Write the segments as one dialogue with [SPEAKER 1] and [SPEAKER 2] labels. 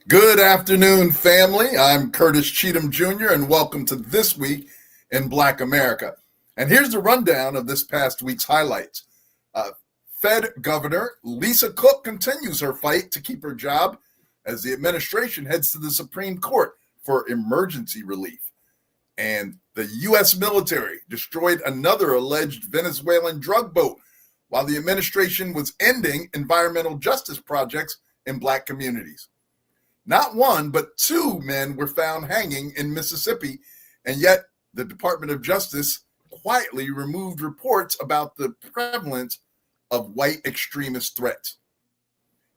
[SPEAKER 1] Good afternoon, family. I'm Curtis Cheatham Jr., and welcome to This Week in Black America. And here's the rundown of this past week's highlights. Fed Governor Lisa Cook continues her fight to keep her job as the administration heads to the Supreme Court for emergency relief. And the U.S. military destroyed another alleged Venezuelan drug boat while the administration was ending environmental justice projects in Black communities. Not one, but two men were found hanging in Mississippi, and yet the Department of Justice quietly removed reports about the prevalence of white extremist threats.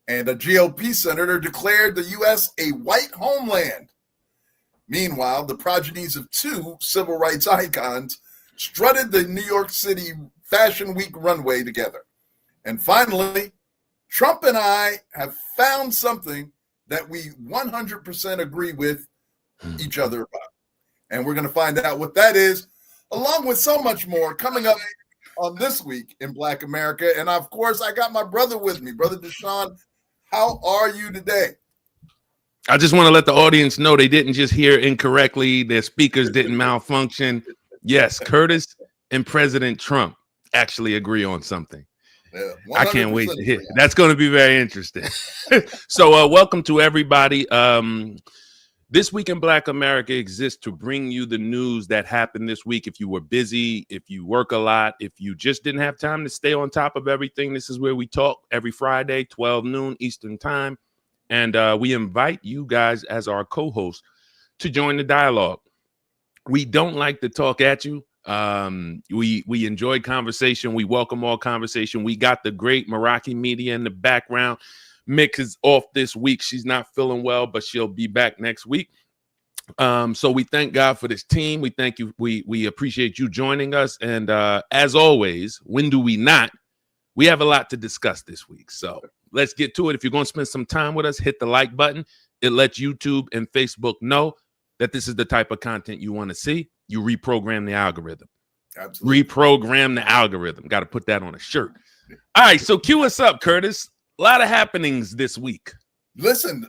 [SPEAKER 1] And a GOP senator declared the U.S. a white homeland. Meanwhile, the progenies of two civil rights icons strutted the New York City Fashion Week runway together. And finally, Trump and I have found something that we 100% agree with each other about. And we're going to find out what that is, along with so much more coming up on This Week in Black America. And of course, I got my brother with me, Brother Deshaun. How are you today?
[SPEAKER 2] I just want to let the audience know they didn't just hear incorrectly. Their speakers didn't malfunction. Yes, Curtis and President Trump actually agree on something. Yeah, I can't wait to hear. That's going to be very interesting. So welcome to everybody. This Week in Black America exists to bring you the news that happened this week. If you were busy, if you work a lot, if you just didn't have time to stay on top of everything, this is where we talk every Friday, 12 noon Eastern time. And we invite you guys as our co-hosts to join the dialogue. We don't like to talk at you. We enjoy conversation. We welcome all conversation. We got the great Meraki Media in the background. Mick is off this week. She's not feeling well, but she'll be back next week. So we thank God for this team. We thank you. We appreciate you joining us. And as always, when do we not? We have a lot to discuss this week. So let's get to it. If you're going to spend some time with us, hit the like button. It lets YouTube and Facebook know that this is the type of content you want to see. You reprogram the algorithm. Absolutely. Reprogram the algorithm. Got to put that on a shirt. All right, so cue us up, Curtis. A lot of happenings this week.
[SPEAKER 1] Listen,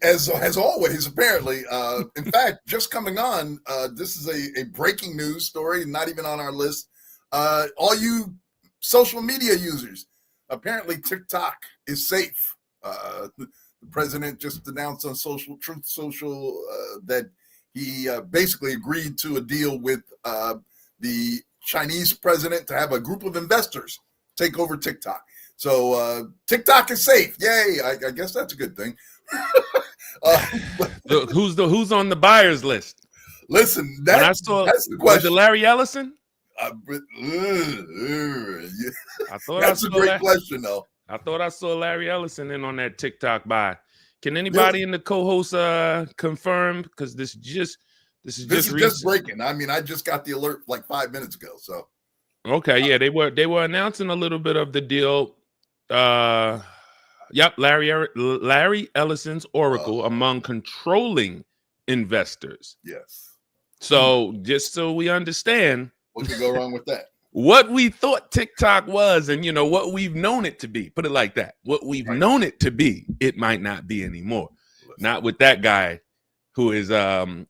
[SPEAKER 1] as always, apparently, in fact, just coming on, this is a breaking news story, not even on our list. All you social media users, apparently TikTok is safe. The president just announced on Truth Social that he basically agreed to a deal with the Chinese president to have a group of investors take over TikTok. So TikTok is safe. Yay. I guess that's a good thing.
[SPEAKER 2] Who's on the buyer's list?
[SPEAKER 1] Listen, that's the question.
[SPEAKER 2] Was it Larry Ellison?
[SPEAKER 1] Yeah. That's a great question, though.
[SPEAKER 2] I thought I saw Larry Ellison in on that TikTok buy. Can anybody in the co-host confirm? Because this is just
[SPEAKER 1] breaking. I mean, I just got the alert like 5 minutes ago. So
[SPEAKER 2] okay, yeah, they were announcing a little bit of the deal. Yep, Larry Ellison's Oracle among controlling investors.
[SPEAKER 1] Yes.
[SPEAKER 2] So just so we understand,
[SPEAKER 1] what could go wrong with that?
[SPEAKER 2] What we thought TikTok was, and what we've known it to be. Put it like that. What we've known it to be, it might not be anymore. Not with that guy, who is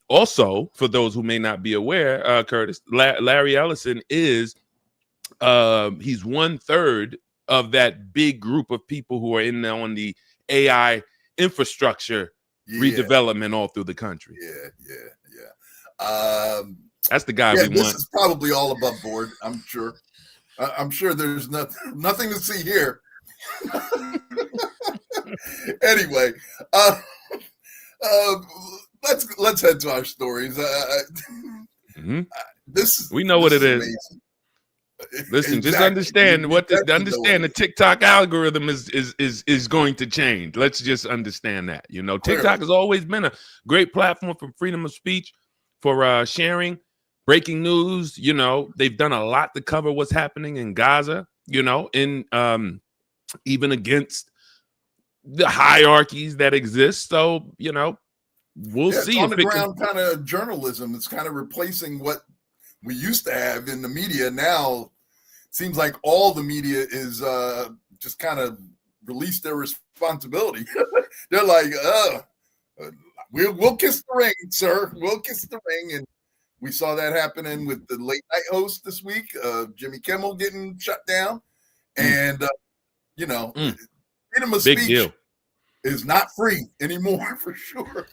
[SPEAKER 2] also, for those who may not be aware, Curtis, Larry Ellison is he's 1/3 of that big group of people who are on the AI infrastructure redevelopment all through the country.
[SPEAKER 1] Yeah.
[SPEAKER 2] That's the guy we want.
[SPEAKER 1] This is probably all above board, I'm sure. I'm sure there's nothing to see here. Anyway, let's head to our stories.
[SPEAKER 2] We know what it is. Amazing. Listen, just understand the TikTok algorithm is going to change. Let's just understand that. TikTok has always been a great platform for freedom of speech, for sharing breaking news. They've done a lot to cover what's happening in Gaza, in even against the hierarchies that exist. So, we'll see.
[SPEAKER 1] It's on the ground kind of journalism. It's kind of replacing what we used to have in the media. Now it seems like all the media is just kind of released their responsibility. They're like, We'll kiss the ring, sir. We'll kiss the ring. And we saw that happening with the late night host this week, Jimmy Kimmel getting shut down. And, freedom of
[SPEAKER 2] Big
[SPEAKER 1] speech
[SPEAKER 2] deal.
[SPEAKER 1] is not free anymore for sure.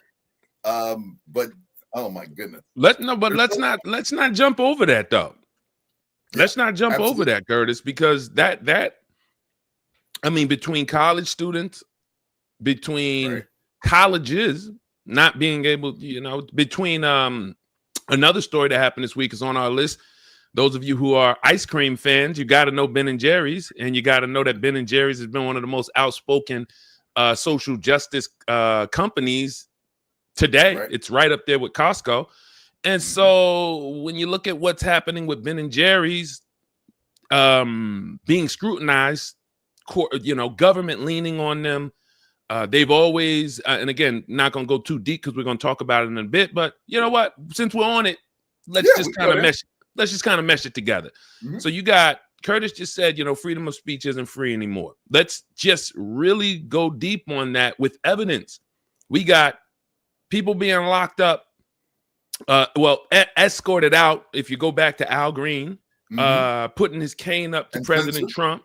[SPEAKER 1] But oh my goodness.
[SPEAKER 2] Let's not jump over that though. Let's not jump over that, Curtis, because that between college students, between colleges not being able, between another story that happened this week is on our list. Those of you who are ice cream fans, you got to know Ben and Jerry's, and you got to know that Ben and Jerry's has been one of the most outspoken social justice companies today. Right. It's right up there with Costco. And so when you look at what's happening with Ben and Jerry's being scrutinized, government leaning on them, they've always, and again, not going to go too deep because we're going to talk about it in a bit, but you know what? Since we're on it, let's just kind of mesh it together. Mm-hmm. So you got, Curtis just said, freedom of speech isn't free anymore. Let's just really go deep on that with evidence. We got people being locked up, escorted out. If you go back to Al Green, putting his cane up to President Trump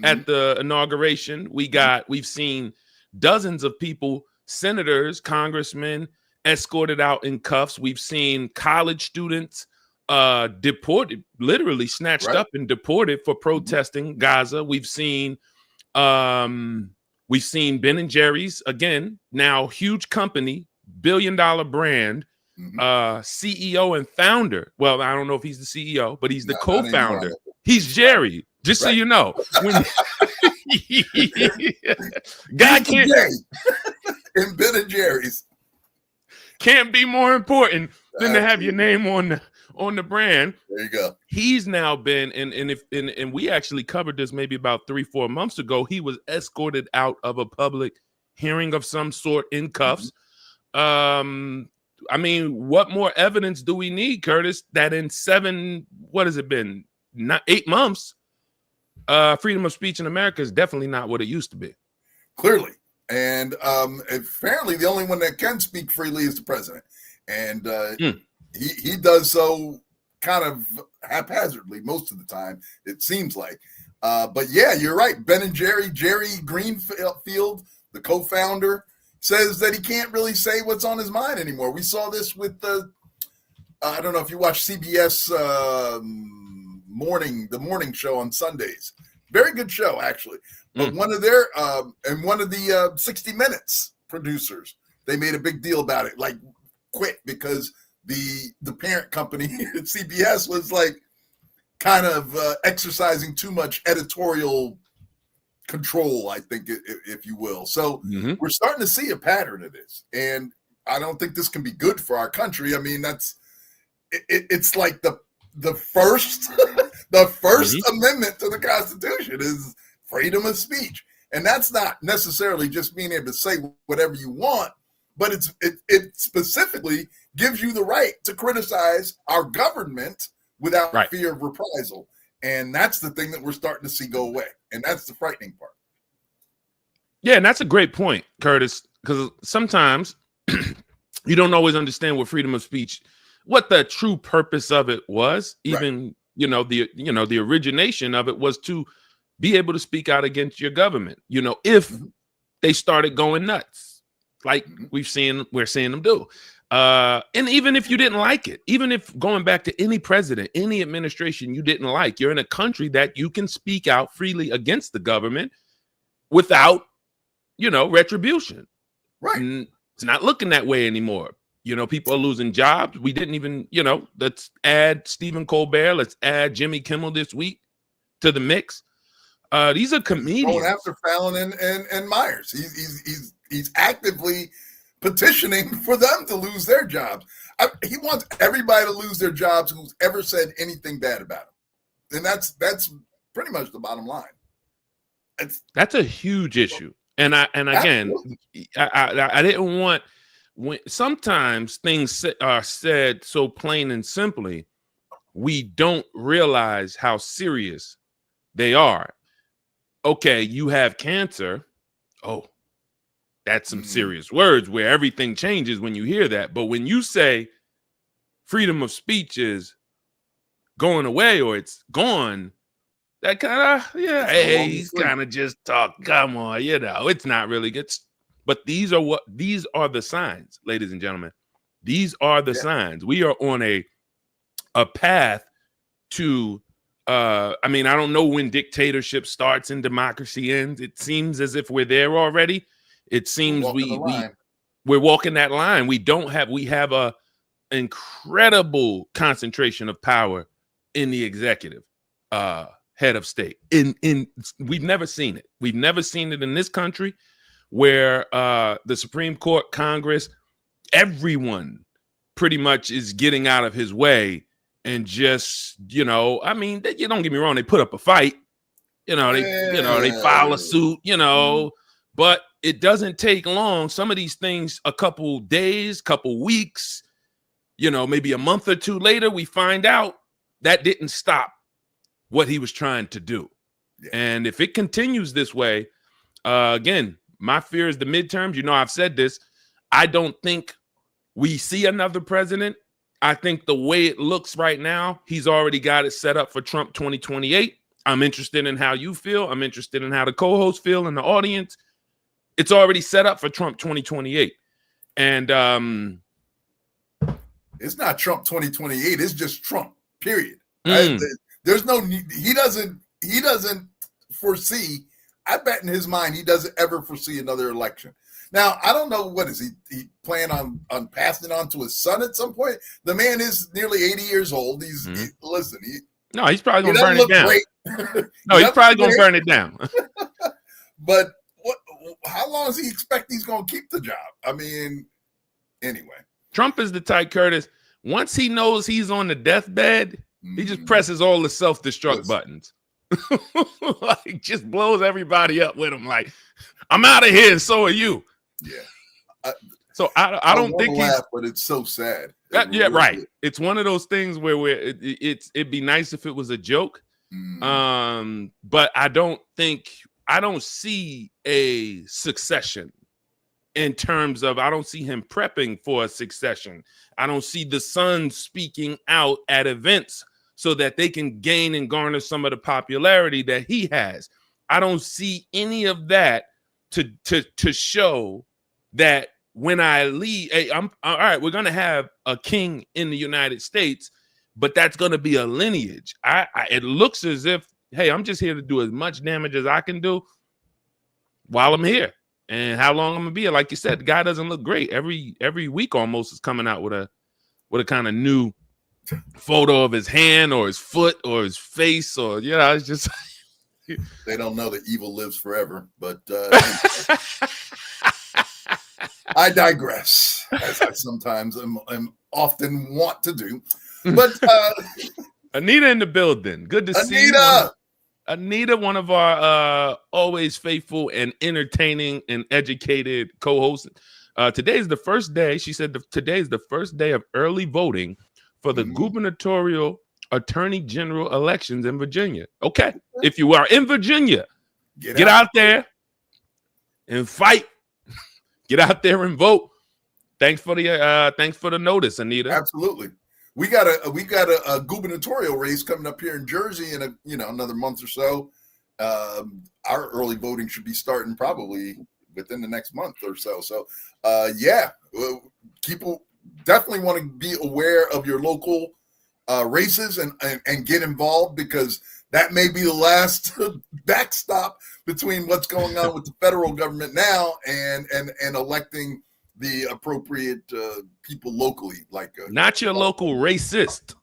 [SPEAKER 2] at the inauguration. We've seen dozens of people, senators, congressmen, escorted out in cuffs. We've seen college students deported, literally snatched up and deported for protesting Gaza. We've seen Ben and Jerry's, again, now huge company, billion-dollar brand, CEO and founder. Well, I don't know if he's the CEO, but he's the co-founder. He's Jerry, just so you know. God can't
[SPEAKER 1] in Ben and Jerry's
[SPEAKER 2] can't be more important than to have your name on the brand.
[SPEAKER 1] There you go.
[SPEAKER 2] He's now been and we actually covered this maybe about 3-4 months ago. He was escorted out of a public hearing of some sort in cuffs. What more evidence do we need, Curtis, that in 8 months, freedom of speech in America is definitely not what it used to be.
[SPEAKER 1] Clearly. And apparently the only one that can speak freely is the president. And he does so kind of haphazardly most of the time, it seems like. But yeah, you're right. Ben and Jerry Greenfield, the co-founder, says that he can't really say what's on his mind anymore. We saw this with I don't know if you watch CBS the morning show on Sundays. Very good show, actually. But one of their and one of the 60 Minutes producers, they made a big deal about it, like quit because the parent company at CBS was like kind of exercising too much editorial control, I think, if you will. So we're starting to see a pattern of this, and I don't think this can be good for our country. I mean, it's like the first amendment to the Constitution is freedom of speech, and that's not necessarily just being able to say whatever you want, but it specifically gives you the right to criticize our government without fear of reprisal. And that's the thing that we're starting to see go away. And that's the frightening part.
[SPEAKER 2] Yeah, and that's a great point, Curtis, because sometimes you don't always understand what freedom of speech, what the true purpose of it was. Even, the origination of it was to be able to speak out against your government, if they started going nuts, like we're seeing them do. And even if you didn't like it, even if going back to any president, any administration you didn't like, you're in a country that you can speak out freely against the government without, retribution. Right. And it's not looking that way anymore. People are losing jobs. We didn't even, let's add Stephen Colbert. Let's add Jimmy Kimmel this week to the mix. These are comedians.
[SPEAKER 1] Going after Fallon and Myers. He's actively petitioning for them to lose their jobs. He wants everybody to lose their jobs who's ever said anything bad about him. And that's pretty much the bottom line.
[SPEAKER 2] That's a huge issue. And again, I didn't want, when sometimes things are said so plain and simply, we don't realize how serious they are. Okay, you have cancer. Oh, That's some serious words where everything changes when you hear that. But when you say freedom of speech is going away or it's gone, that kind of, yeah, hey, he's kind of just talk. Come on, it's not really good. But these are the signs, ladies and gentlemen. These are the signs. We are on a path to, I don't know when dictatorship starts and democracy ends. It seems as if we're there already. It seems we're walking that line. We have a incredible concentration of power in the executive head of state. We've never seen it. We've never seen it in this country where the Supreme Court, Congress, everyone pretty much is getting out of his way and just, you don't get me wrong, they put up a fight, they file a suit, but it doesn't take long. Some of these things, a couple days, couple weeks, maybe a month or two later, we find out that didn't stop what he was trying to do. Yeah. And if it continues this way, again, my fear is the midterms. I've said this. I don't think we see another president. I think the way it looks right now, he's already got it set up for Trump 2028. I'm interested in how you feel. I'm interested in how the co-hosts feel in the audience. It's already set up for Trump 2028. And
[SPEAKER 1] it's not Trump 2028. It's just Trump, period. There's no, he doesn't foresee, I bet in his mind, he doesn't ever foresee another election. Now, I don't know, what is he plan on passing it on to his son at some point? The man is nearly 80 years old. He's probably going to burn it down. No, he's probably going to burn it down. But how long does he expect he's going to keep the job? Anyway.
[SPEAKER 2] Trump is the type, Curtis, once he knows he's on the deathbed, he just presses all the self-destruct buttons. Like, just blows everybody up with him. Like, I'm out of here, and so are you.
[SPEAKER 1] Yeah.
[SPEAKER 2] So I don't think
[SPEAKER 1] he's. But it's so sad.
[SPEAKER 2] Right. It's one of those things where it'd be nice if it was a joke. But I don't see a succession in terms of, I don't see him prepping for a succession. I don't see the son speaking out at events so that they can gain and garner some of the popularity that he has. I don't see any of that to show that when I leave, hey, I'm all right, we're going to have a king in the United States, but that's going to be a lineage. It looks as if, hey, I'm just here to do as much damage as I can do while I'm here. And how long I'm going to be here. Like you said, the guy doesn't look great. Every week almost is coming out with a kind of new photo of his hand or his foot or his face, or it's just
[SPEAKER 1] they don't know that evil lives forever. But I digress, as I sometimes am often want to do. But
[SPEAKER 2] Anita in the building. Good to see you. Anita, one of our always faithful and entertaining and educated co-hosts. Today's the first day. She said today is the first day of early voting for the gubernatorial attorney general elections in Virginia. Okay. If you are in Virginia, get out there and fight. Get out there and vote. Thanks for the notice, Anita.
[SPEAKER 1] Absolutely. We got a gubernatorial race coming up here in Jersey in another month or so. Our early voting should be starting probably within the next month or so. So, people definitely want to be aware of your local races and get involved, because that may be the last backstop between what's going on with the federal government now and electing the appropriate people locally, like
[SPEAKER 2] not your local racist.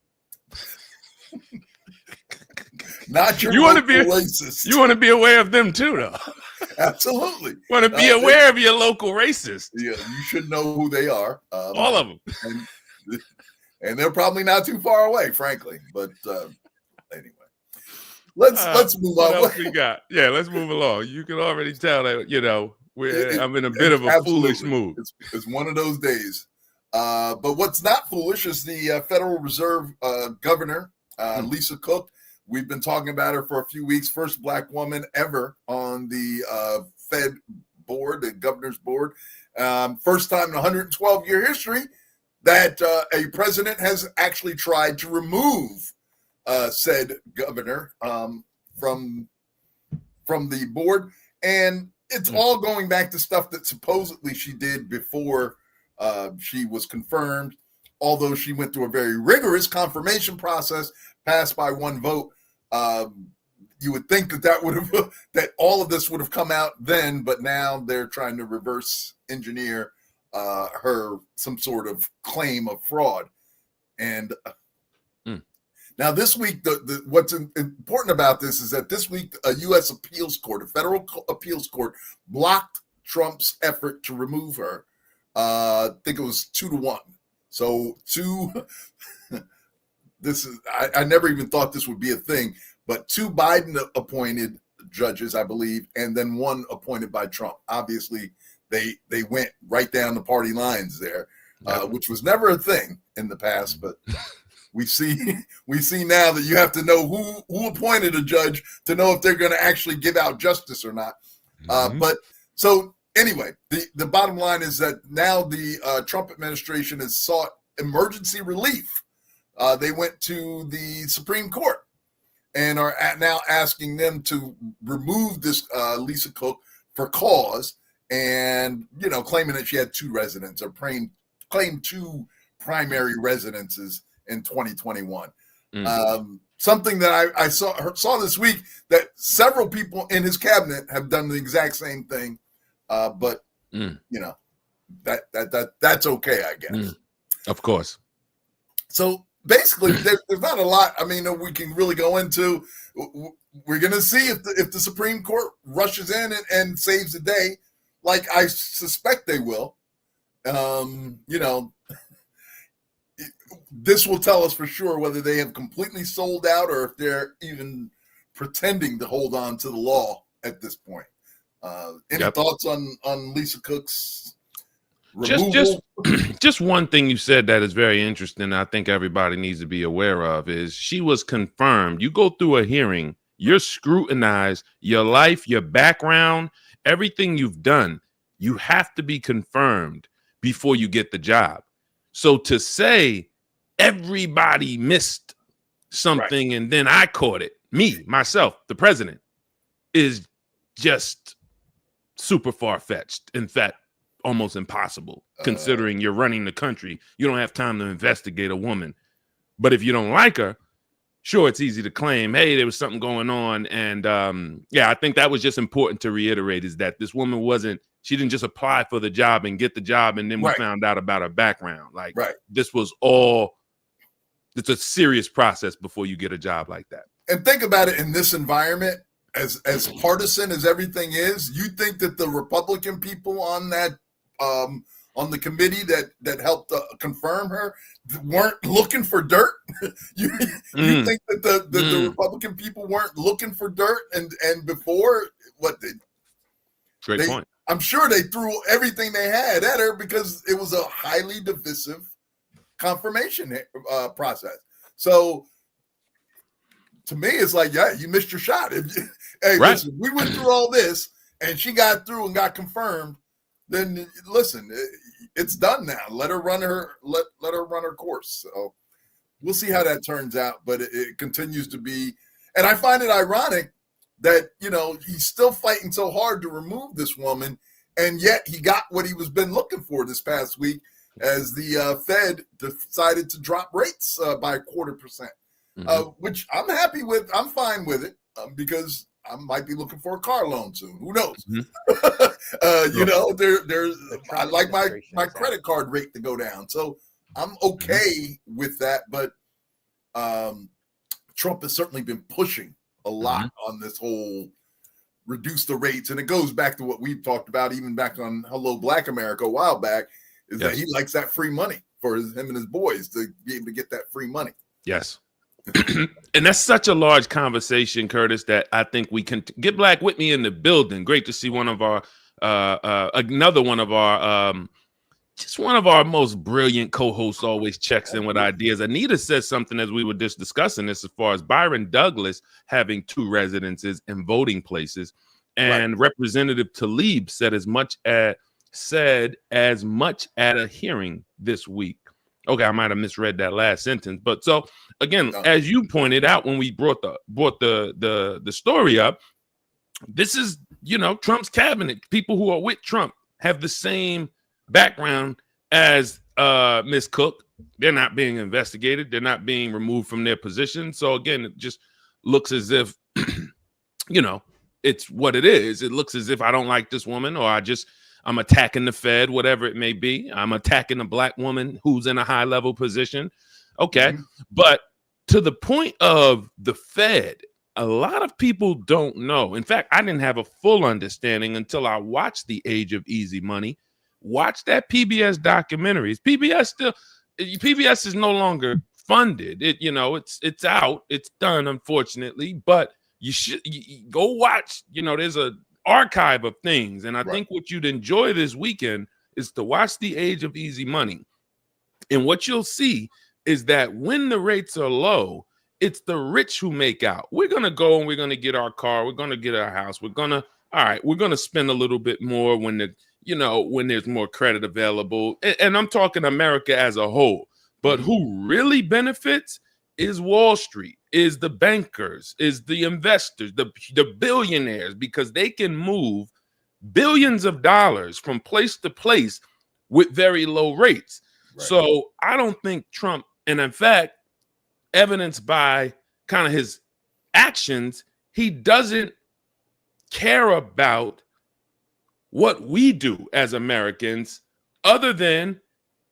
[SPEAKER 1] Not your local racist.
[SPEAKER 2] You want to be aware of them too, though.
[SPEAKER 1] Absolutely.
[SPEAKER 2] Want to be aware of your local racist.
[SPEAKER 1] Yeah, you should know who they are.
[SPEAKER 2] All of them.
[SPEAKER 1] And they're probably not too far away, frankly. But anyway, let's move on.
[SPEAKER 2] What else we got? Yeah, let's move along. You can already tell that I'm in a bit of a foolish mood.
[SPEAKER 1] It's one of those days. But what's not foolish is the Federal Reserve governor, Lisa Cook. We've been talking about her for a few weeks. First Black woman ever on the Fed board, the governor's board. First time in 112-year history that a president has actually tried to remove said governor from the board. And it's all going back to stuff that supposedly she did before she was confirmed, although she went through a very rigorous confirmation process, passed by one vote. You would think that all of this would have come out then, but now they're trying to reverse engineer her some sort of claim of fraud. And now this week, what's important about this is that this week a U.S. appeals court, a federal appeals court, blocked Trump's effort to remove her. I think it was 2-1. So this is I never even thought this would be a thing, but 2 Biden appointed judges, I believe, and then 1 appointed by Trump. Obviously, they went right down the party lines there, which was never a thing in the past, but we see now that you have to know who appointed a judge to know if they're going to actually give out justice or not. But so anyway, the bottom line is that now the Trump administration has sought emergency relief. They went to the Supreme Court and are now asking them to remove this Lisa Cook for cause, and claiming that she had 2 residents, or claimed 2 primary residences in 2021. Something that I saw this week, that several people in his cabinet have done the exact same thing, but that's okay, I guess.
[SPEAKER 2] Of course.
[SPEAKER 1] So basically, there's not a lot. I mean, we can really go into. We're going to see if the Supreme Court rushes in and saves the day, like I suspect they will. This will tell us for sure whether they have completely sold out or if they're even pretending to hold on to the law at this point. Any thoughts on Lisa Cook's removal?
[SPEAKER 2] Just one thing you said that is very interesting, I think everybody needs to be aware of, is she was confirmed. You go through a hearing, you're scrutinized, your life, your background, everything you've done, you have to be confirmed before you get the job. So to say everybody missed something and then I caught it, myself, the president, is just super far-fetched. In fact, almost impossible, considering you're running the country. You don't have time to investigate a woman. But if you don't like her, sure, it's easy to claim, hey, there was something going on. And I think that was just important to reiterate, is that this woman she didn't just apply for the job and get the job, and then we found out about her background. Like, this was it's a serious process before you get a job like that.
[SPEAKER 1] And think about it in this environment, as partisan as everything is, you think that the Republican people on that on the committee that helped confirm her weren't looking for dirt? you think that the Republican people weren't looking for dirt and before
[SPEAKER 2] Great point.
[SPEAKER 1] I'm sure they threw everything they had at her because it was a highly divisive confirmation process. So to me, it's like, you missed your shot. Listen, we went through all this and she got through and got confirmed. Then listen, it's done now. Let her run her course. So we'll see how that turns out. But it continues to be, and I find it ironic that he's still fighting so hard to remove this woman, and yet he got what he was been looking for this past week, as the Fed decided to drop rates by 0.25%, which I'm happy with. I'm fine with it because I might be looking for a car loan soon. Who knows? I like my credit card rate to go down, so I'm okay with that. But Trump has certainly been pushing a lot on this whole reduce the rates, and it goes back to what we've talked about even back on Hello Black America a while back, is that he likes that free money for him and his boys to be able to get that free money.
[SPEAKER 2] Yes. And that's such a large conversation, Curtis, that I think we can get Black with me in the building. Great to see one of our another one of our just one of our most brilliant co-hosts always checks in with ideas. Anita says something as we were just discussing this, as far as Byron Douglas having 2 residences and voting places. And Representative Tlaib said as much at a hearing this week. Okay, I might have misread that last sentence, but so again, as you pointed out when we brought the story up, this is, Trump's cabinet. People who are with Trump have the same background as Ms. Cook. They're not being investigated. They're not being removed from their position. So again, it just looks as if, it's what it is. It looks as if I don't like this woman, or I'm attacking the Fed, whatever it may be. I'm attacking a black woman who's in a high level position. Okay. But to the point of the Fed, a lot of people don't know. In fact, I didn't have a full understanding until I watched The Age of Easy Money. Watch that PBS documentaries. PBS is no longer funded. It's out. It's done, unfortunately. But you should go watch. There's a archive of things, and I think what you'd enjoy this weekend is to watch The Age of Easy Money. And what you'll see is that when the rates are low, it's the rich who make out. We're going to go and we're going to get our car. We're going to get our house. We're going to spend a little bit more when there's more credit available. And I'm talking America as a whole. But who really benefits is Wall Street, is the bankers, is the investors, the billionaires, because they can move billions of dollars from place to place with very low rates. So I don't think Trump, and in fact, evidenced by kind of his actions, he doesn't care about what we do as Americans other than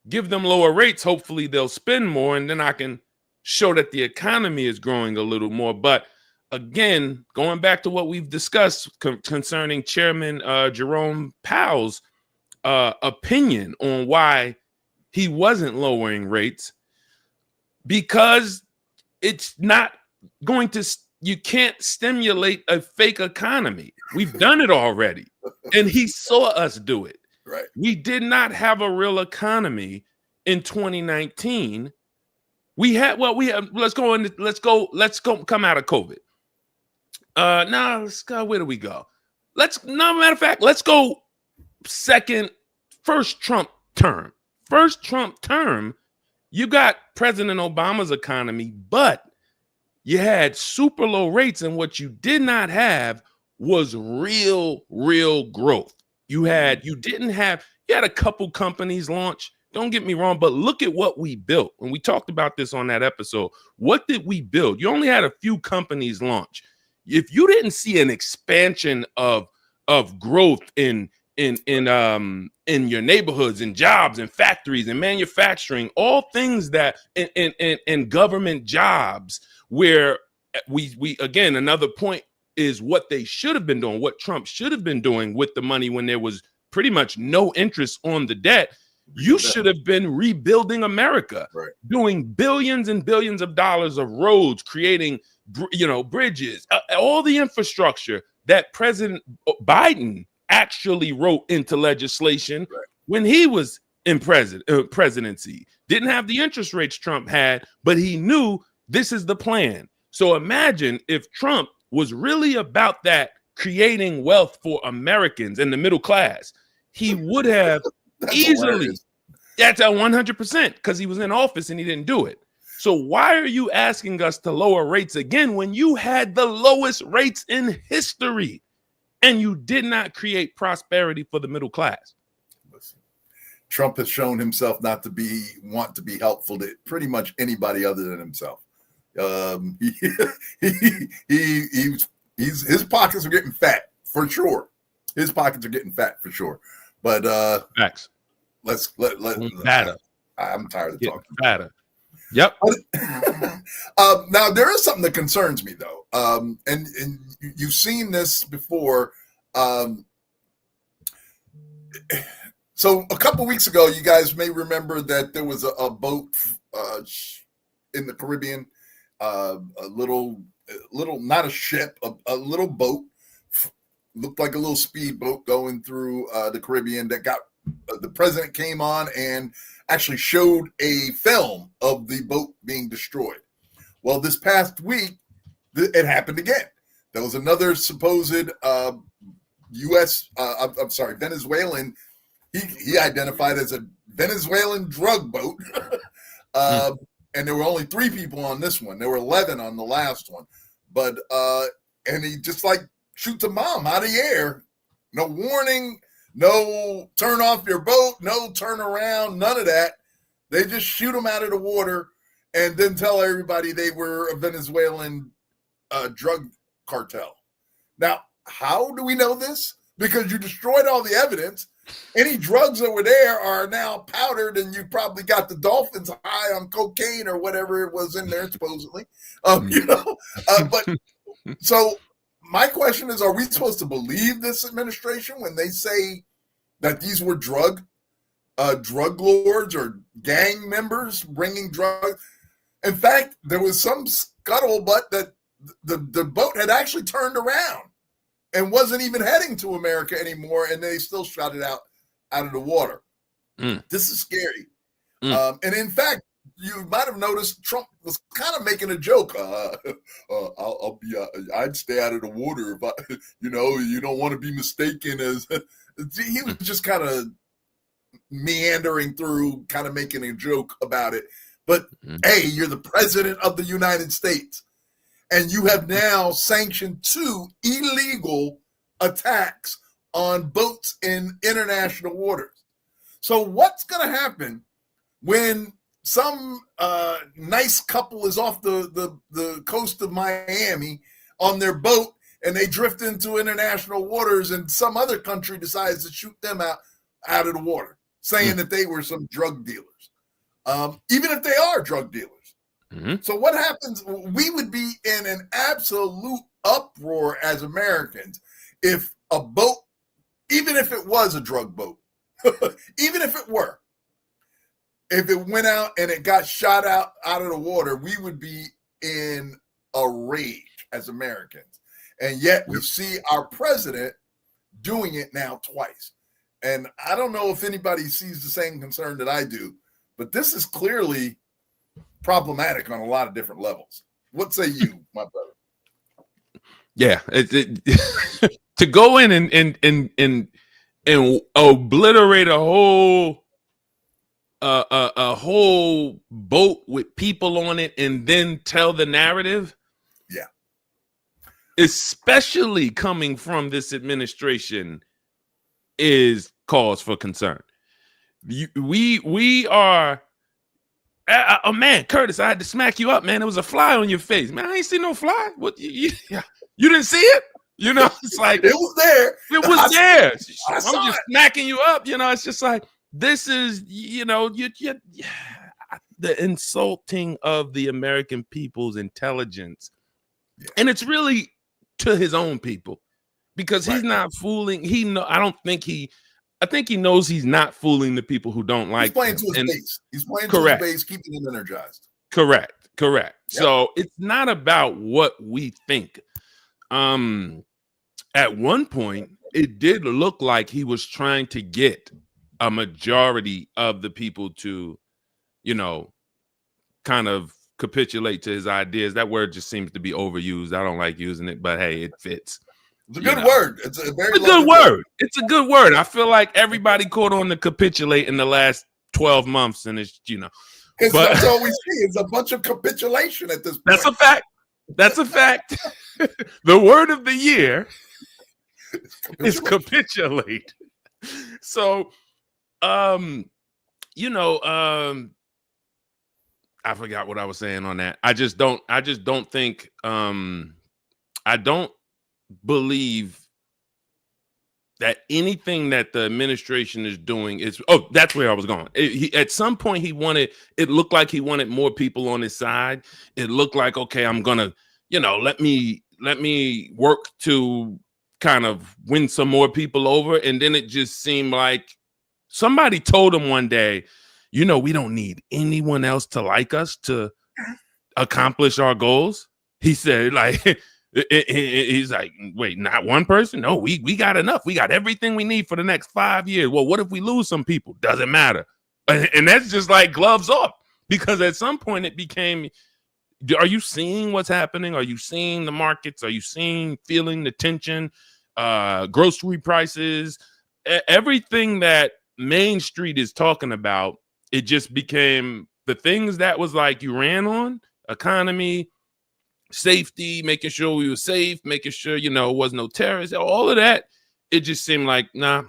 [SPEAKER 2] give them lower rates. Hopefully they'll spend more, and then I can show that the economy is growing a little more. But again, going back to what we've discussed concerning Chairman Jerome Powell's opinion on why he wasn't lowering rates, because it's not going to, you can't stimulate a fake economy. We've done it already. And he saw us do it.
[SPEAKER 1] Right.
[SPEAKER 2] We did not have a real economy in 2019. Let's go come out of COVID. Now let's go. Where do we go? Matter of fact, let's go first Trump term. First Trump term, you got President Obama's economy, but you had super low rates, and what you did not have was real growth. You had a couple companies launch. Don't get me wrong, but look at what we built. And we talked about this on that episode. What did we build? You only had a few companies launch. If you didn't see an expansion of growth in your neighborhoods and jobs and factories and manufacturing, all things that in government jobs, where we again, another point is what they should have been doing, what Trump should have been doing with the money when there was pretty much no interest on the debt. You should have been rebuilding America, doing billions and billions of dollars of roads, creating, bridges, all the infrastructure that President Biden actually wrote into legislation when he was in presidency. Didn't have the interest rates Trump had, but he knew this is the plan. So imagine if Trump was really about that, creating wealth for Americans and the middle class. He would have easily. That's at 100%, because he was in office and he didn't do it. So why are you asking us to lower rates again when you had the lowest rates in history and you did not create prosperity for the middle class?
[SPEAKER 1] Listen, Trump has shown himself not to want to be helpful to pretty much anybody other than himself. His pockets are getting fat for sure. His pockets are getting fat for sure. But
[SPEAKER 2] facts.
[SPEAKER 1] I'm tired of talking.
[SPEAKER 2] Fatter. Yep.
[SPEAKER 1] Now there is something that concerns me though, and you've seen this before. So a couple weeks ago, you guys may remember that there was a boat in the Caribbean, a little, not a ship, a little boat, looked like a little speedboat going through the Caribbean that got. The president came on and actually showed a film of the boat being destroyed. Well, this past week, it happened again. There was another supposed Venezuelan. He identified as a Venezuelan drug boat. And there were only 3 people on this one. There were 11 on the last one. But and he just like shoots a bomb out of the air. No warning, no turn off your boat, no turn around, none of that. They just shoot them out of the water and then tell everybody they were a Venezuelan drug cartel. Now, how do we know this? Because you destroyed all the evidence. Any drugs that were there are now powdered, and you probably got the dolphins high on cocaine or whatever it was in there, supposedly. But so my question is, are we supposed to believe this administration when they say that these were drug lords or gang members bringing drugs? In fact, there was some scuttlebutt that the boat had actually turned around and wasn't even heading to America anymore, and they still shot it out of the water. This is scary. And in fact, you might have noticed Trump was kind of making a joke. I'd stay out of the water if you don't want to be mistaken as. He was just kind of meandering through, kind of making a joke about it. But hey, you're the president of the United States, and you have now sanctioned 2 illegal attacks on boats in international waters. So what's going to happen when some nice couple is off the coast of Miami on their boat and they drift into international waters and some other country decides to shoot them out of the water, saying that they were some drug dealers, even if they are drug dealers? So what happens? We would be in an absolute uproar as Americans if a boat, even if it was a drug boat, even if it were, if it went out and it got shot out of the water, we would be in a rage as Americans. And yet we see our president doing it now twice. And I don't know if anybody sees the same concern that I do, but this is clearly problematic on a lot of different levels. What say you, my brother?
[SPEAKER 2] Yeah, to go in and obliterate a whole boat with people on it and then tell the narrative.
[SPEAKER 1] Yeah,
[SPEAKER 2] especially coming from this administration, is cause for concern. We are. Oh man, Curtis, I had to smack you up, man. There was a fly on your face, man. I ain't see no fly. What? You didn't see it? It's like
[SPEAKER 1] it was there.
[SPEAKER 2] It was there.
[SPEAKER 1] I'm
[SPEAKER 2] just smacking you up. It's just like this is, the insulting of the American people's intelligence, and it's really to his own people, because he's not fooling. I think he knows he's not fooling the people who don't like him.
[SPEAKER 1] He's playing to his base. He's playing to his base, keeping them energized.
[SPEAKER 2] Correct.
[SPEAKER 1] Yep.
[SPEAKER 2] So it's not about what we think. At one point, it did look like he was trying to get a majority of the people to, kind of capitulate to his ideas. That word just seems to be overused. I don't like using it, but hey, it fits.
[SPEAKER 1] It's a good word. It's a very
[SPEAKER 2] good word. It's a good word. I feel like everybody caught on to capitulate in the last 12 months, and it's
[SPEAKER 1] that's all we see is a bunch of capitulation at this point.
[SPEAKER 2] That's a fact. That's a fact. The word of the year is capitulate. So, I forgot what I was saying on that. I just don't think. I don't believe that anything that the administration is doing is. Oh, that's where I was going. At some point, it looked like he wanted more people on his side. It looked like, okay, I'm gonna, let me work to kind of win some more people over. And then it just seemed like somebody told him one day, we don't need anyone else to like us to accomplish our goals. He said, like, he's like, wait, not one person? No, we got enough. We got everything we need for the next 5 years. Well, what if we lose some people? Doesn't matter. And that's just like gloves off, because at some point it became, Are you seeing what's happening? Are you seeing the markets? Are you feeling the tension? Grocery prices, everything that Main Street is talking about, it just became the things that was like you ran on: economy, safety, making sure we were safe, making sure, it was no terrorists, all of that. It just seemed like, nah,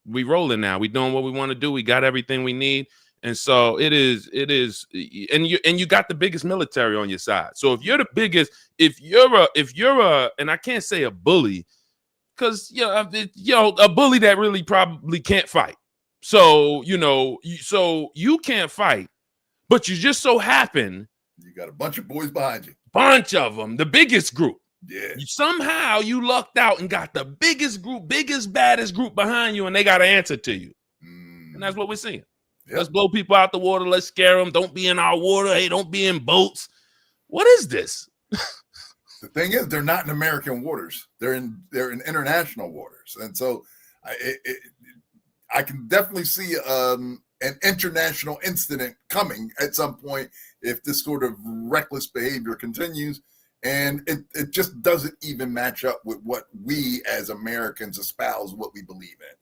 [SPEAKER 2] we rolling now. We doing what we want to do. We got everything we need. And so it is, and you got the biggest military on your side. So if you're the biggest, if you're a, and I can't say a bully, because a bully that really probably can't fight. So so you can't fight, but you just so happen
[SPEAKER 1] you got a bunch of boys behind you.
[SPEAKER 2] Bunch of them, the biggest group.
[SPEAKER 1] Yeah.
[SPEAKER 2] Somehow you lucked out and got the biggest group, baddest group behind you, and they got to answer to you. And that's what we're seeing. Yep. Let's blow people out the water. Let's scare them. Don't be in our water. Hey, don't be in boats. What is this?
[SPEAKER 1] The thing is, they're not in American waters. They're in international waters, and so I can definitely see an international incident coming at some point if this sort of reckless behavior continues, and it just doesn't even match up with what we as Americans espouse, what we believe in.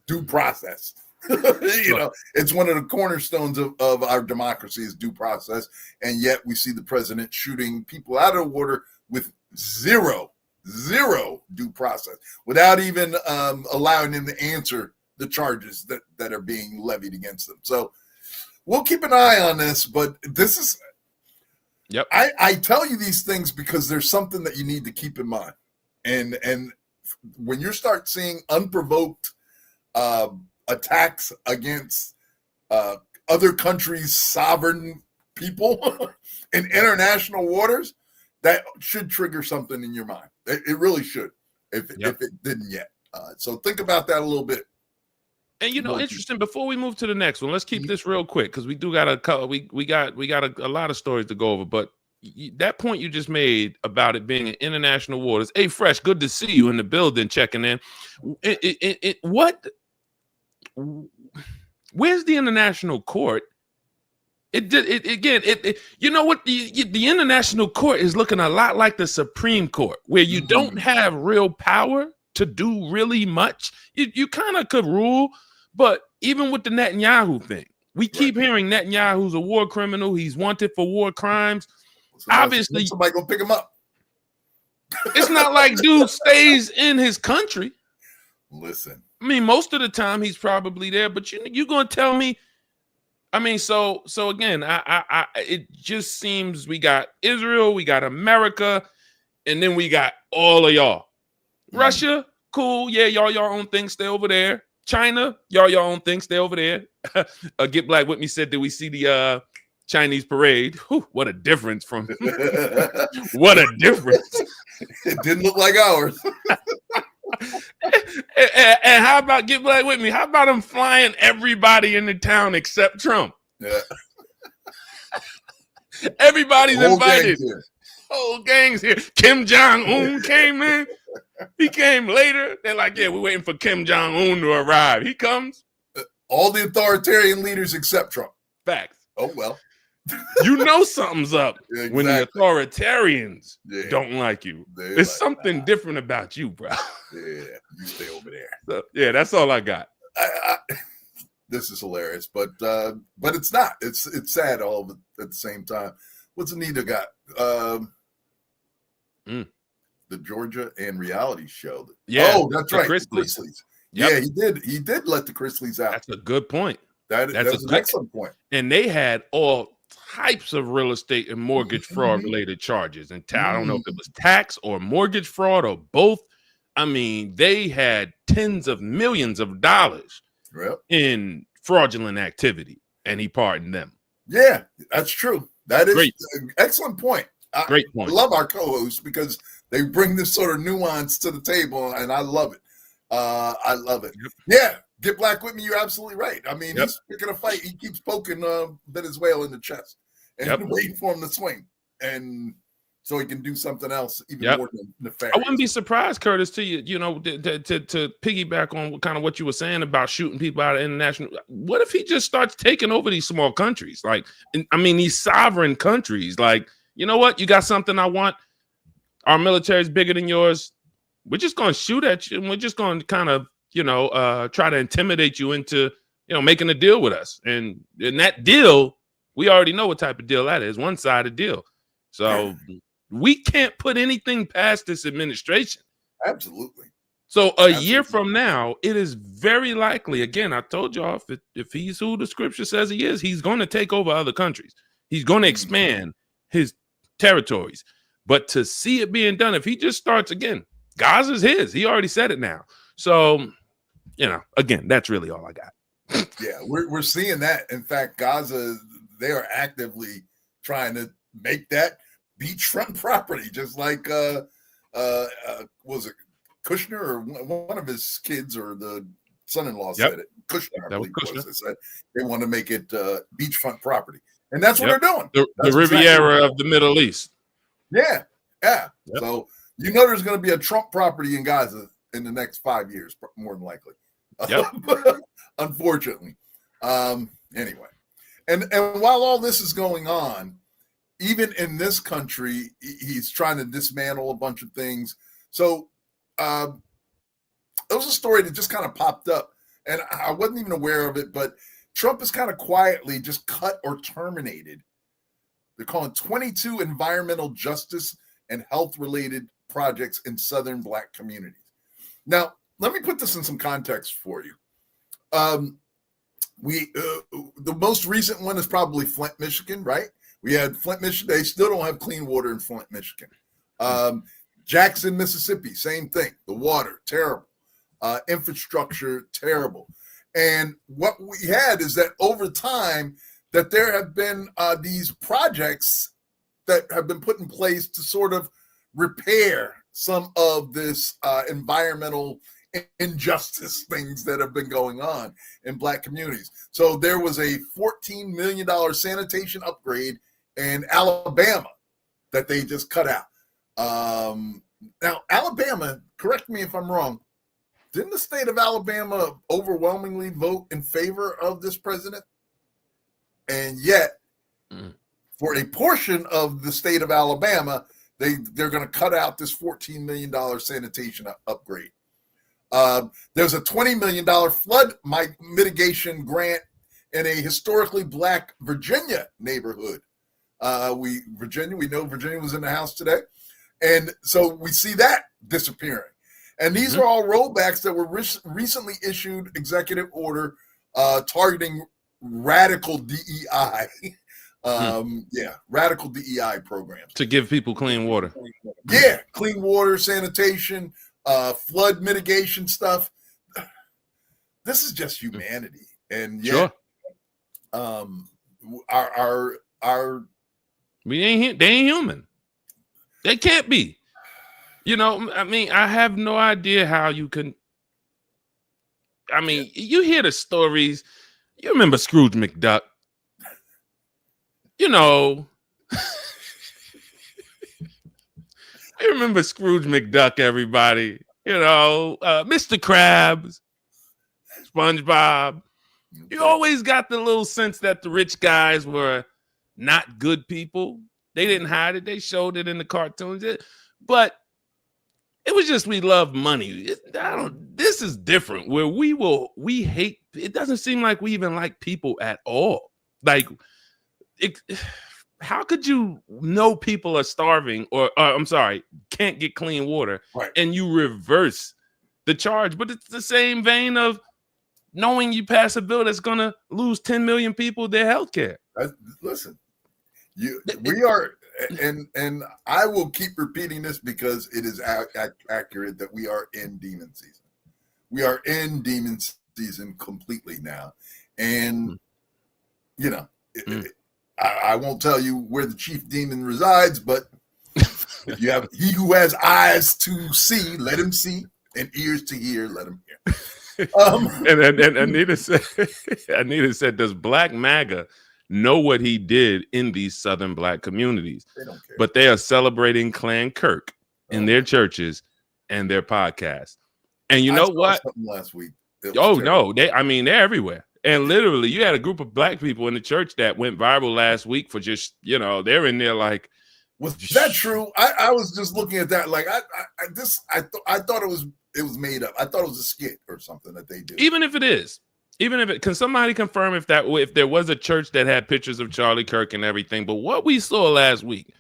[SPEAKER 1] Due process. It's one of the cornerstones of our democracy is due process, and yet we see the president shooting people out of the water with zero due process, without even allowing them to answer the charges that are being levied against them. So we'll keep an eye on this, but this is,
[SPEAKER 2] yep.
[SPEAKER 1] I tell you these things because there's something that you need to keep in mind, and when you start seeing unprovoked attacks against other countries' sovereign people in international waters, that should trigger something in your mind. It really should, if it didn't yet. So think about that a little bit.
[SPEAKER 2] And interesting. Before we move to the next one, let's keep this real quick because we do got we got a lot of stories to go over. But that point you just made about it being an international waters. Hey, Fresh, good to see you in the building, checking in. Where's the international court? The international court is looking a lot like the Supreme Court, where you don't have real power to do really much. You kind of could rule, but even with the Netanyahu thing, we keep hearing Netanyahu's a war criminal. He's wanted for war crimes. Obviously,
[SPEAKER 1] somebody gonna pick him up.
[SPEAKER 2] It's not like dude stays in his country.
[SPEAKER 1] Listen,
[SPEAKER 2] I mean, most of the time he's probably there, but you're gonna tell me. I mean, so again, it just seems we got Israel, we got America, and then we got all of y'all. Russia, cool, yeah, y'all own thing, stay over there. China, y'all own thing, stay over there. Get Black with Me said, did we see the Chinese parade? Whew, what a difference from what a difference.
[SPEAKER 1] It didn't look like ours.
[SPEAKER 2] And how about Get Black with Me? How about them flying everybody in the town except Trump?
[SPEAKER 1] Yeah.
[SPEAKER 2] Everybody's invited. Whole gang's here. Kim Jong-un came in. He came later. They're like, yeah, we're waiting for Kim Jong-un to arrive. He comes.
[SPEAKER 1] All the authoritarian leaders except Trump.
[SPEAKER 2] Facts.
[SPEAKER 1] Oh, well.
[SPEAKER 2] Something's up when the authoritarians don't like you. There's something different about you, bro.
[SPEAKER 1] Yeah, you stay over there.
[SPEAKER 2] So, yeah, that's all I got.
[SPEAKER 1] This is hilarious, but it's not. It's sad all of it at the same time. What's Anita got? The Georgia and reality show.
[SPEAKER 2] Yeah.
[SPEAKER 1] Oh, that's right.
[SPEAKER 2] Chrisleys.
[SPEAKER 1] Yep. Yeah, he did let the Chrisleys out.
[SPEAKER 2] That's a good point.
[SPEAKER 1] That's an excellent point.
[SPEAKER 2] And they had all types of real estate and mortgage fraud related charges. And I don't know if it was tax or mortgage fraud or both. I mean, they had tens of millions of dollars in fraudulent activity, and he pardoned them. Yeah,
[SPEAKER 1] that's true. That is
[SPEAKER 2] great.
[SPEAKER 1] Excellent point.
[SPEAKER 2] Great point.
[SPEAKER 1] I love our co-hosts because they bring this sort of nuance to the table, and I love it. I love it. Yep. Yeah, Get Black with Me. You're absolutely right. I mean, he's picking a fight. He keeps poking Venezuela in the chest and waiting for him to swing. And so he can do something else even
[SPEAKER 2] Yep.
[SPEAKER 1] more nefarious.
[SPEAKER 2] I wouldn't be surprised, Curtis, to you know, to piggyback on kind of what you were saying about shooting people out of international. What if he just starts taking over these small countries? Like, I mean, these sovereign countries. Like, you know what? You got something I want. Our military is bigger than yours. We're just going to shoot at you, and we're just going to kind of, you know, try to intimidate you into, you know, making a deal with us. And that deal, we already know what type of deal that is. One-sided deal. So we can't put anything past this administration.
[SPEAKER 1] Absolutely.
[SPEAKER 2] So a year from now, it is very likely, again, I told y'all, if he's who the scripture says he is, he's going to take over other countries. He's going to expand his territories. But to see it being done, if he just starts again, Gaza's his. He already said it now. So, you know, again, that's really all I got.
[SPEAKER 1] Yeah, we're seeing that. In fact, Gaza, they are actively trying to make that beachfront property, just like was it Kushner or one of his kids or the son-in-law said it. Kushner, I believe it was. They said they want to make it beachfront property, and that's what they're doing.
[SPEAKER 2] The Riviera of the Middle East.
[SPEAKER 1] Yeah. So you know there's going to be a Trump property in Gaza in the next 5 years, more than likely. Unfortunately. Anyway, and while all this is going on, even in this country, he's trying to dismantle a bunch of things. So there was a story that just kind of popped up, and I wasn't even aware of it, but Trump has kind of quietly just cut or terminated. They're calling 22 environmental justice and health-related projects in Southern Black communities. Now, let me put this in some context for you. The most recent one is probably Flint, Michigan, right? We had Flint, Michigan. They still don't have clean water in Flint, Michigan. Jackson, Mississippi, same thing. The water, terrible. Infrastructure, terrible. And what we had is that over time, that there have been these projects that have been put in place to sort of repair some of this environmental injustice things that have been going on in Black communities. So there was a $14 million sanitation upgrade in Alabama that they just cut out. Now, Alabama, correct me if I'm wrong, didn't the state of Alabama overwhelmingly vote in favor of this president? And yet, for a portion of the state of Alabama, they're going to cut out this $14 million sanitation upgrade. There's a $20 million flood mitigation grant in a historically Black Virginia neighborhood. We know Virginia was in the house today. And so we see that disappearing. And these are all rollbacks that were recently issued executive order targeting radical DEI. Radical DEI programs.
[SPEAKER 2] To give people clean water.
[SPEAKER 1] Yeah, clean water, sanitation, flood mitigation stuff. This is just humanity. And
[SPEAKER 2] sure. They ain't human. They can't be. You know, I mean, I have no idea how you can. I mean, you hear the stories. You remember Scrooge McDuck? You know, I remember Scrooge McDuck, everybody. You know, Mr. Krabs, SpongeBob. You always got the little sense that the rich guys were not good people. They didn't hide it. They showed it in the cartoons. But it was just we love money. This is different where we hate. It doesn't seem like we even like people at all. Like, how could you know people are starving or I'm sorry, can't get clean water,
[SPEAKER 1] right,
[SPEAKER 2] and you reverse the charge? But it's the same vein of knowing you pass a bill that's going to lose 10 million people their health care.
[SPEAKER 1] Listen, we are, and I will keep repeating this because it is accurate that we are in demon season. We are in demon season completely now. And, you know, I won't tell you where the chief demon resides, but you have he who has eyes to see, let him see, and ears to hear, let him hear.
[SPEAKER 2] And Anita said, does Black MAGA know what he did in these Southern Black communities.
[SPEAKER 1] They don't care.
[SPEAKER 2] But they are celebrating Clan Kirk in their churches and their podcasts. And you know what?
[SPEAKER 1] Something last week.
[SPEAKER 2] Oh, no. They're everywhere. And literally, you had a group of Black people in the church that went viral last week for just, they're in there like.
[SPEAKER 1] Was that true? I was just looking at that like I thought it was made up. I thought it was a skit or something that they did.
[SPEAKER 2] Even if it is, can somebody confirm if there was a church that had pictures of Charlie Kirk and everything? But what we saw last week,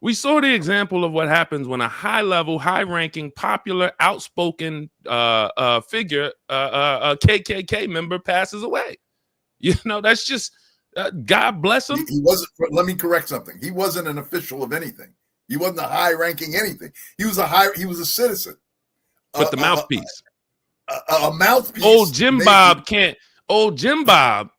[SPEAKER 2] we saw the example of what happens when a high-level, high-ranking, popular, outspoken figure, a KKK member, passes away. That's just. God bless him.
[SPEAKER 1] He wasn't. Let me correct something. He wasn't an official of anything. He wasn't a high-ranking anything. He was a citizen.
[SPEAKER 2] But the mouthpiece.
[SPEAKER 1] A mouthpiece.
[SPEAKER 2] Old Jim Bob can't. Old Jim Bob.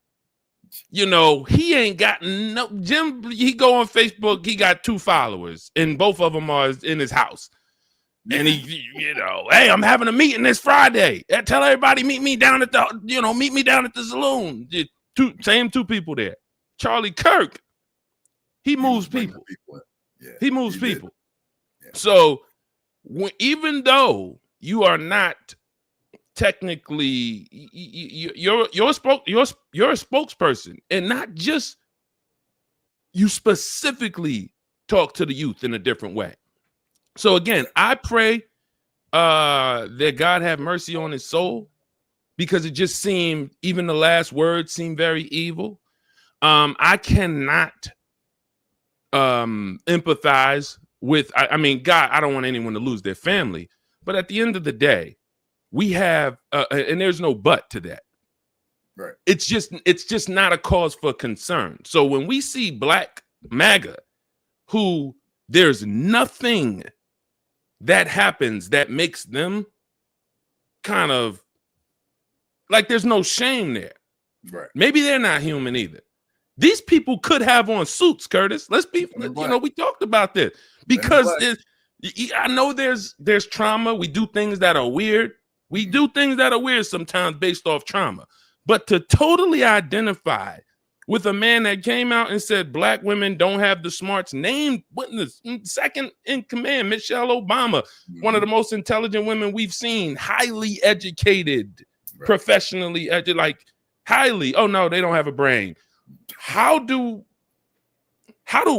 [SPEAKER 2] He ain't got no Jim. He go on Facebook. He got 2 followers, and both of them are in his house. And he, hey, I'm having a meeting this Friday. Tell everybody meet me down at the saloon. Same 2 people there. Charlie Kirk, he moves people.
[SPEAKER 1] Yeah,
[SPEAKER 2] he moves people. Yeah. So even though you are not technically, you're a spokesperson, and not just you specifically talk to the youth in a different way. So again, I pray that God have mercy on his soul. Because it just seemed, even the last words seemed very evil. I cannot empathize with, I mean, God, I don't want anyone to lose their family. But at the end of the day, we have, and there's no but to that.
[SPEAKER 1] Right.
[SPEAKER 2] It's just not a cause for concern. So when we see Black MAGA, who there's nothing that happens that makes them kind of, like there's no shame there.
[SPEAKER 1] Right.
[SPEAKER 2] Maybe they're not human either. These people could have on suits, Curtis. Let's be, we talked about this because I know there's trauma. We do things that are weird. We do things that are weird sometimes based off trauma. But to totally identify with a man that came out and said Black women don't have the smarts, named witness, second in command, Michelle Obama, one of the most intelligent women we've seen, highly educated. Right. Professionally, like highly. Oh no, they don't have a brain. How do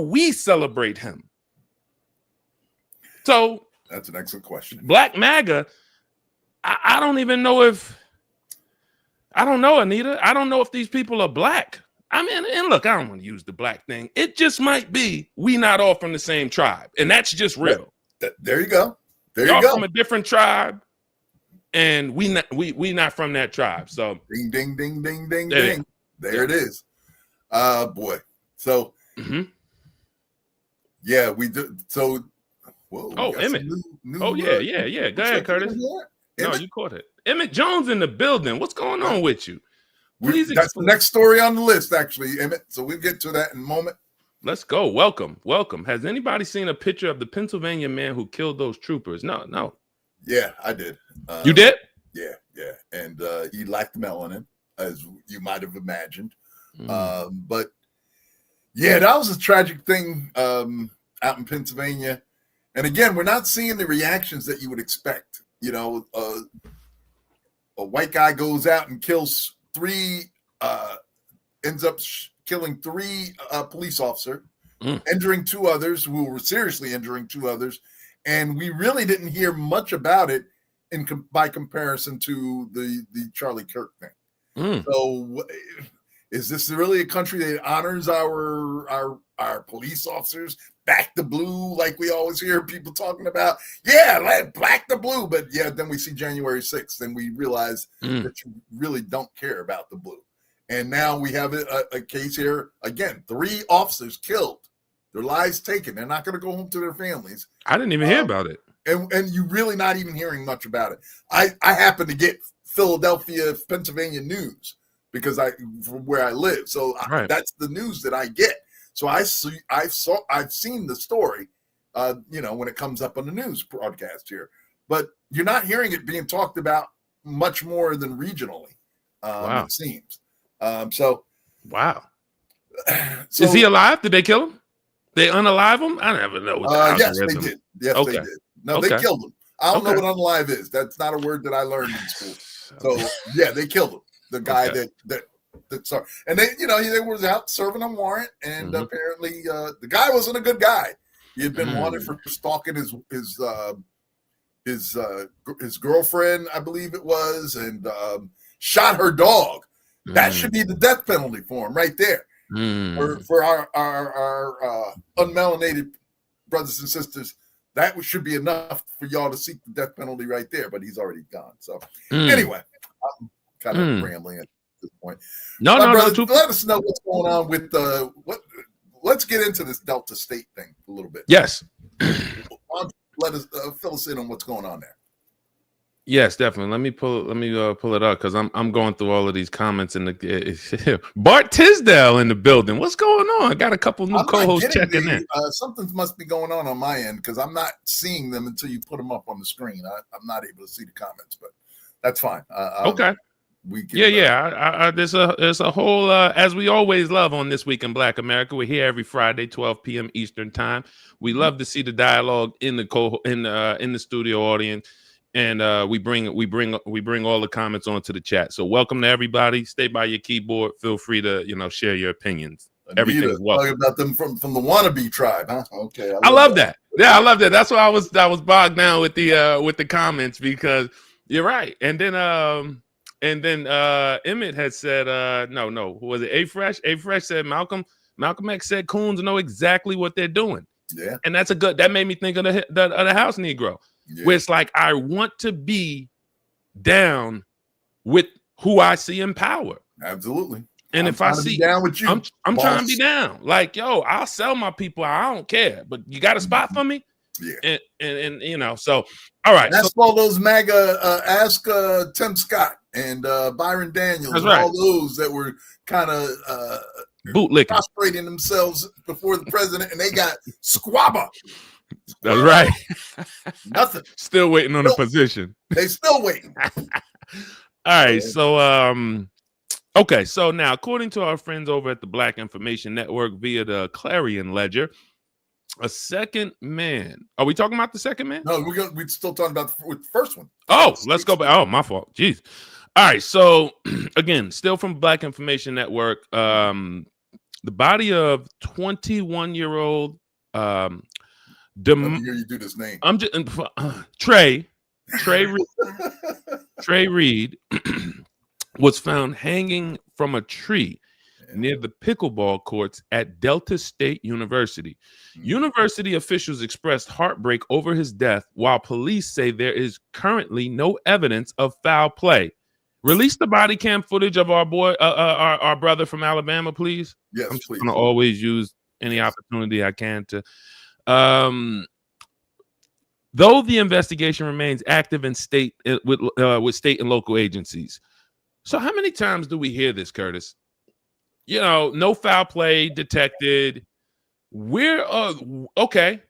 [SPEAKER 2] we celebrate him? So
[SPEAKER 1] that's an excellent question.
[SPEAKER 2] Black MAGA. I don't even know if. I don't know, Anita. I don't know if these people are Black. I mean, and look, I don't want to use the Black thing. It just might be we not all from the same tribe, and that's just real.
[SPEAKER 1] There you go.
[SPEAKER 2] Y'all from a different tribe. And we not from that tribe. So
[SPEAKER 1] ding, ding, ding, ding, ding, ding. There it is. Boy. So yeah, we do. So whoa.
[SPEAKER 2] Emmett. Yeah. Go ahead, Curtis. No, you caught it. Emmett Jones in the building. What's going on with you?
[SPEAKER 1] Please that's the next story on the list, actually, Emmett. So we'll get to that in a moment.
[SPEAKER 2] Let's go. Welcome. Has anybody seen a picture of the Pennsylvania man who killed those troopers? No.
[SPEAKER 1] Yeah, I did.
[SPEAKER 2] You did?
[SPEAKER 1] Yeah. And he lacked melanin, as you might have imagined. But yeah, that was a tragic thing out in Pennsylvania. And again, we're not seeing the reactions that you would expect. A white guy goes out and kills 3, ends up killing 3 police officers, injuring 2 others who were seriously injuring 2 others. And we really didn't hear much about it by comparison to the Charlie Kirk thing. So is this really a country that honors our police officers? Back the blue, like we always hear people talking about. Yeah, black the blue. But yeah, then we see January 6th and we realize that you really don't care about the blue. And now we have a case here. Again, 3 officers killed. Their lives taken. They're not going to go home to their families.
[SPEAKER 2] I didn't even hear about it.
[SPEAKER 1] And you really not even hearing much about it. I happen to get Philadelphia, Pennsylvania news because from where I live. So that's the news that I get. So I've seen the story, when it comes up on the news broadcast here. But you're not hearing it being talked about much more than regionally. It seems.
[SPEAKER 2] Wow.
[SPEAKER 1] So,
[SPEAKER 2] is he alive? Did they kill him? They unalive him? I never know.
[SPEAKER 1] Yes, they did. Yes,
[SPEAKER 2] okay.
[SPEAKER 1] they did. No, they killed him. I don't know what unalive is. That's not a word that I learned in school. So yeah, they killed him. The guy that sorry, and they, they was out serving a warrant, and apparently the guy wasn't a good guy. He had been wanted for stalking his girlfriend, I believe it was, and shot her dog. That should be the death penalty for him right there. For our unmelanated brothers and sisters, that should be enough for y'all to seek the death penalty right there. But he's already gone. So anyway, I'm kind of rambling at this point.
[SPEAKER 2] No,
[SPEAKER 1] brother, let us know what's going on with let's get into this Delta State thing a little bit.
[SPEAKER 2] Yes.
[SPEAKER 1] Let us fill us in on what's going on there.
[SPEAKER 2] Yes, definitely. Let me pull it up because I'm going through all of these comments in the Bart Tisdale in the building. What's going on? I got a couple new co-hosts checking in.
[SPEAKER 1] Something must be going on my end because I'm not seeing them until you put them up on the screen. I'm not able to see the comments, but that's fine.
[SPEAKER 2] Okay. There's a whole as we always love on This Week in Black America. We're here every Friday, 12 p.m. Eastern time. We love to see the dialogue in the studio audience. And we bring all the comments onto the chat. So welcome to everybody. Stay by your keyboard. Feel free to share your opinions. Everything is welcome.
[SPEAKER 1] Talking about them from the wannabe tribe, huh? Okay,
[SPEAKER 2] I love that. Yeah, I love that. That's why I was bogged down with the comments because you're right. And then Emmett had said no. Who was it? A Fresh said Malcolm X said coons know exactly what they're doing.
[SPEAKER 1] Yeah,
[SPEAKER 2] and that made me think of the house Negro. Yeah. Where it's like I want to be down with who I see in power.
[SPEAKER 1] Absolutely.
[SPEAKER 2] And if I see
[SPEAKER 1] down with you,
[SPEAKER 2] I'm trying to be down. Like, yo, I'll sell my people. I don't care. But you got a spot for me?
[SPEAKER 1] Yeah.
[SPEAKER 2] And so all right.
[SPEAKER 1] That's all those MAGA ask Tim Scott and Byron Daniels and all those that were kind of
[SPEAKER 2] bootlicking,
[SPEAKER 1] prostrating themselves before the president, and they got squabba.
[SPEAKER 2] That's right.
[SPEAKER 1] Nothing.
[SPEAKER 2] Still waiting on a position.
[SPEAKER 1] They still waiting.
[SPEAKER 2] All right. So okay. So now, according to our friends over at the Black Information Network via the Clarion Ledger, a second man. Are we talking about the second man?
[SPEAKER 1] No, we're still talking about the first one.
[SPEAKER 2] Oh, let's go back. Oh, my fault. Jeez. All right. So again, still from Black Information Network, the body of 21-year-old
[SPEAKER 1] Let me hear you do this name.
[SPEAKER 2] I'm just Trey Reed was found hanging from a tree near the pickleball courts at Delta State University. University officials expressed heartbreak over his death, while police say there is currently no evidence of foul play. Release the body cam footage of our boy, our brother from Alabama, please.
[SPEAKER 1] Yes,
[SPEAKER 2] I'm just
[SPEAKER 1] please.
[SPEAKER 2] gonna always use any opportunity I can to. Though the investigation remains active in state with state and local agencies. So how many times do we hear this, Curtis? No foul play detected. We're okay.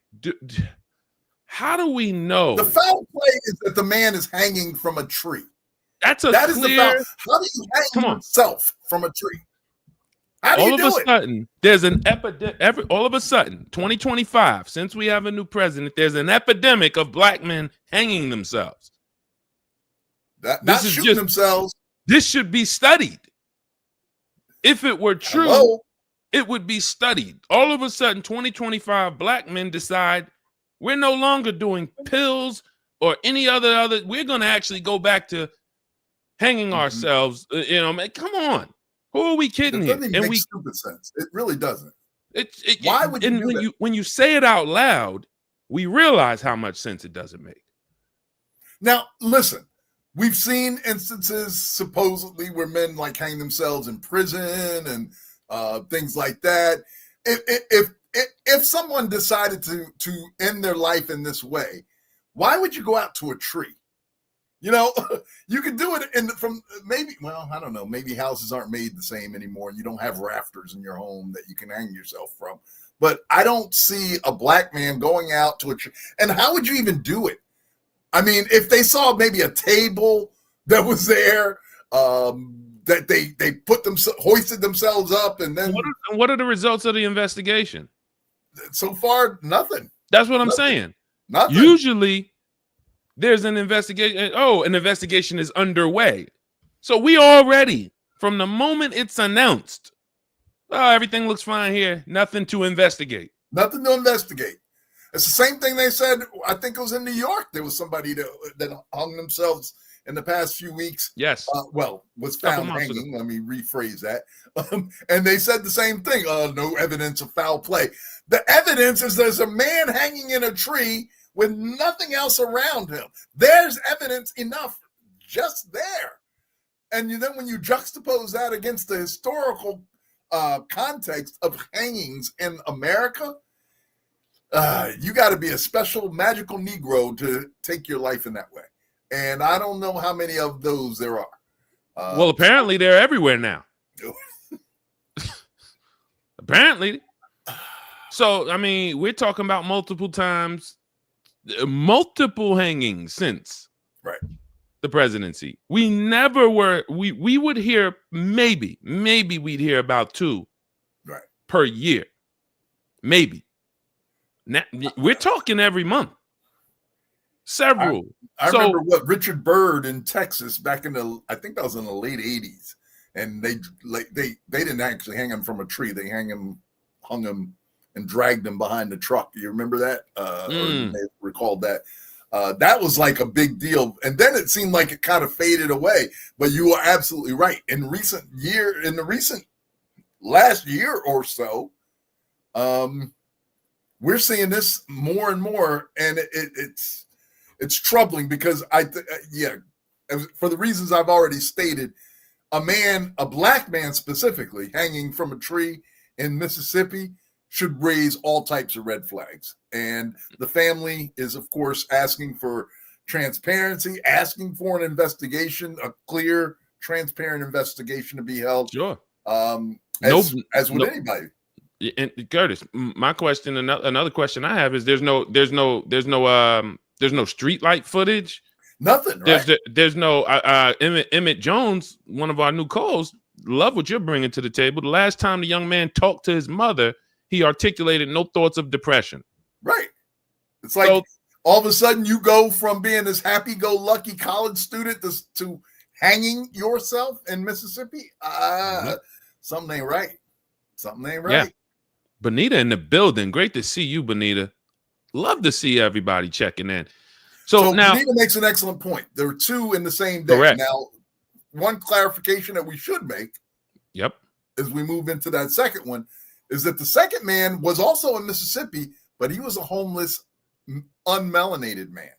[SPEAKER 2] How do we know?
[SPEAKER 1] The foul play is that the man is hanging from a tree.
[SPEAKER 2] That
[SPEAKER 1] clear, is the foul. How do you hang yourself from a tree? How do you do it? All of a
[SPEAKER 2] sudden, there's an epidemic. All of a sudden, 2025, since we have a new president, there's an epidemic of black men hanging themselves.
[SPEAKER 1] Not shooting themselves.
[SPEAKER 2] This should be studied. If it were true, it would be studied. All of a sudden, 2025, black men decide we're no longer doing pills or any other. We're going to actually go back to hanging ourselves. Come on. Who are we kidding here?
[SPEAKER 1] It doesn't make stupid sense. It really doesn't.
[SPEAKER 2] Why would you do that? When you say it out loud, we realize how much sense it doesn't make.
[SPEAKER 1] Now, listen, we've seen instances supposedly where men hang themselves in prison and things like that. If someone decided to end their life in this way, why would you go out to a tree? You could do it I don't know, maybe houses aren't made the same anymore and you don't have rafters in your home that you can hang yourself from. But I don't see a black man going out to a tree. And how would you even do it? I mean, if they saw maybe a table that was there, that they hoisted themselves up, and then
[SPEAKER 2] what are the results of the investigation?
[SPEAKER 1] So far, nothing.
[SPEAKER 2] That's what I'm saying.
[SPEAKER 1] Nothing.
[SPEAKER 2] Usually, there's an investigation. Oh, an investigation is underway. So we already, from the moment it's announced, oh, everything looks fine here. Nothing to investigate.
[SPEAKER 1] Nothing to investigate. It's the same thing they said. I think it was in New York. There was somebody that hung themselves in the past few weeks.
[SPEAKER 2] Yes.
[SPEAKER 1] Was found hanging. Let me rephrase that. And they said the same thing. No evidence of foul play. The evidence is there's a man hanging in a tree with nothing else around him. There's evidence enough just there. And then when you juxtapose that against the historical context of hangings in America, you got to be a special magical Negro to take your life in that way. And I don't know how many of those there are.
[SPEAKER 2] Well, apparently they're everywhere now. Apparently. So, I mean, we're talking about multiple hangings since the presidency. We never were, we would hear maybe we'd hear about 2 per year. Maybe. Now, we're talking every month. Several.
[SPEAKER 1] I remember what Richard Byrd in Texas back in I think that was in the late 80s. And they didn't actually hang him from a tree. They hung him and dragged him behind the truck. You remember that? Or you may have recalled that. That was like a big deal. And then it seemed like it kind of faded away. But you are absolutely right. In the recent last year or so, we're seeing this more and more, and it's troubling because for the reasons I've already stated, a black man specifically hanging from a tree in Mississippi should raise all types of red flags. And the family is, of course, asking for transparency, asking for an investigation, a clear, transparent investigation to be held.
[SPEAKER 2] Sure.
[SPEAKER 1] As with anybody.
[SPEAKER 2] And Curtis, my question, another question I have is there's no street light footage.
[SPEAKER 1] Nothing. Right?
[SPEAKER 2] There's no Emmett Jones, one of our new calls. Love what you're bringing to the table. The last time the young man talked to his mother, he articulated no thoughts of depression. Right.
[SPEAKER 1] It's like all of a sudden you go from being this happy-go-lucky college student to hanging yourself in Mississippi. Something ain't right. Something ain't right.
[SPEAKER 2] Yeah. Bonita in the building. Great to see you, Bonita. Love to see everybody checking in. So now
[SPEAKER 1] Bonita makes an excellent point. There are 2 in the same day.
[SPEAKER 2] Correct.
[SPEAKER 1] Now, one clarification that we should make, as we move into that second one, is that the second man was also in Mississippi, but he was a homeless, unmelanated man.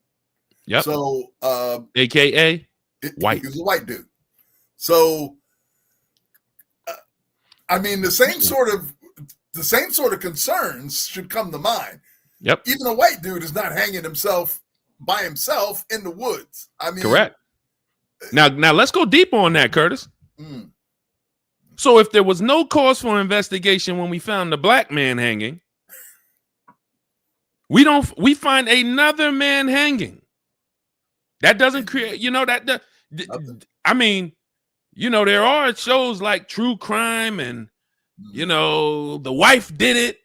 [SPEAKER 2] Yep.
[SPEAKER 1] So,
[SPEAKER 2] AKA white.
[SPEAKER 1] He was a white dude. So, I mean, the same sort of concerns should come to mind.
[SPEAKER 2] Yep.
[SPEAKER 1] Even a white dude is not hanging himself by himself in the woods. I mean,
[SPEAKER 2] correct. Now let's go deep on that, Curtis. So if there was no cause for investigation when we found the black man hanging, we find another man hanging. That doesn't create, I mean, there are shows like True Crime and, The Wife Did It.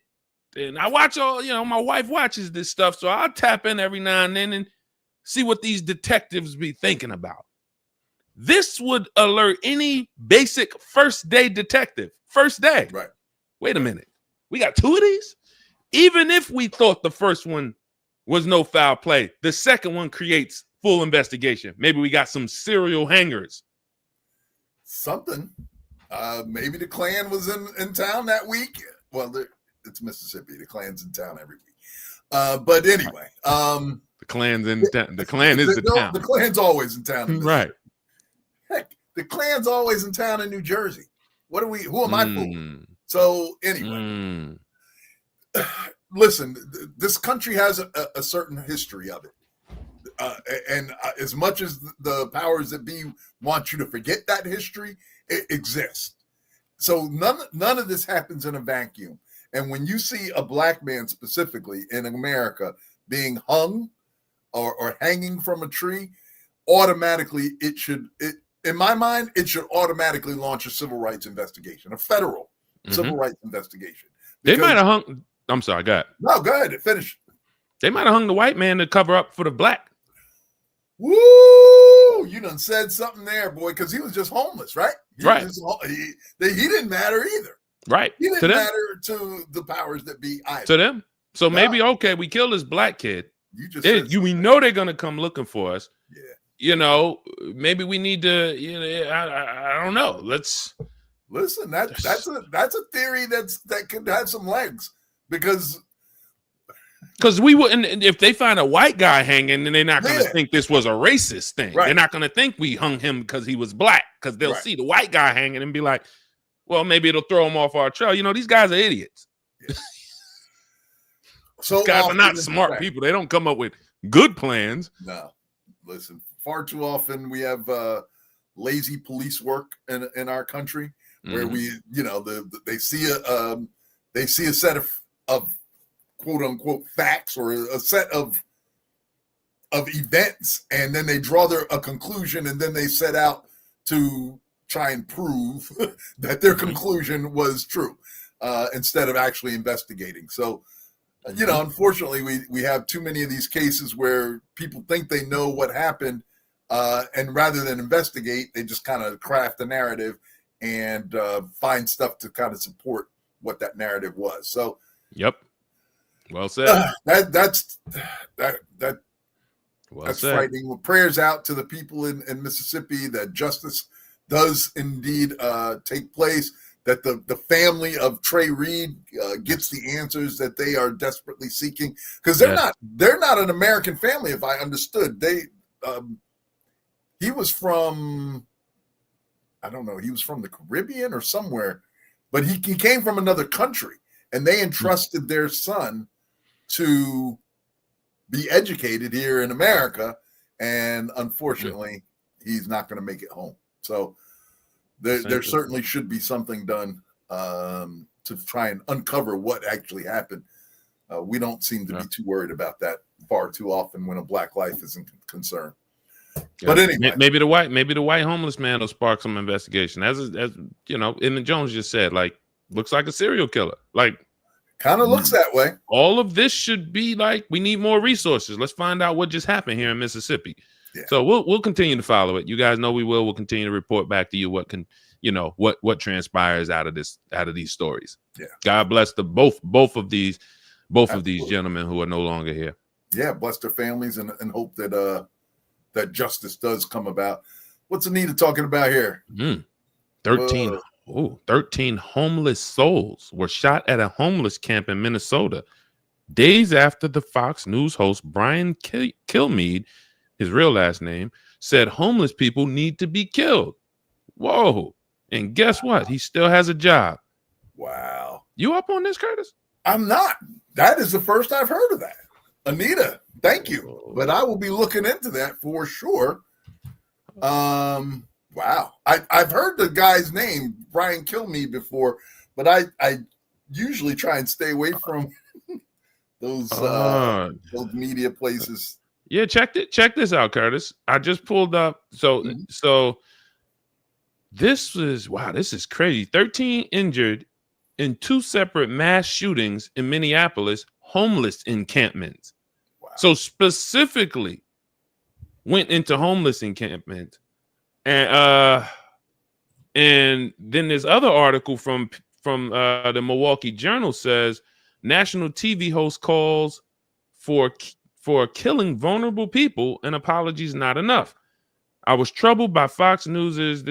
[SPEAKER 2] And I watch my wife watches this stuff. So I'll tap in every now and then and see what these detectives be thinking about. This would alert any basic first day detective. First day.
[SPEAKER 1] Right.
[SPEAKER 2] Wait a minute. We got 2 of these? Even if we thought the first one was no foul play, the second one creates full investigation. Maybe we got some serial hangers.
[SPEAKER 1] Something. Maybe the Klan was in town that week. Well, it's Mississippi. The Klan's in town every week. But anyway.
[SPEAKER 2] The Klan's in town. The Klan is in town.
[SPEAKER 1] The Klan's always in town.
[SPEAKER 2] Right.
[SPEAKER 1] Heck, the Klan's always in town in New Jersey. Who am I fooling? So anyway, listen, this country has a certain history of it. And as much as the powers that be want you to forget that history, it exists. So none of this happens in a vacuum. And when you see a black man specifically in America being hung or hanging from a tree, automatically it in my mind, it should automatically launch a civil rights investigation, a federal civil rights investigation.
[SPEAKER 2] They might have hung. I'm sorry, go ahead.
[SPEAKER 1] No, go ahead. Finish.
[SPEAKER 2] They might have hung the white man to cover up for the black.
[SPEAKER 1] Woo! You done said something there, boy, because he was just homeless, right? He didn't matter either.
[SPEAKER 2] Right.
[SPEAKER 1] He didn't matter to the powers that be either.
[SPEAKER 2] To them. So maybe, okay, we kill this black kid. We know they're going to come looking for us.
[SPEAKER 1] Yeah.
[SPEAKER 2] You know, maybe we need to, you know, I don't know. Let's
[SPEAKER 1] listen. That's a theory that could have some legs because
[SPEAKER 2] we wouldn't, if they find a white guy hanging, then they're not going to think this was a racist thing. Right. They're not going to think we hung him because he was black, because they'll see the white guy hanging and be like, well, maybe it'll throw him off our trail. You know, these guys are idiots. Yeah. So these guys are not smart people. They don't come up with good plans.
[SPEAKER 1] No, listen. Far too often we have lazy police work in our country where we, you know, they see a set of quote unquote facts or a set of events, and then they draw a conclusion, and then they set out to try and prove that their conclusion was true instead of actually investigating. So, you know, unfortunately, we have too many of these cases where people think they know what happened. And rather than investigate, they just kind of craft a narrative and find stuff to kind of support what that narrative was. So,
[SPEAKER 2] yep, well said.
[SPEAKER 1] That's
[SPEAKER 2] well said.
[SPEAKER 1] Frightening. Well, prayers out to the people in Mississippi that justice does indeed take place. That the family of Trey Reed gets the answers that they are desperately seeking, because they're not an American family. If I understood, he was from, I don't know, he was from the Caribbean or somewhere, but he came from another country, and they entrusted their son to be educated here in America, and unfortunately, he's not going to make it home. So there certainly should be something done to try and uncover what actually happened. We don't seem to be too worried about that far too often when a black life isn't concerned. But anyway,
[SPEAKER 2] maybe the white homeless man will spark some investigation. As you know, Emmett Jones just said, like, looks like a serial killer. Like,
[SPEAKER 1] kind of looks that way.
[SPEAKER 2] All of this should be like, we need more resources. Let's find out what just happened here in Mississippi. Yeah. So we'll continue to follow it. You guys know we will. We'll continue to report back to you what transpires out of these stories. Yeah. God bless both of these gentlemen who are no longer here.
[SPEAKER 1] Yeah, bless their families and hope that that justice does come about. What's Anita talking about here?
[SPEAKER 2] 13 homeless souls were shot at a homeless camp in Minnesota days after the Fox News host Brian Kilmeade, his real last name, said homeless people need to be killed. Whoa. And guess what? He still has a job.
[SPEAKER 1] Wow.
[SPEAKER 2] You up on this, Curtis?
[SPEAKER 1] I'm not. That is the first I've heard of that. Anita, thank you. But I will be looking into that for sure. Wow. I've heard the guy's name, Brian Kilmeade, before, but I usually try and stay away from those media places.
[SPEAKER 2] Yeah, check this out, Curtis. I just pulled up. So this is crazy. 13 injured in 2 separate mass shootings in Minneapolis, homeless encampments. Wow. So specifically went into homeless encampment. And then this other article from the Milwaukee Journal says national TV host calls for killing vulnerable people and apologies not enough. I was troubled by Fox News's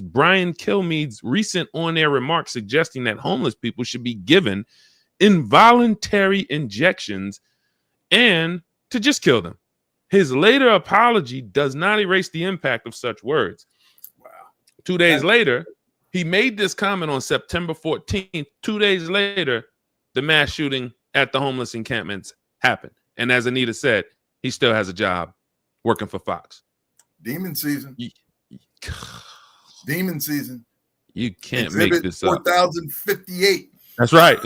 [SPEAKER 2] Brian Kilmeade's recent on-air remarks suggesting that homeless people should be given involuntary injections and to just kill them. His later apology does not erase the impact of such words. Wow. 2 days later, he made this comment on September 14th. 2 days later, the mass shooting at the homeless encampments happened. And as Anita said, he still has a job working for Fox.
[SPEAKER 1] Demon season. Demon season.
[SPEAKER 2] You can't
[SPEAKER 1] Exhibit
[SPEAKER 2] make this up.
[SPEAKER 1] 4058.
[SPEAKER 2] That's right.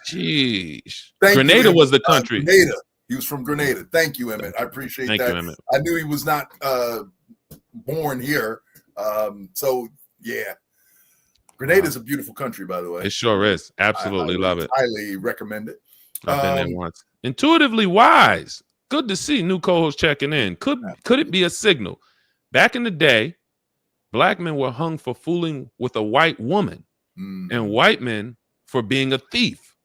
[SPEAKER 2] Sheesh. Grenada was the country.
[SPEAKER 1] He was from Grenada. Thank you, Emmett. I appreciate
[SPEAKER 2] Thank
[SPEAKER 1] that.
[SPEAKER 2] you, Emmett.
[SPEAKER 1] I knew he was not born here. So, yeah. Grenada is a beautiful country, by the way.
[SPEAKER 2] It sure is. Absolutely love it.
[SPEAKER 1] Highly recommend it.
[SPEAKER 2] I've been there once. Intuitively wise. Good to see new co-host checking in. Could it be a signal? Back in the day, black men were hung for fooling with a white woman and white men for being a thief.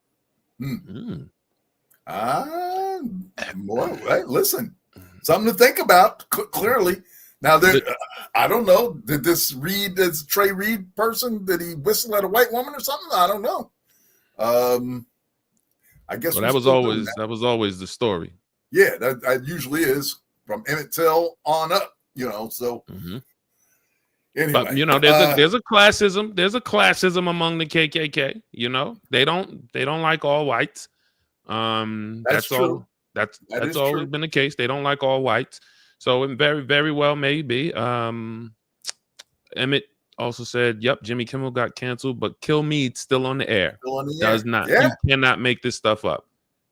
[SPEAKER 1] Well, hey, listen, something to think about, clearly. Now, I don't know. Did this Trey Reed person, did he whistle at a white woman or something? I don't know. I guess
[SPEAKER 2] that was always the story.
[SPEAKER 1] Yeah, that usually is from Emmett Till on up, so anyway.
[SPEAKER 2] But there's a classism. There's a classism among the KKK. They don't like all whites. That's true. That's always true. Been the case. They don't like all whites. So it very, very well may be. Emmett also said, "Yep, Jimmy Kimmel got canceled, but Kill Me's still on the air. Does not. Yeah. You cannot make this stuff up.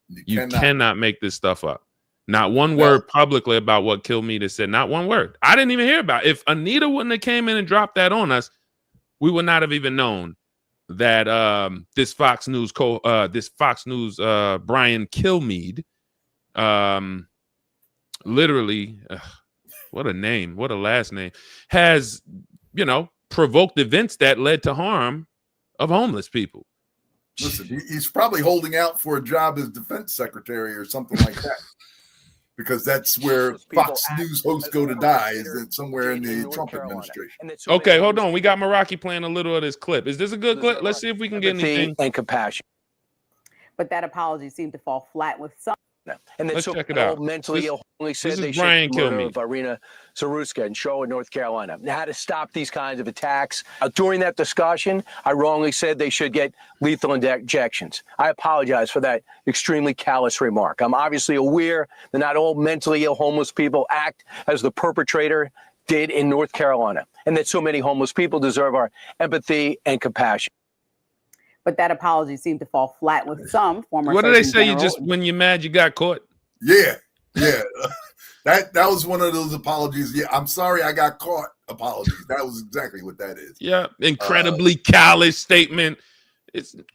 [SPEAKER 2] You cannot make this stuff up. Not one word publicly about what Kill Me has said. Not one word. I didn't even hear about it. If Anita wouldn't have came in and dropped that on us, we would not have even known that this Fox News Brian Kilmeade, literally, what a name, what a last name, has provoked events that led to harm of homeless people.
[SPEAKER 1] Listen, he's probably holding out for a job as defense secretary or something like that. Because that's where Fox News hosts go to die, is that somewhere in the Trump administration.
[SPEAKER 2] Okay, hold on. We got Meraki playing a little of this clip. Is this a good clip? Let's see if we can get anything.
[SPEAKER 3] And compassion.
[SPEAKER 4] But that apology seemed to fall flat with some.
[SPEAKER 3] And then
[SPEAKER 2] let's check it out.
[SPEAKER 3] Mentally ill only said they
[SPEAKER 2] Brian
[SPEAKER 3] should murder of Irina Zaruska in Charlotte, North Carolina. Now, how to stop these kinds of attacks. During that discussion, I wrongly said they should get lethal injections. I apologize for that extremely callous remark. I'm obviously aware that not all mentally ill homeless people act as the perpetrator did in North Carolina, and that so many homeless people deserve our empathy and compassion.
[SPEAKER 4] But that apology seemed to fall flat with some former.
[SPEAKER 2] What do they say? When you're mad, you got caught.
[SPEAKER 1] Yeah. that was one of those apologies. Yeah, I'm sorry, I got caught. Apologies. That was exactly what that is.
[SPEAKER 2] Yeah, incredibly callous statement.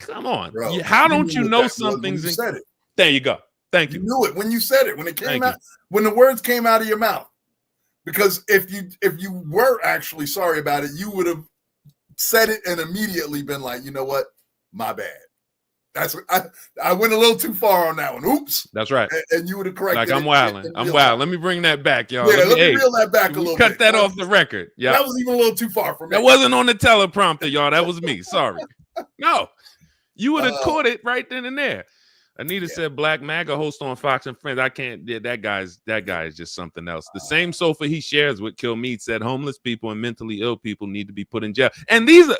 [SPEAKER 2] Come on, bro. How don't you know something's?
[SPEAKER 1] You said it.
[SPEAKER 2] There you go. Thank you.
[SPEAKER 1] You knew it when you said it. When it came out. When the words came out of your mouth. Because if you were actually sorry about it, you would have said it and immediately been like, you know what? My bad. I went a little too far on that one. Oops.
[SPEAKER 2] That's right.
[SPEAKER 1] And you would have corrected.
[SPEAKER 2] Like I'm wilding. I'm wild. Let me bring that back, y'all.
[SPEAKER 1] Yeah, let me reel that back a little bit.
[SPEAKER 2] Cut that off the record. Yeah.
[SPEAKER 1] That was even a little too far for me.
[SPEAKER 2] That wasn't on the teleprompter, y'all. That was me. Sorry. No. You would have caught it right then and there. Anita said Black MAGA host on Fox and Friends. I can't. That guy is just something else. The same sofa he shares with Kilmeade said homeless people and mentally ill people need to be put in jail. And these are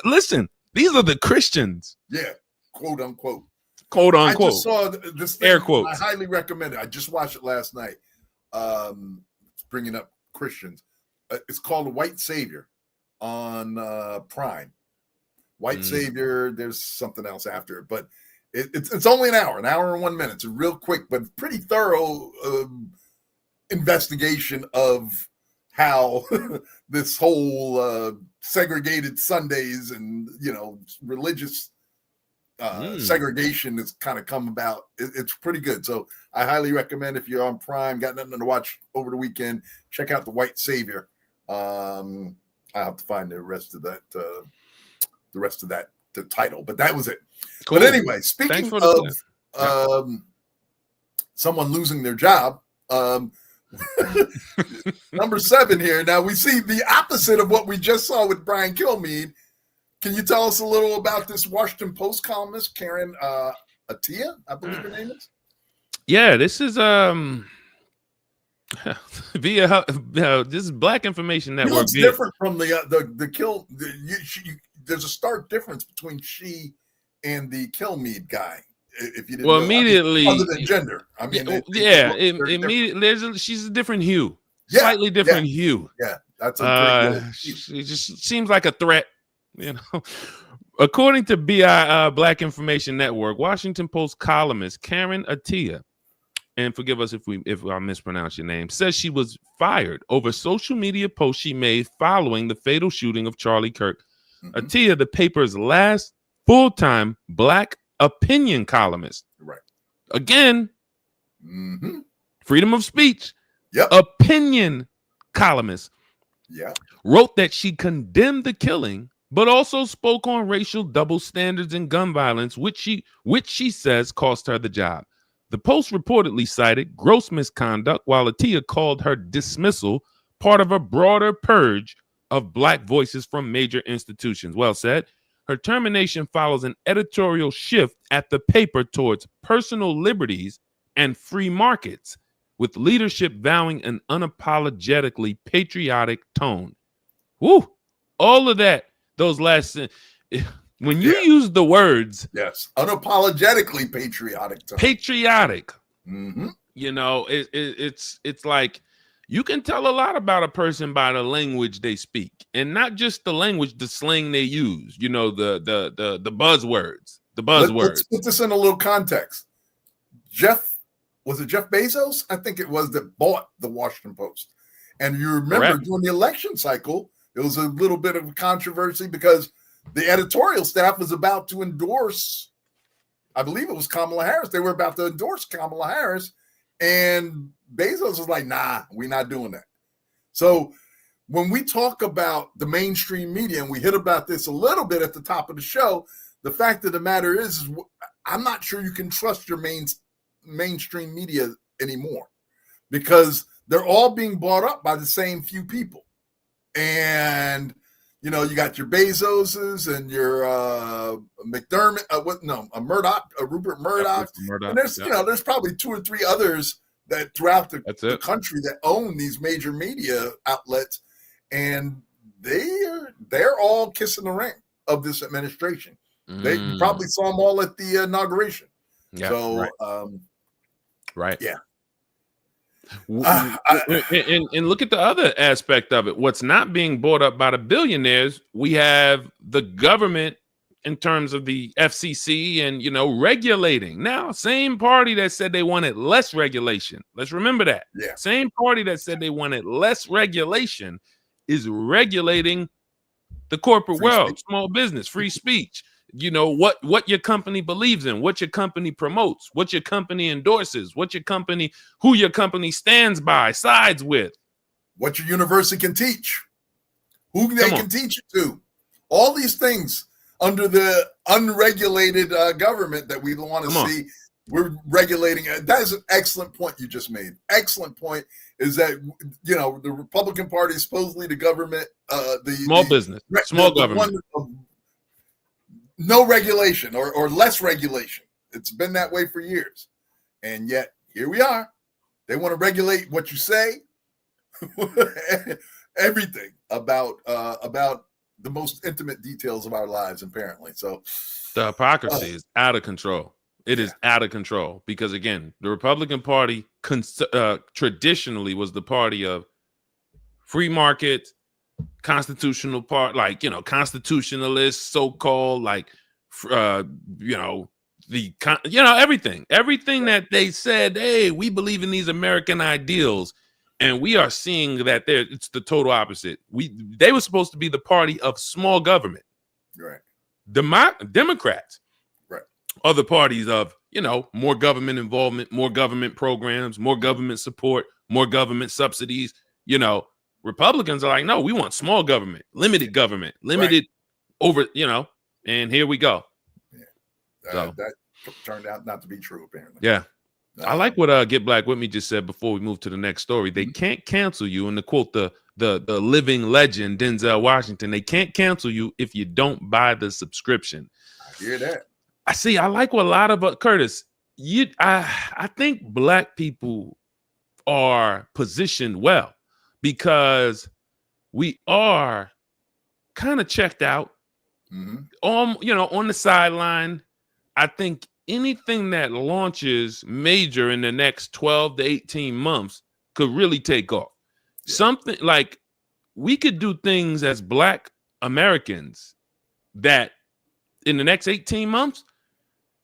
[SPEAKER 2] the Christians.
[SPEAKER 1] Yeah. Quote unquote.
[SPEAKER 2] Quote unquote.
[SPEAKER 1] I just saw this thing.
[SPEAKER 2] Air quotes.
[SPEAKER 1] I highly recommend it. I just watched it last night. Bringing up Christians. It's called White Savior on Prime. White Savior. There's something else after it, but it's only an hour and 1 minute. It's a real quick but pretty thorough investigation of how this whole segregated Sundays and religious segregation has kind of come about. It's pretty good. So I highly recommend, if you're on Prime, got nothing to watch over the weekend, check out The White Savior. I have to find the rest of that the title, but that was it. Cool. But anyway, speaking of someone losing their job, number 7 here. Now we see the opposite of what we just saw with Brian Kilmeade. Can you tell us a little about this Washington Post columnist, Karen Attiah, I believe her name is?
[SPEAKER 2] Yeah, this is via this is Black Information Network.
[SPEAKER 1] It's different from the Kill. There's a stark difference between she and the Kilmeade guy. If you didn't know,
[SPEAKER 2] immediately,
[SPEAKER 1] other than gender,
[SPEAKER 2] immediately, she's a different hue, slightly different hue.
[SPEAKER 1] Yeah, that's a
[SPEAKER 2] she just seems like a threat. According to Black Information Network, Washington Post columnist Karen Attiah and forgive us if I mispronounce your name, says she was fired over social media posts she made following the fatal shooting of Charlie Kirk. Atia, the paper's last full-time Black opinion columnist.
[SPEAKER 1] Right.
[SPEAKER 2] Again, freedom of speech.
[SPEAKER 1] Yep.
[SPEAKER 2] Opinion columnist.
[SPEAKER 1] Yeah.
[SPEAKER 2] Wrote that she condemned the killing, but also spoke on racial double standards and gun violence, which she says cost her the job. The Post reportedly cited gross misconduct, while Atia called her dismissal part of a broader purge of Black voices from major institutions. Well said. Her termination follows an editorial shift at the paper towards personal liberties and free markets, with leadership vowing an unapologetically patriotic tone. Woo! All of that, those last... When you use the words...
[SPEAKER 1] Yes, unapologetically patriotic tone.
[SPEAKER 2] Patriotic. You know, it's like... You can tell a lot about a person by the language they speak, and not just the language, the slang they use. You know, the buzzwords,
[SPEAKER 1] Let's put this in a little context. Was it Jeff Bezos? I think it was, that bought the Washington Post. And you remember during the election cycle, it was a little bit of a controversy because the editorial staff was about to endorse, I believe it was Kamala Harris. They were about to endorse Kamala Harris, and Bezos was like, nah, we're not doing that. So when we talk about the mainstream media, and we hit about this a little bit at the top of the show, the fact of the matter is I'm not sure you can trust your mainstream media anymore, because they're all being bought up by the same few people. And, you know, you got your Bezoses and your McDermott, Rupert Murdoch. And there's, you know, there's probably 2 or 3 others that throughout the country that own these major media outlets, and they're all kissing the ring of this administration. You probably saw them all at the inauguration. Yeah, so,
[SPEAKER 2] right.
[SPEAKER 1] Yeah.
[SPEAKER 2] And look at the other aspect of it. What's not being bought up by the billionaires, we have the government in terms of the FCC and, you know, regulating. Now, same party that said they wanted less regulation. Let's remember that.
[SPEAKER 1] Yeah.
[SPEAKER 2] Same party that said they wanted less regulation is regulating the corporate world, small business, free speech. You know, what your company believes in, what your company promotes, what your company endorses, who your company stands by, sides with.
[SPEAKER 1] What your university can teach, who they can teach it to. All these things under the unregulated government that we want to see. We're regulating. That is an excellent point you just made. Excellent point is that, you know, the Republican Party is supposedly the government,
[SPEAKER 2] small government.
[SPEAKER 1] No regulation or less regulation. It's been that way for years. And yet here we are. They want to regulate what you say, everything about the most intimate details of our lives, apparently. So
[SPEAKER 2] the hypocrisy is out of control. It is out of control because, again, the Republican Party traditionally was the party of free market, constitutional part, like, you know, constitutionalists, so-called, like, everything that they said, hey, we believe in these American ideals, and we are seeing that it's the total opposite. They were supposed to be the party of small government,
[SPEAKER 1] right?
[SPEAKER 2] Democrats,
[SPEAKER 1] right,
[SPEAKER 2] are the parties of, you know, more government involvement, more government programs, more government support, more government subsidies. You know, Republicans are like, no, we want small government, limited over, you know, and here we go.
[SPEAKER 1] Yeah. That turned out not to be true, apparently.
[SPEAKER 2] Yeah. I like what Get Black With Me just said before we move to the next story. They can't cancel you, and to quote the living legend, Denzel Washington, they can't cancel you if you don't buy the subscription.
[SPEAKER 1] I hear that.
[SPEAKER 2] I like what a lot of Curtis, I think Black people are positioned well, because we are kind of checked out, on the sideline. I think anything that launches major in the next 12 to 18 months could really take off. Yeah. Something like we could do things as Black Americans that in the next 18 months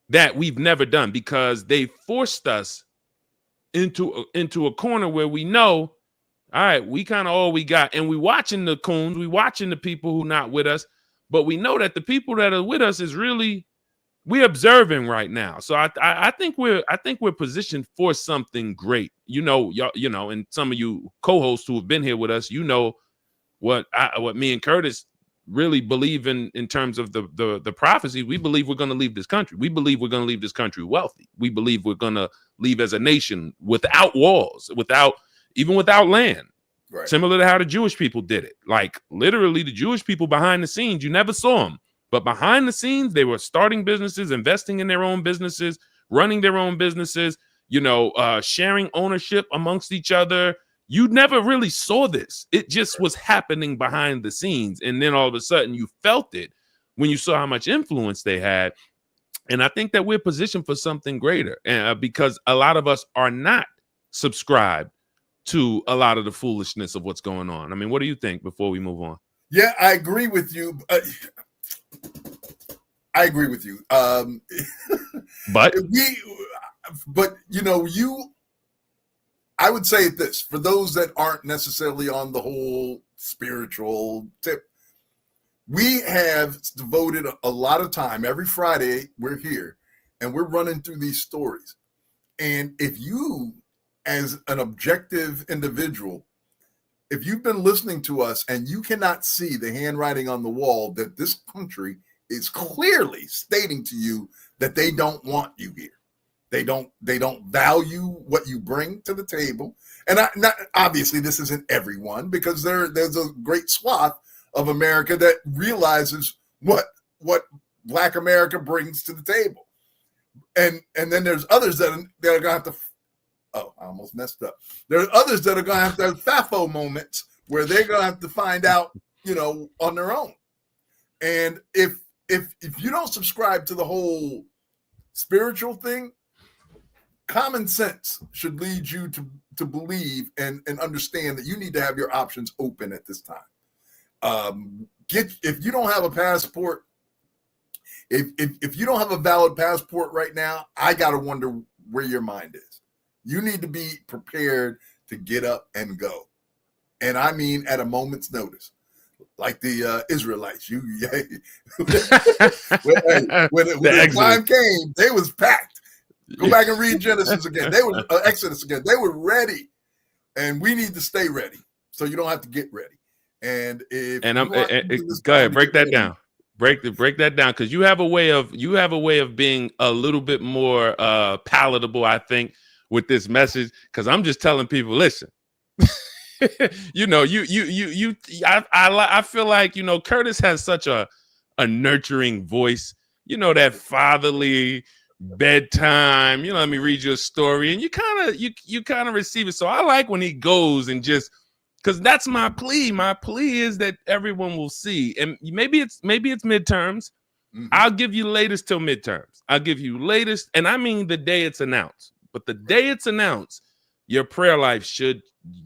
[SPEAKER 2] that we've never done, because they forced us into a corner where we know, all right, we kind of all we got, and we watching the coons, we watching the people who not with us, but we know that the people that are with us is really we're observing right now. So I think we're positioned for something great. And some of you co-hosts who have been here with us, what me and Curtis really believe in terms of the prophecy. We believe we're going to leave this country. We believe we're going to leave this country wealthy. We believe we're going to leave as a nation without walls, without land. Right. Similar to how the Jewish people did it. Like literally the Jewish people behind the scenes, you never saw them. But behind the scenes, they were starting businesses, investing in their own businesses, running their own businesses, sharing ownership amongst each other. You never really saw this. It just was happening behind the scenes. And then all of a sudden you felt it when you saw how much influence they had. And I think that we're positioned for something greater because a lot of us are not subscribed to a lot of the foolishness of what's going on. I mean, what do you think before we move on?
[SPEAKER 1] Yeah, I agree with you. I agree with you.
[SPEAKER 2] But
[SPEAKER 1] I would say this for those that aren't necessarily on the whole spiritual tip. We have devoted a lot of time. Every Friday we're here and we're running through these stories. And if you, as an objective individual, if you've been listening to us and you cannot see the handwriting on the wall that this country is clearly stating to you that they don't want you here. They don't value what you bring to the table. And obviously this isn't everyone, because there's a great swath of America that realizes what Black America brings to the table. And then there's others that are going to have to, I almost messed up. There's others that are going to have FAFO moments where they're going to have to find out, on their own. And if you don't subscribe to the whole spiritual thing, common sense should lead you to believe and understand that you need to have your options open at this time. If you don't have a passport, if you don't have a valid passport right now, I got to wonder where your mind is. You need to be prepared to get up and go. And I mean at a moment's notice. Like the Israelites, when the time came, they was packed. Go back and read Genesis again. They were Exodus again. They were ready, and we need to stay ready, so you don't have to get ready. And
[SPEAKER 2] go ahead, break that down. Break that down, because you have a way of being a little bit more palatable, I think, with this message. Because I'm just telling people, listen. I feel like, Curtis has such a nurturing voice, that fatherly bedtime, let me read you a story, and you kind of receive it. So I like when he goes and just, because that's my plea. My plea is that everyone will see, and maybe it's midterms. Mm-hmm. I'll give you latest till midterms. I'll give you latest, and I mean the day it's announced. But the day it's announced, your prayer life should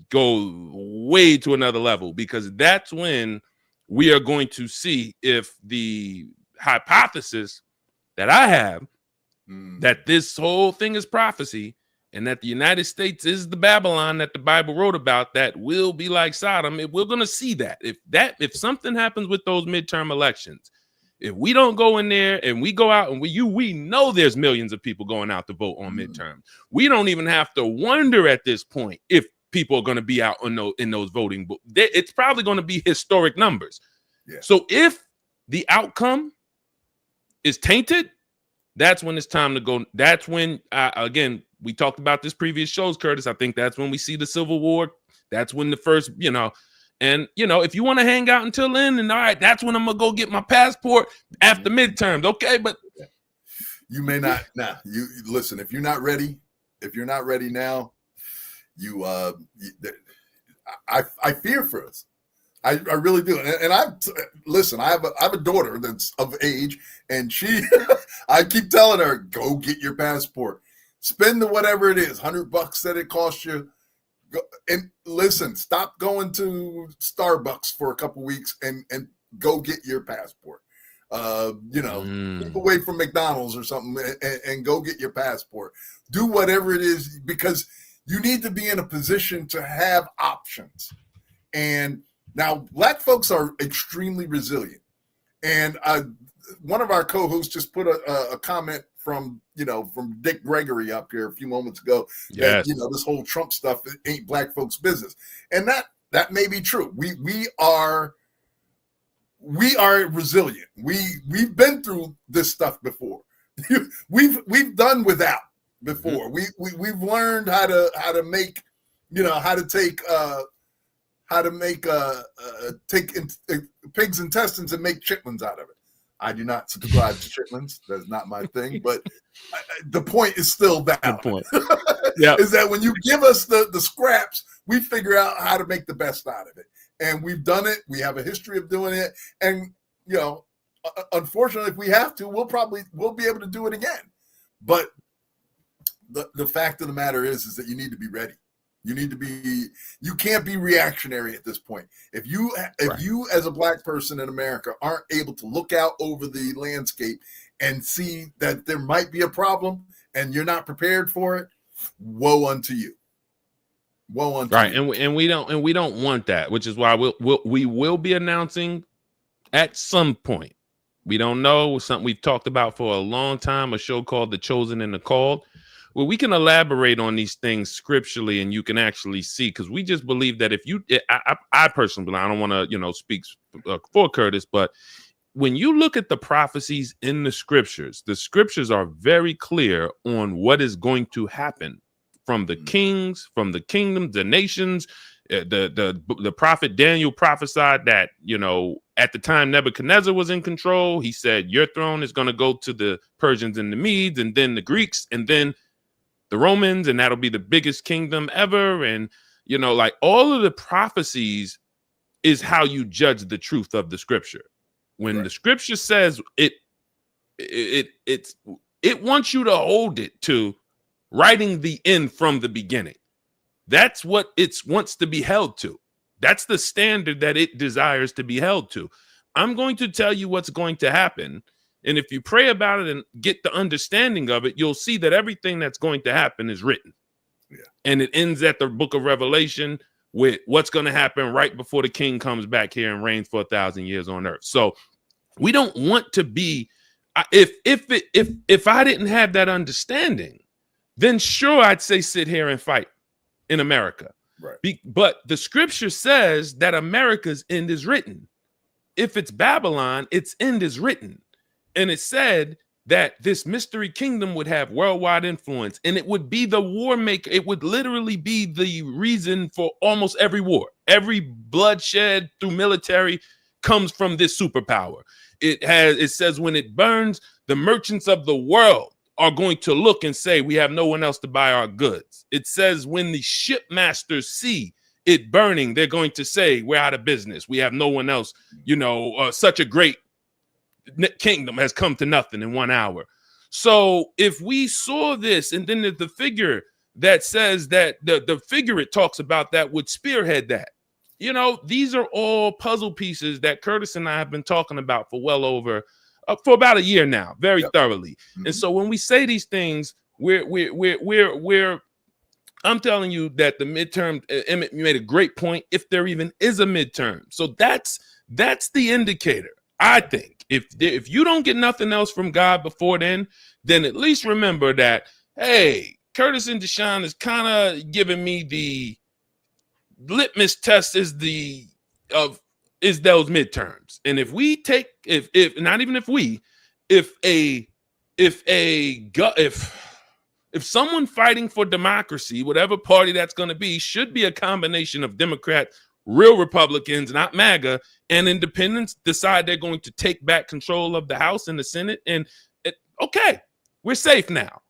[SPEAKER 2] go way to another level, because that's when we are going to see if the hypothesis that I have that this whole thing is prophecy and that the United States is the Babylon that the Bible wrote about that will be like Sodom. We're going to see that. If something happens with those midterm elections, if we don't go in there and we go out and we know there's millions of people going out to vote on midterms. We don't even have to wonder at this point if people are going to be out in those voting booths. It's probably going to be historic numbers. Yeah. So if the outcome is tainted, that's when it's time to go. That's when, again, we talked about this previous shows, Curtis. I think that's when we see the Civil War. That's when the first, and, if you want to hang out until then, and all right, that's when I'm going to go get my passport after midterms. Okay. But
[SPEAKER 1] you may not. Now, you listen, if you're not ready now, I fear for us. I really do. And I have a daughter that's of age, and I keep telling her, go get your passport, spend the whatever it is, $100 that it costs you. Go, and listen, stop going to Starbucks for a couple weeks and go get your passport. Keep away from McDonald's or something and go get your passport. Do whatever it is, because You need to be in a position to have options. And now Black folks are extremely resilient. And one of our co-hosts just put a comment from Dick Gregory up here a few moments ago.
[SPEAKER 2] Yes.
[SPEAKER 1] That, this whole Trump stuff ain't Black folks' business. And that may be true. We are resilient. We've been through this stuff before. We've done without before. Mm-hmm. We've learned how to make take pigs' intestines and make chitlins out of it. I do not subscribe to chitlins. That's not my thing. But the point is still valid. Good point. Yeah, is that when you give us the scraps, we figure out how to make the best out of it, and we've done it. We have a history of doing it, and unfortunately, if we have to, we'll be able to do it again. But the fact of the matter is that you need to be ready. You can't be reactionary at this point. If you as a Black person in America aren't able to look out over the landscape and see that there might be a problem and you're not prepared for it, woe unto you. Woe unto you.
[SPEAKER 2] And we don't want that, which is why we will be announcing at some point. We don't know, something we've talked about for a long time, a show called The Chosen and the Called. Well, we can elaborate on these things scripturally, and you can actually see, because we just believe that I personally believe, I don't want to, speak for Curtis, but when you look at the prophecies in the scriptures are very clear on what is going to happen from the kings, from the kingdoms, the nations. The prophet Daniel prophesied that, at the time Nebuchadnezzar was in control, he said, your throne is going to go to the Persians and the Medes, and then the Greeks, and then the Romans, and that'll be the biggest kingdom ever. And, all of the prophecies is how you judge the truth of the scripture. When the scripture says it wants you to hold it to writing the end from the beginning. That's what it wants to be held to. That's the standard that it desires to be held to. I'm going to tell you what's going to happen. And if you pray about it and get the understanding of it, you'll see that everything that's going to happen is written. Yeah. And it ends at the book of Revelation with what's going to happen right before the king comes back here and reigns for 1,000 years on earth. So we don't want to be, if I didn't have that understanding, then sure, I'd say sit here and fight in America. Right. But the scripture says that America's end is written. If it's Babylon, its end is written. And it said that this mystery kingdom would have worldwide influence, and it would be the war maker. It would literally be the reason for almost every war. Every bloodshed through military comes from this superpower. It says when it burns, the merchants of the world are going to look and say, we have no one else to buy our goods. It says when the shipmasters see it burning, they're going to say, we're out of business. We have no one else, such a great kingdom has come to nothing in 1 hour. So if we saw this, and then the figure that says that the figure it talks about that would spearhead that, these are all puzzle pieces that Curtis and I have been talking about for well over for about a year now, very thoroughly. Mm-hmm. And so when we say these things, I'm telling you that the midterm, Emmett, you made a great point, if there even is a midterm. So that's the indicator, I think. If you don't get nothing else from God before then at least remember that, hey, Curtis and Deshaun is kind of giving me the litmus test is those midterms. And if someone fighting for democracy, whatever party that's going to be, should be a combination of Democrats, real Republicans, not MAGA, and independents, decide they're going to take back control of the House and the Senate, okay, we're safe now.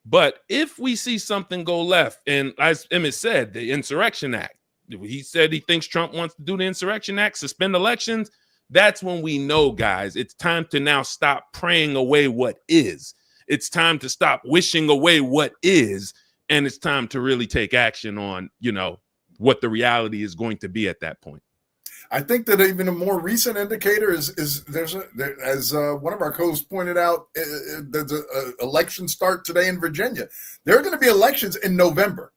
[SPEAKER 2] But if we see something go left, and as Emmett said, the Insurrection Act, he said he thinks Trump wants to do the Insurrection Act, suspend elections, that's when we know, guys, it's time to now stop praying away what is. It's time to stop wishing away what is, and it's time to really take action on, what the reality is going to be at that point.
[SPEAKER 1] I think that even a more recent indicator is as one of our co-hosts pointed out, there's an election start today in Virginia. There are going to be elections in November.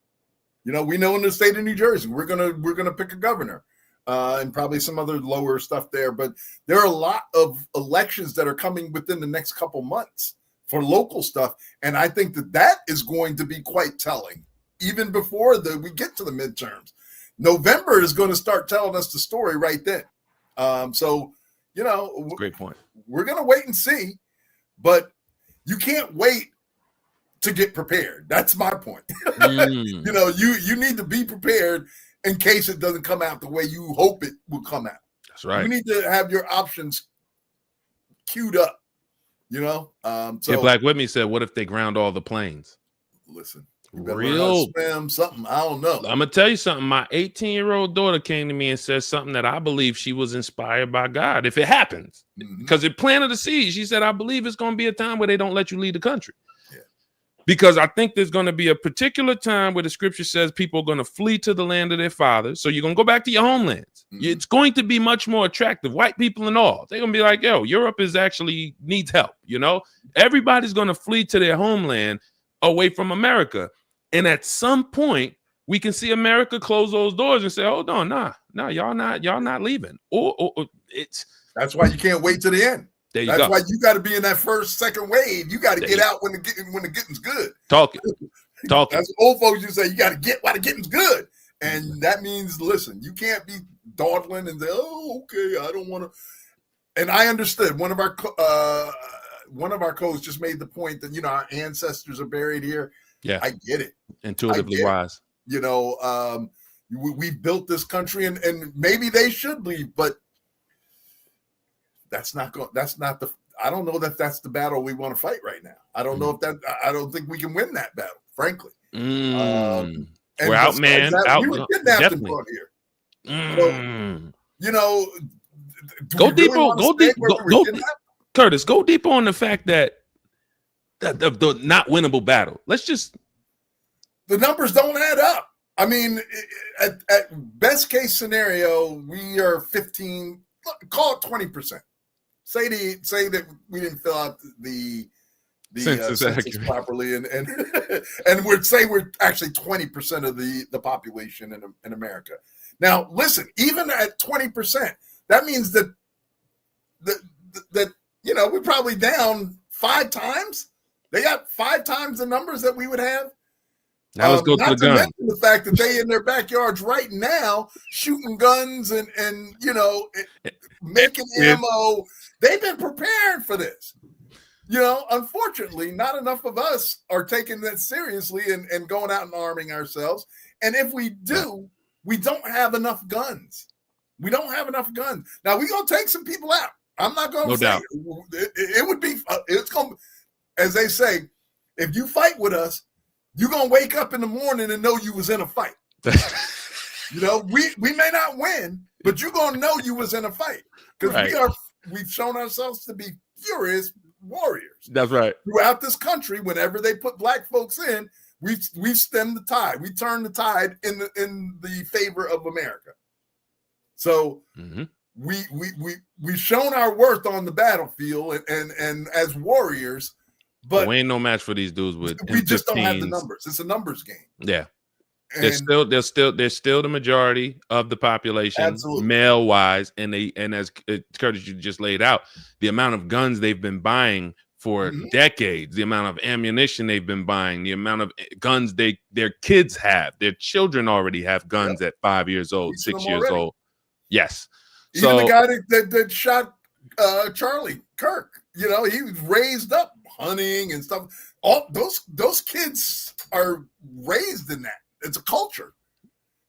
[SPEAKER 1] You know, we know in the state of New Jersey, we're gonna pick a governor, and probably some other lower stuff there. But there are a lot of elections that are coming within the next couple months for local stuff, and I think that is going to be quite telling, even before we get to the midterms. November is going to start telling us the story right then. So, you know,
[SPEAKER 2] great point.
[SPEAKER 1] We're going to wait and see, but you can't wait to get prepared. That's my point. You know, you need to be prepared in case it doesn't come out the way you hope it will come out.
[SPEAKER 2] That's right.
[SPEAKER 1] You need to have your options queued up, you know?
[SPEAKER 2] So Black with me said, what if they ground all the planes?
[SPEAKER 1] Listen.
[SPEAKER 2] Real
[SPEAKER 1] spam something. I don't know.
[SPEAKER 2] I'm gonna tell you something. My 18-year-old daughter came to me and said something that I believe she was inspired by God. If it happens, because it planted a seed. She said, "I believe it's gonna be a time where they don't let you leave the country." Yeah. Because I think there's gonna be a particular time where the scripture says people are gonna flee to the land of their fathers. So you're gonna go back to your homelands. It's going to be much more attractive. White people and all. They're gonna be like, "Yo, Europe is actually needs help." You know, everybody's gonna flee to their homeland away from America. And at some point, we can see America close those doors and say, "Hold on, nah, y'all not leaving." Or
[SPEAKER 1] that's why you can't wait to the end. That's why you got to be in that second wave. You got to get out when the getting's good.
[SPEAKER 2] Talking.
[SPEAKER 1] That's what old folks used to say. You got to get while the getting's good, and that means, listen, you can't be dawdling and say, "Oh, okay, I don't want to." And I understood. One of our codes just made the point that, you know, our ancestors are buried here.
[SPEAKER 2] Yeah,
[SPEAKER 1] I get it.
[SPEAKER 2] Intuitively wise.
[SPEAKER 1] You know, we built this country, and maybe they should leave, but that's not the. I don't know that that's the battle we want to fight right now. I don't know if I don't think we can win that battle, frankly.
[SPEAKER 2] We're outmanned.
[SPEAKER 1] We were kidnapped and brought here. So, you know,
[SPEAKER 2] go deeper. Curtis, go deeper on the fact that the not winnable battle.
[SPEAKER 1] The numbers don't add up. I mean, at best case scenario, we are 15, call it 20%. Say that we didn't fill out the census properly, and we're actually 20% of the population in America. Now, listen, even at 20%, that means that you know, we're probably down 5 times. They got 5 times the numbers that we would have.
[SPEAKER 2] Now let's go to the gun.
[SPEAKER 1] The fact that they in their backyards right now shooting guns and you know, making ammo. They've been preparing for this. You know, unfortunately, not enough of us are taking that seriously and going out and arming ourselves. And if we do, we don't have enough guns. We don't have enough guns. Now we're gonna take some people out. I'm not going to say it would be. It's going to, as they say, if you fight with us, you're going to wake up in the morning and know you was in a fight. You know, we may not win, but you're going to know you was in a fight because we've shown ourselves to be furious warriors.
[SPEAKER 2] That's right.
[SPEAKER 1] Throughout this country, whenever they put black folks in, we've stemmed the tide. We turned the tide in the favor of America. So. We've shown our worth on the battlefield and as warriors, but
[SPEAKER 2] we ain't no match for these dudes with
[SPEAKER 1] we just don't have the numbers. It's a numbers game.
[SPEAKER 2] Yeah. They're still the majority of the population, male wise, and as Curtis, you just laid out, the amount of guns they've been buying for decades, the amount of ammunition they've been buying, the amount of guns their kids have, their children already have guns at 5 years old, 6 years old. Yes.
[SPEAKER 1] Even the guy that shot Charlie Kirk, you know, he was raised up hunting and stuff. All those kids are raised in that. It's a culture.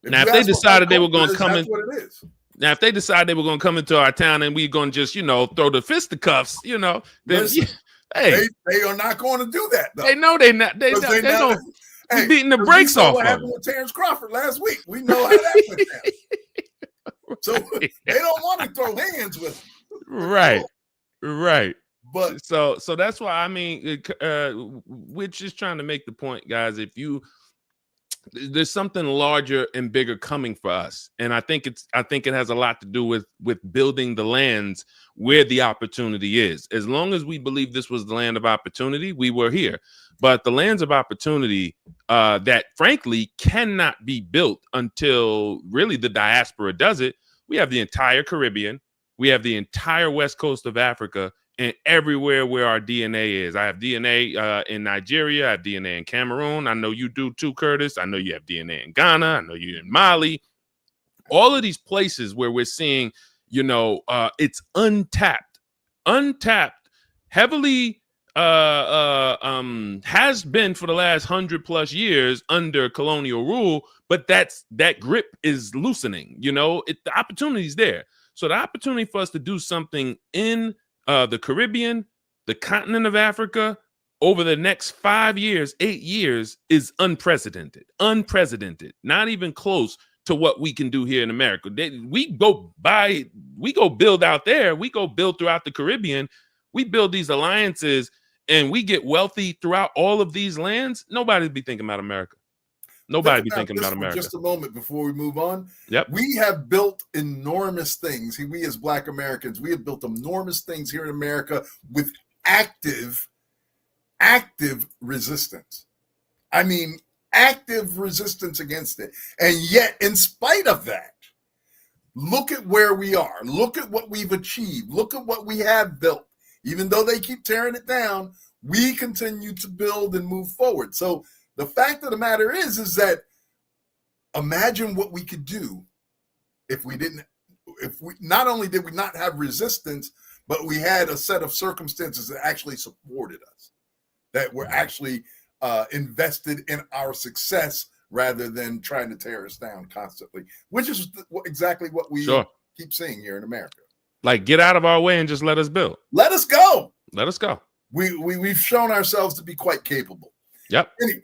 [SPEAKER 2] Now, if they decided they were going to come in,
[SPEAKER 1] what it is.
[SPEAKER 2] Now, if they decided they were going to come into our town and we're going to just, you know, throw the fisticuffs, you know, then
[SPEAKER 1] they are not going to do that. Though.
[SPEAKER 2] They know they're not. They don't. Hey, beating the brakes off.
[SPEAKER 1] What happened with Terrence Crawford last week? We know how that went down. So they don't want to throw hands with them.
[SPEAKER 2] Right.
[SPEAKER 1] But
[SPEAKER 2] so that's why, I mean, we're just trying to make the point, guys. If you there's something larger and bigger coming for us, and I think it has a lot to do with building the lands where the opportunity is. As long as we believe this was the land of opportunity, we were here. But the lands of opportunity that frankly cannot be built until really the diaspora does it. We have the entire Caribbean, we have the entire west coast of Africa, and everywhere where our DNA is. I have DNA in Nigeria. I have DNA in Cameroon. I know you do too, Curtis. I know you have DNA in Ghana. I know you're in Mali. All of these places where we're seeing, it's untapped, heavily has been for the last 100+ years under colonial rule, but that grip is loosening. The opportunity is there. So the opportunity for us to do something in the Caribbean, the continent of Africa, over the next 5 years, 8 years is unprecedented, not even close to what we can do here in America. We go build out there, we go build throughout the Caribbean, we build these alliances, and we get wealthy throughout all of these lands. Nobody'd be thinking about America. Nobody be thinking about America.
[SPEAKER 1] Just a moment before we move on.
[SPEAKER 2] Yep.
[SPEAKER 1] We have built enormous things. We as Black Americans, we have built enormous things here in America with active resistance. I mean, active resistance against it. And yet, in spite of that, look at where we are. Look at what we've achieved. Look at what we have built. Even though they keep tearing it down, we continue to build and move forward. So the fact of the matter is that imagine what we could do if we not only did we not have resistance, but we had a set of circumstances that actually supported us, that were actually invested in our success rather than trying to tear us down constantly, which is exactly what we keep seeing here in America.
[SPEAKER 2] Like, get out of our way and just let us build.
[SPEAKER 1] Let us go.
[SPEAKER 2] Let us go.
[SPEAKER 1] We've shown ourselves to be quite capable.
[SPEAKER 2] Yep.
[SPEAKER 1] Anyway.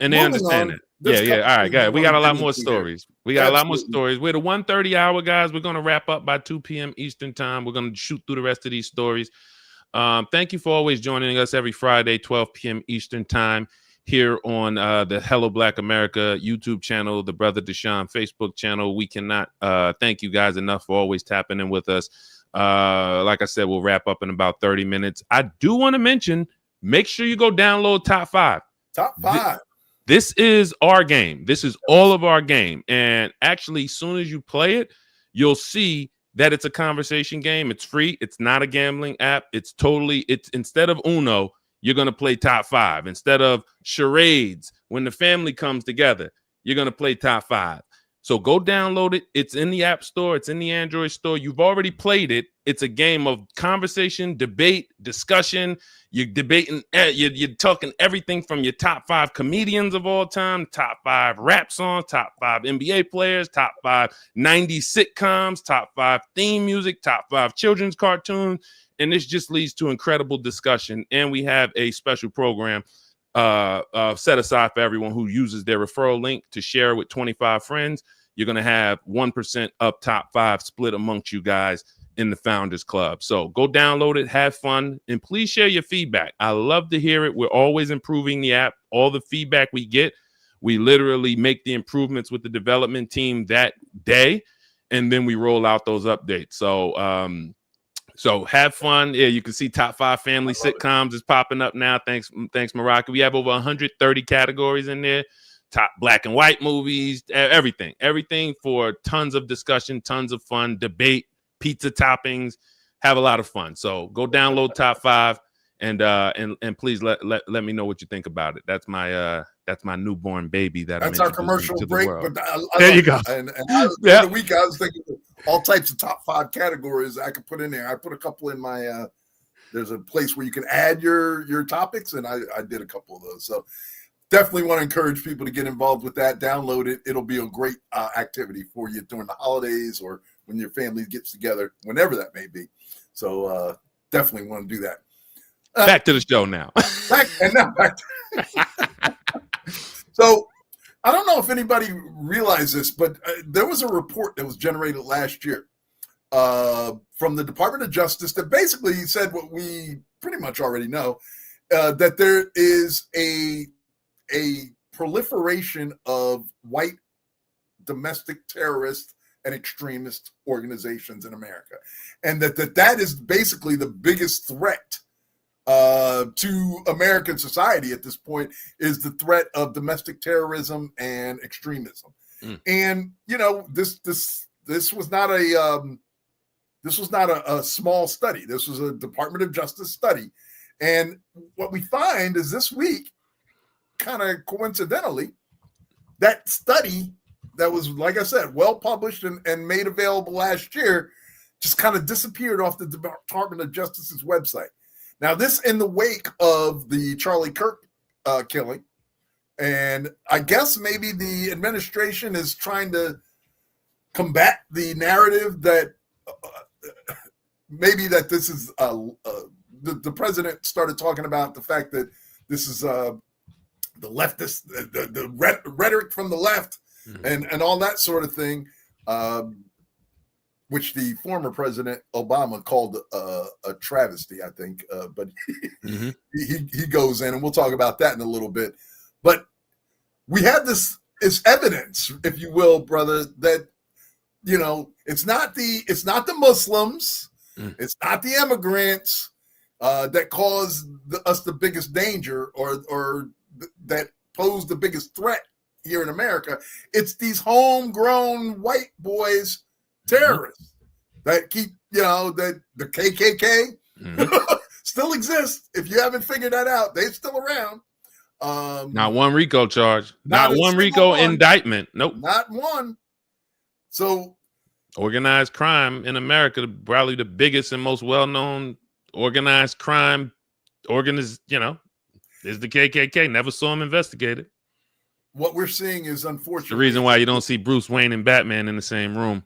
[SPEAKER 2] And they understand it. Yeah. All right, guys. We got a lot more stories. We're the 1:30 hour, guys. We're going to wrap up by 2 p.m. Eastern time. We're going to shoot through the rest of these stories. Thank you for always joining us every Friday, 12 p.m. Eastern time here on the Hello Black America YouTube channel, the Brother Deshaun Facebook channel. We cannot thank you guys enough for always tapping in with us. Like I said, we'll wrap up in about 30 minutes. I do want to mention, make sure you go download Top 5.
[SPEAKER 1] Top 5.
[SPEAKER 2] This is our game. This is all of our game. And actually, as soon as you play it, you'll see that it's a conversation game. It's free. It's not a gambling app. It's instead of Uno, you're going to play Top 5. Instead of charades, when the family comes together, you're going to play Top 5. So go download it. It's in the App Store. It's in the Android store. You've already played it. It's a game of conversation, debate, discussion. You're debating. You're talking everything from your top 5 comedians of all time, top 5 rap songs, top 5 NBA players, top 5 90s sitcoms, top 5 theme music, top 5 children's cartoons. And this just leads to incredible discussion. And we have a special program set aside for everyone who uses their referral link to share with 25 friends. You're going to have 1% of top 5 split amongst you guys in the Founders Club. So go download it, have fun, and please share your feedback. I love to hear it. We're always improving the app. All the feedback we get, we literally make the improvements with the development team that day, and then we roll out those updates. So have fun. Yeah, you can see Top 5 family sitcoms is popping up now. Thanks, Morocco. We have over 130 categories in there. Top black and white movies, everything for tons of discussion, tons of fun, debate, pizza toppings, have a lot of fun. So go download Top 5 and please let me know what you think about it. That's my newborn baby. That's
[SPEAKER 1] our commercial break. But
[SPEAKER 2] there you go.
[SPEAKER 1] And the week I was thinking all types of top 5 categories I could put in there. I put a couple in my. There's a place where you can add your topics, and I did a couple of those. So definitely want to encourage people to get involved with that. Download it. It'll be a great activity for you during the holidays or when your family gets together, whenever that may be. So definitely want to do that.
[SPEAKER 2] Back to the show now.
[SPEAKER 1] back So I don't know if anybody realized this, but there was a report that was generated last year from the Department of Justice that basically said what we pretty much already know, that there is a proliferation of white domestic terrorist and extremist organizations in America, and that is basically the biggest threat to American society at this point, is the threat of domestic terrorism and extremism. And this was not a small study. This was a Department of Justice study, and what we find is this week, kind of coincidentally, that study that was, like I said, well published and made available last year, just kind of disappeared off the Department of Justice's website. Now, this in the wake of the Charlie Kirk killing, and I guess maybe the administration is trying to combat the narrative that maybe that this is the president started talking about the fact that this is the leftist, the rhetoric from the left, and all that sort of thing, which the former President Obama called a travesty, I think. But he goes in, and we'll talk about that in a little bit. But we have this is evidence, if you will, brother, that it's not the Muslims, it's not the immigrants that cause us the biggest danger or that pose the biggest threat here in America. It's these homegrown white boys, terrorists that keep, that the KKK still exists. If you haven't figured that out, they're still around.
[SPEAKER 2] Not one RICO charge, not one RICO indictment. Nope,
[SPEAKER 1] not one. So
[SPEAKER 2] organized crime in America, probably the biggest and most well-known organized crime is the KKK. Never saw him investigated.
[SPEAKER 1] What we're seeing is, unfortunately,
[SPEAKER 2] the reason why you don't see Bruce Wayne and Batman in the same room.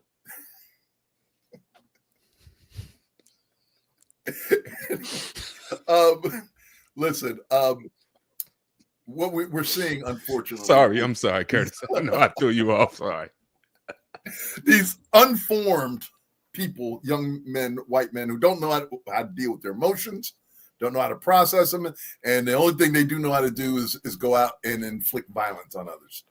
[SPEAKER 1] Listen, what we're seeing, unfortunately.
[SPEAKER 2] Sorry, I'm sorry, Curtis. I know I threw you off. Sorry.
[SPEAKER 1] These unformed people, young men, white men, who don't know how to deal with their emotions, don't know how to process them, and the only thing they do know how to do is go out and inflict violence on others,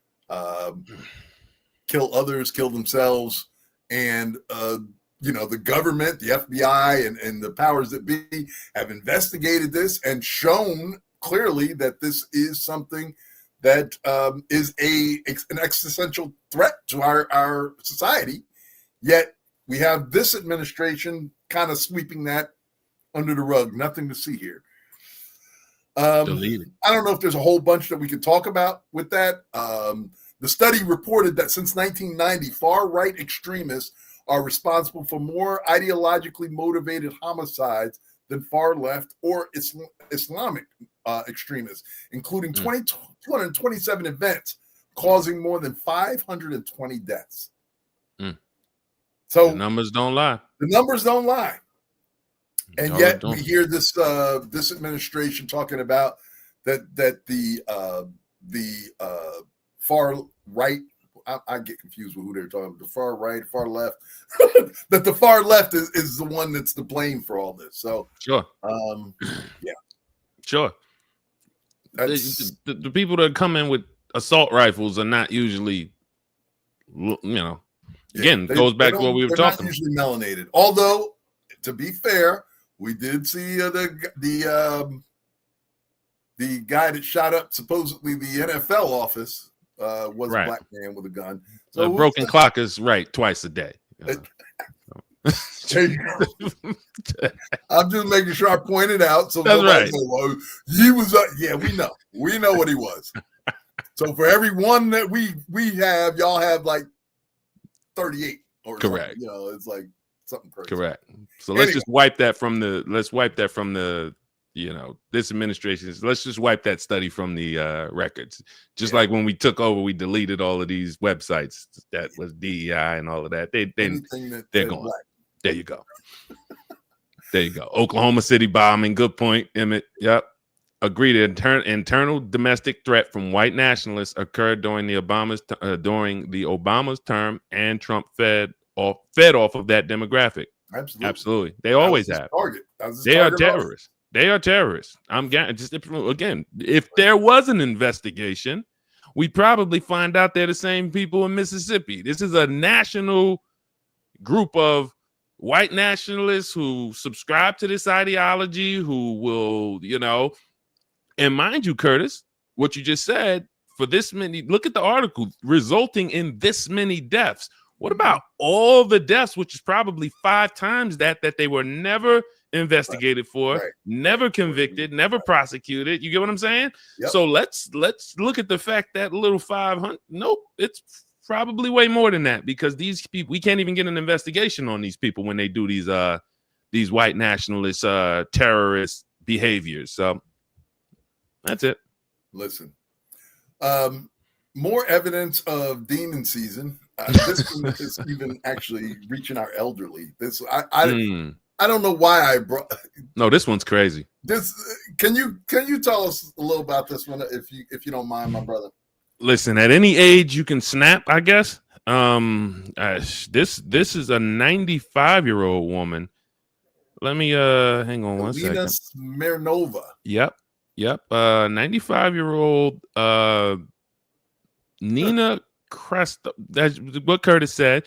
[SPEAKER 1] kill others, kill themselves, and the government, the FBI, and the powers that be have investigated this and shown clearly that this is something that is an existential threat to our society. Yet we have this administration kind of sweeping that under the rug. Nothing to see here. I don't know if there's a whole bunch that we could talk about with that. The study reported that since 1990, far-right extremists are responsible for more ideologically motivated homicides than far-left or Islamic extremists, including 227 events causing more than 520 deaths. So
[SPEAKER 2] the numbers don't lie.
[SPEAKER 1] The numbers don't lie. And yet we hear this this administration talking about that the far right. I get confused with who they're talking about. The far right, far left. That the far left is the one that's to blame for all this. So
[SPEAKER 2] sure,
[SPEAKER 1] yeah,
[SPEAKER 2] sure. The people that come in with assault rifles are not usually, again, goes back to what we were talking about.
[SPEAKER 1] Usually melanated. Although, to be fair, we did see the guy that shot up supposedly the NFL office was a black man with a gun.
[SPEAKER 2] So a broken clock is right twice a day.
[SPEAKER 1] I'm just making sure I point it out. So
[SPEAKER 2] that's right.
[SPEAKER 1] Well, he was. Yeah, we know what he was. So for every one that we have, y'all have like 38 or
[SPEAKER 2] correct.
[SPEAKER 1] Something. It's like something crazy.
[SPEAKER 2] Correct. So let's just wipe that from the. This administration. Let's just wipe that study from the records. Just like when we took over, we deleted all of these websites that was DEI and all of that. They're gone. Black. There you go. There you go. Oklahoma City bombing. Good point, Emmett. Yep. Agreed. Internal domestic threat from white nationalists occurred during the Obama's term, and Trump fed off of that demographic. Absolutely. They always have. They are terrorists. They are terrorists. Again, if there was an investigation, we probably find out they're the same people in Mississippi. This is a national group of white nationalists who subscribe to this ideology, who will, and mind you, Curtis, what you just said, for this many, look at the article, resulting in this many deaths. What about all the deaths, which is probably 5 times that they were never investigated for, never convicted, never prosecuted? You get what I'm saying?
[SPEAKER 1] Yep.
[SPEAKER 2] So let's look at the fact that little 500, nope, it's probably way more than that, because these people, we can't even get an investigation on these people when they do these white nationalist terrorist behaviors. So that's it.
[SPEAKER 1] Listen, more evidence of demon season. This one is even actually reaching our elderly. This I don't know why I brought.
[SPEAKER 2] No, this one's crazy.
[SPEAKER 1] This can you tell us a little about this one if you don't mind, my brother?
[SPEAKER 2] Listen, at any age you can snap, I guess. This is a 95-year-old woman. Let me hang on one second.
[SPEAKER 1] Smirnova.
[SPEAKER 2] Yep. 95-year-old Nina Cresta, that's what Curtis said,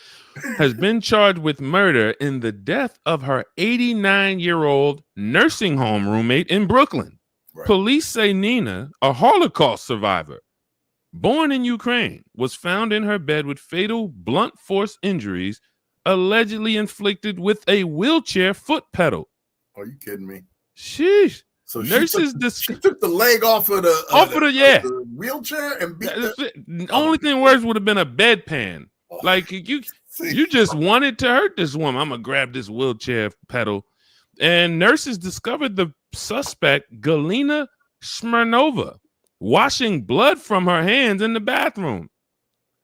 [SPEAKER 2] has been charged with murder in the death of her 89-year-old nursing home roommate in Brooklyn. Right. Police say Nina, a Holocaust survivor, born in Ukraine, was found in her bed with fatal blunt force injuries, allegedly inflicted with a wheelchair foot pedal.
[SPEAKER 1] Are you kidding me?
[SPEAKER 2] Sheesh.
[SPEAKER 1] So she took the leg off of the wheelchair and beat
[SPEAKER 2] the only thing worse would have been a bedpan. Like you just wanted to hurt this woman. I'm gonna grab this wheelchair pedal. And nurses discovered the suspect, Galina Smirnova, washing blood from her hands in the bathroom.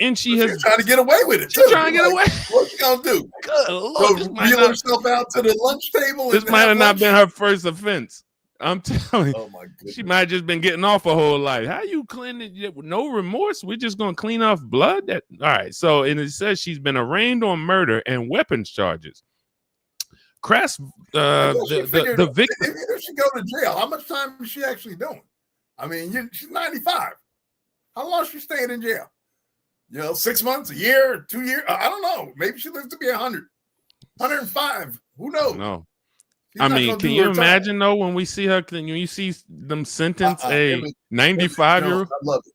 [SPEAKER 2] And she's
[SPEAKER 1] trying to get away with it.
[SPEAKER 2] She's trying to get away.
[SPEAKER 1] What's she gonna do?
[SPEAKER 2] Good Lord,
[SPEAKER 1] so wheel herself out to the lunch table?
[SPEAKER 2] This might have not been her first offense. I'm telling you,
[SPEAKER 1] oh my goodness. She
[SPEAKER 2] might have just been getting off her whole life. How you clean it with no remorse? We're just gonna clean off blood. All right. So, and it says she's been arraigned on murder and weapons charges. The victim.
[SPEAKER 1] If she go to jail, how much time is she actually doing? I mean, she's 95. How long is she staying in jail? 6 months, a year, 2 years? I don't know. Maybe she lives to be 100, 105. Who knows?
[SPEAKER 2] No. I mean, can you imagine though when we see her? When you see them sentence a 95-year-old?
[SPEAKER 1] I love it.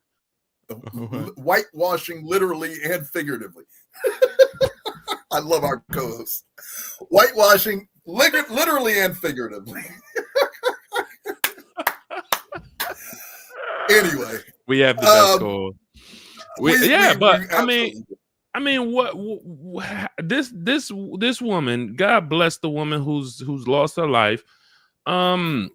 [SPEAKER 1] Whitewashing, literally and figuratively. I love our co-hosts. Whitewashing, literally and figuratively. Anyway,
[SPEAKER 2] we have the best call. I mean, what this woman, God bless the woman who's lost her life. I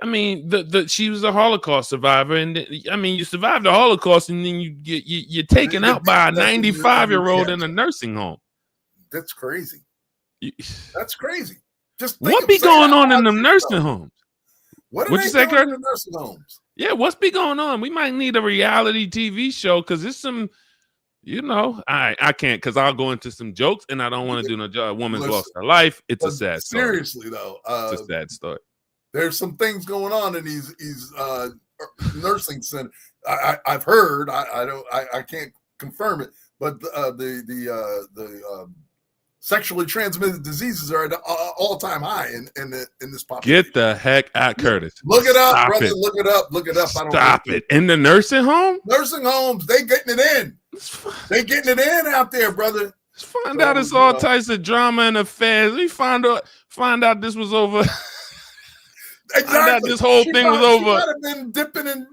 [SPEAKER 2] mean, she was a Holocaust survivor, and I mean, you survived the Holocaust, and then you're taken out by a 95-year-old in a nursing home.
[SPEAKER 1] That's crazy. That's crazy. Just
[SPEAKER 2] what be going on in them nursing homes?
[SPEAKER 1] What you say, Kurt? In the nursing homes?
[SPEAKER 2] Yeah, what's be going on? We might need a reality TV show because it's some. I can't because I'll go into some jokes and I don't want to do no job. A woman's lost her life. It's a sad story.
[SPEAKER 1] Seriously, though.
[SPEAKER 2] It's a sad story.
[SPEAKER 1] There's some things going on in these nursing centers. I've heard. I can't confirm it, but the sexually transmitted diseases are at an all-time high in this population.
[SPEAKER 2] Get the heck out, Curtis.
[SPEAKER 1] Look it up, brother. Look it up. Look it up.
[SPEAKER 2] Stop it. In the nursing home?
[SPEAKER 1] Nursing homes, they getting it in. They getting it in out there, brother.
[SPEAKER 2] Let's find out it's all types of drama and affairs. We find out this was over.
[SPEAKER 1] Exactly.
[SPEAKER 2] This whole thing was over.
[SPEAKER 1] She might have been dipping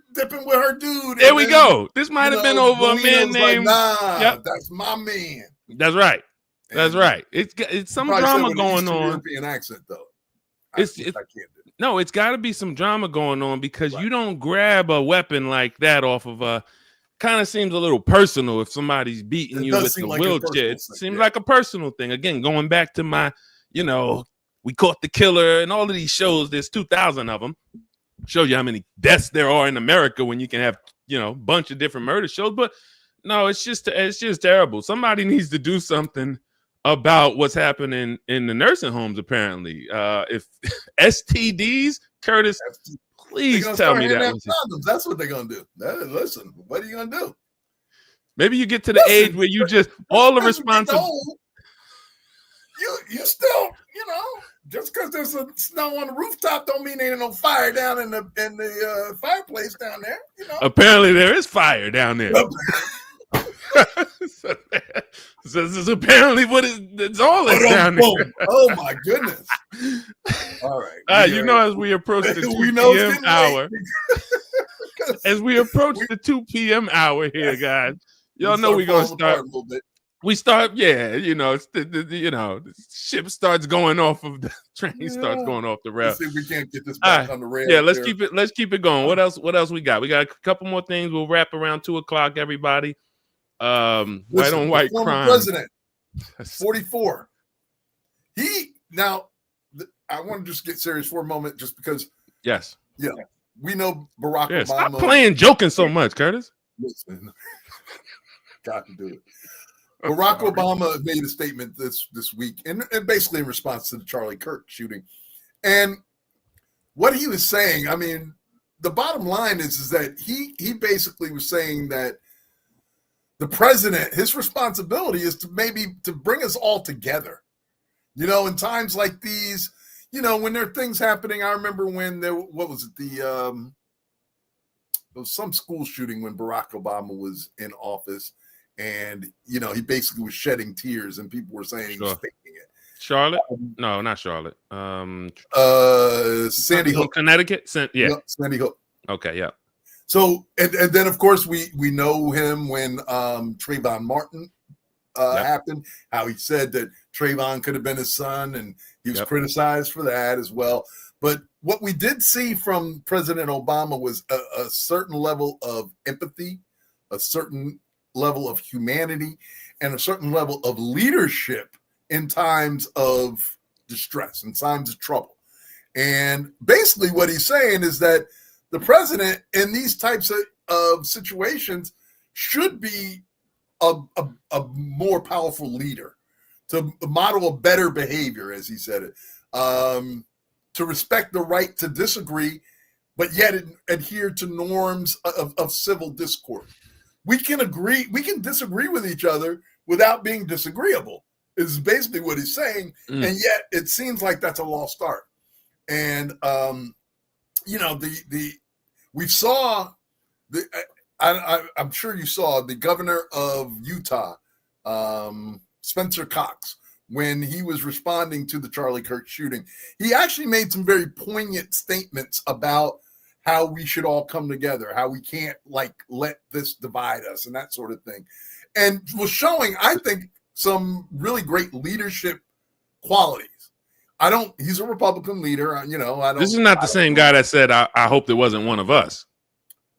[SPEAKER 1] with her dude.
[SPEAKER 2] There we go. This might have been over a man named.
[SPEAKER 1] That's my man.
[SPEAKER 2] That's right. That's right. It's some drama going on.
[SPEAKER 1] European accent though.
[SPEAKER 2] I can't do it. No, it's got to be some drama going on because you don't grab a weapon like that off of a. Kind of seems a little personal if somebody's beating you with the wheelchair. It seems like a personal thing. Again, going back to my, We Caught the Killer and all of these shows. There's 2,000 of them. Show you how many deaths there are in America when you can have a bunch of different murder shows. But no, it's just terrible. Somebody needs to do something about what's happening in the nursing homes. Apparently, if STDs, Curtis, Please tell me that was
[SPEAKER 1] condoms. That's what they're gonna do. Listen, what are you gonna do?
[SPEAKER 2] Maybe you get to the age where you just all the responsibility.
[SPEAKER 1] You still, just because there's a snow on the rooftop don't mean there ain't no fire down in the fireplace down there.
[SPEAKER 2] Apparently there is fire down there. So this is apparently it's all that's down there.
[SPEAKER 1] Oh my goodness! All right.
[SPEAKER 2] As we approach the 2 p.m. hour, as we approach the 2 p.m. hour here, guys, y'all know we're gonna start. We start, it's the ship starts going off of the train, starts going off the rail.
[SPEAKER 1] Let's see if we can't get this back on the rail.
[SPEAKER 2] Yeah, let's keep it going. What else we got? We got a couple more things. We'll wrap around 2:00, everybody. White on white crime.
[SPEAKER 1] President, 44. I want to just get serious for a moment, just because.
[SPEAKER 2] Yes.
[SPEAKER 1] Yeah, we know Barack Obama.
[SPEAKER 2] Stop playing joking so much, Curtis.
[SPEAKER 1] Listen, got to do it. Barack Obama made a statement this week, and basically in response to the Charlie Kirk shooting. And what he was saying, I mean, the bottom line is that he basically was saying that the president, his responsibility is to bring us all together. In times like these, when there are things happening. I remember when there was some school shooting when Barack Obama was in office. And, he basically was shedding tears, and people were saying he was faking it.
[SPEAKER 2] Charlotte? No, not Charlotte.
[SPEAKER 1] Sandy Hook.
[SPEAKER 2] Connecticut?
[SPEAKER 1] Sandy Hook.
[SPEAKER 2] Okay, yeah.
[SPEAKER 1] So, and then, of course, we know him when Trayvon Martin happened, how he said that Trayvon could have been his son, and he was criticized for that as well. But what we did see from President Obama was a certain level of empathy, a certain level of humanity, and a certain level of leadership in times of distress, in times of trouble. And basically what he's saying is that the president in these types of situations should be a more powerful leader, to model a better behavior, as he said it, to respect the right to disagree, but yet adhere to norms of civil discourse. We can disagree with each other without being disagreeable, is basically what he's saying. And yet it seems like that's a lost art. And, we saw I'm sure you saw the governor of Utah, Spencer Cox, when he was responding to the Charlie Kirk shooting. He actually made some very poignant statements about how we should all come together, how we can't let this divide us and that sort of thing. And was showing, I think, some really great leadership qualities. He's a Republican leader, This is not
[SPEAKER 2] the same guy that said, I hoped it wasn't one of us.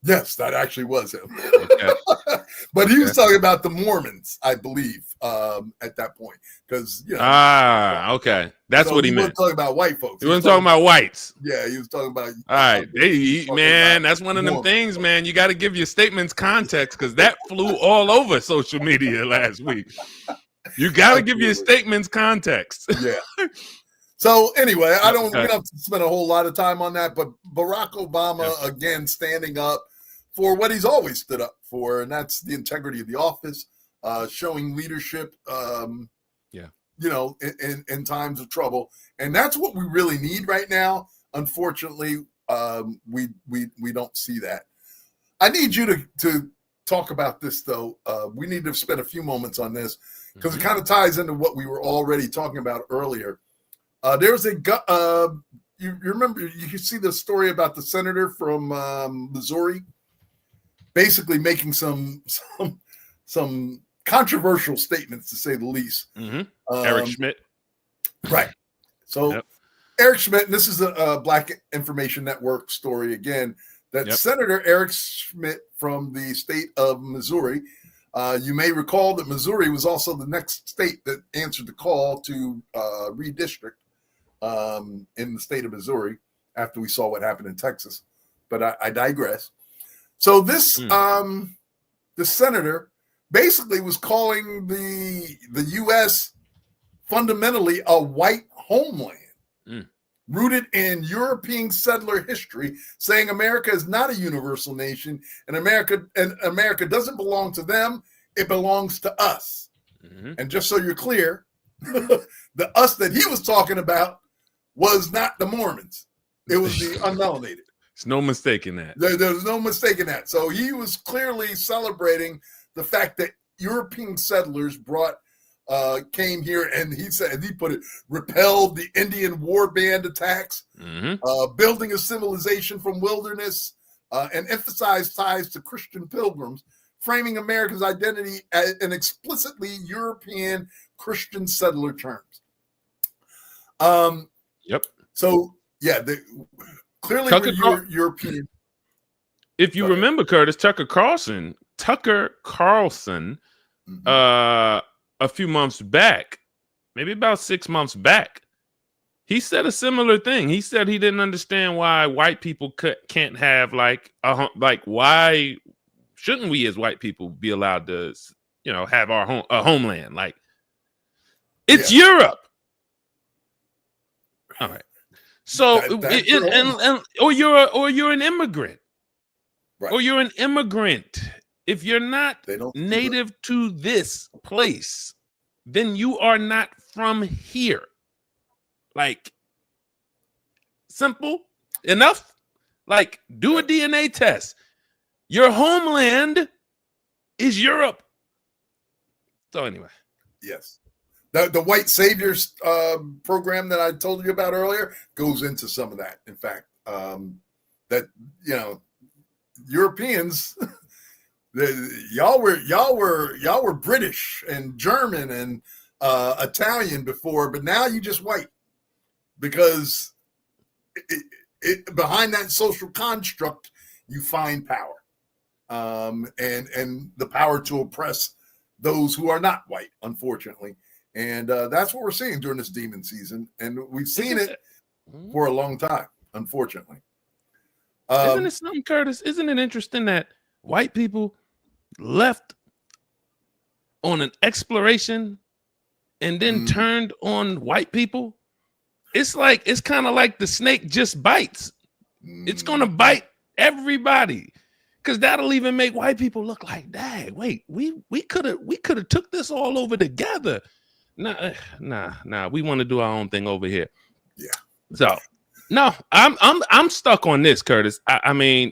[SPEAKER 1] Yes, that actually was him. Okay. But he was talking about the Mormons, I believe, at that point. Because
[SPEAKER 2] okay. That's what he meant.
[SPEAKER 1] He wasn't talking about white folks.
[SPEAKER 2] He wasn't talking about whites.
[SPEAKER 1] Yeah, he was talking about.
[SPEAKER 2] All right. That's one of them things, man. You got to give your statements context, because that flew all over social media last week. You got to give your statements context.
[SPEAKER 1] Yeah. So anyway, we don't have to spend a whole lot of time on that, but Barack Obama, again, standing up for what he's always stood up for, and that's the integrity of the office, showing leadership, in times of trouble. And that's what we really need right now. Unfortunately, we don't see that. I need you to talk about this, though. We need to spend a few moments on this, because it kind of ties into what we were already talking about earlier. There's you remember, you can see the story about the senator from Missouri, basically making some controversial statements, to say the least.
[SPEAKER 2] Eric Schmidt.
[SPEAKER 1] Right. So Eric Schmidt, and this is a Black Information Network story again, that Senator Eric Schmidt from the state of Missouri, you may recall that Missouri was also the next state that answered the call to redistrict in the state of Missouri after we saw what happened in Texas. But I digress. So this the senator basically was calling the U.S. fundamentally a white homeland. rooted in European settler history, saying America is not a universal nation, and America doesn't belong to them, it belongs to us.
[SPEAKER 2] Mm-hmm.
[SPEAKER 1] And just so you're clear, the us that he was talking about was not the Mormons. It was the unmelanated.
[SPEAKER 2] There's no mistaking that.
[SPEAKER 1] There's no mistaking that. So he was clearly celebrating the fact that European settlers came here, and he put it, repelled the Indian war band attacks, building a civilization from wilderness, and emphasized ties to Christian pilgrims, framing America's identity in explicitly European Christian settler terms.
[SPEAKER 2] Yep.
[SPEAKER 1] So yeah, clearly we're European.
[SPEAKER 2] If you remember, Curtis, Tucker Carlson, a few months back, maybe about 6 months back, he said a similar thing. He said he didn't understand why white people can't have why shouldn't we as white people be allowed to, have our homeland? Like, it's Europe. All right. So or you're an immigrant.
[SPEAKER 1] Right.
[SPEAKER 2] Or you're an immigrant. If you're not native to this place, then you are not from here. Like, simple enough. Like, do a DNA test. Your homeland is Europe. So anyway.
[SPEAKER 1] Yes. The White Saviors program that I told you about earlier goes into some of that. In fact, that, Europeans... y'all were British and German and Italian before, but now you just white, because behind that social construct you find power, and the power to oppress those who are not white, unfortunately, and that's what we're seeing during this demon season, and we've seen it for a long time, unfortunately.
[SPEAKER 2] Isn't it something, Curtis? Isn't it interesting that white people left on an exploration and then turned on white people? It's kind of like the snake just bites. It's going to bite everybody, because that'll even make white people look like, dang, wait, we could have took this all over together. Nah, we want to do our own thing over here.
[SPEAKER 1] Yeah.
[SPEAKER 2] So no, I'm stuck on this, Curtis. I mean,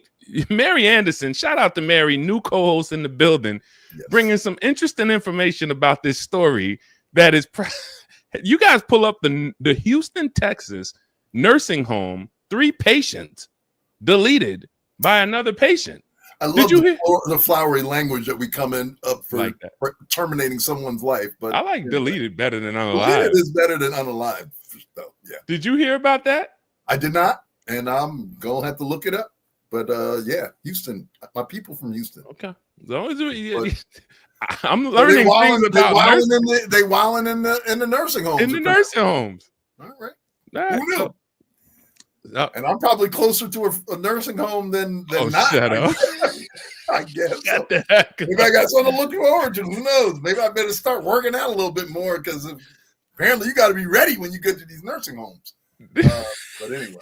[SPEAKER 2] Mary Anderson, shout out to Mary, new co-host in the building, bringing some interesting information about this story that is you guys pull up the Houston, Texas nursing home, 3 patients deleted by another patient.
[SPEAKER 1] I love the flowery language that we come in up for terminating someone's life, but
[SPEAKER 2] I like deleted better than unalive.
[SPEAKER 1] Deleted is better than unalive, though. Yeah.
[SPEAKER 2] Did you hear about that?
[SPEAKER 1] I did not, and I'm gonna have to look it up. But Houston, my people from Houston.
[SPEAKER 2] Okay, I'm learning things about nursing.
[SPEAKER 1] They wilding in the nursing homes.
[SPEAKER 2] In the nursing homes.
[SPEAKER 1] All right. Who knew?
[SPEAKER 2] No.
[SPEAKER 1] And I'm probably closer to a nursing home than not.
[SPEAKER 2] Shut up.
[SPEAKER 1] I guess.
[SPEAKER 2] Shut the heck up.
[SPEAKER 1] Maybe I got something to look forward to. Who knows? Maybe I better start working out a little bit more, because apparently you got to be ready when you get to these nursing homes. But anyway.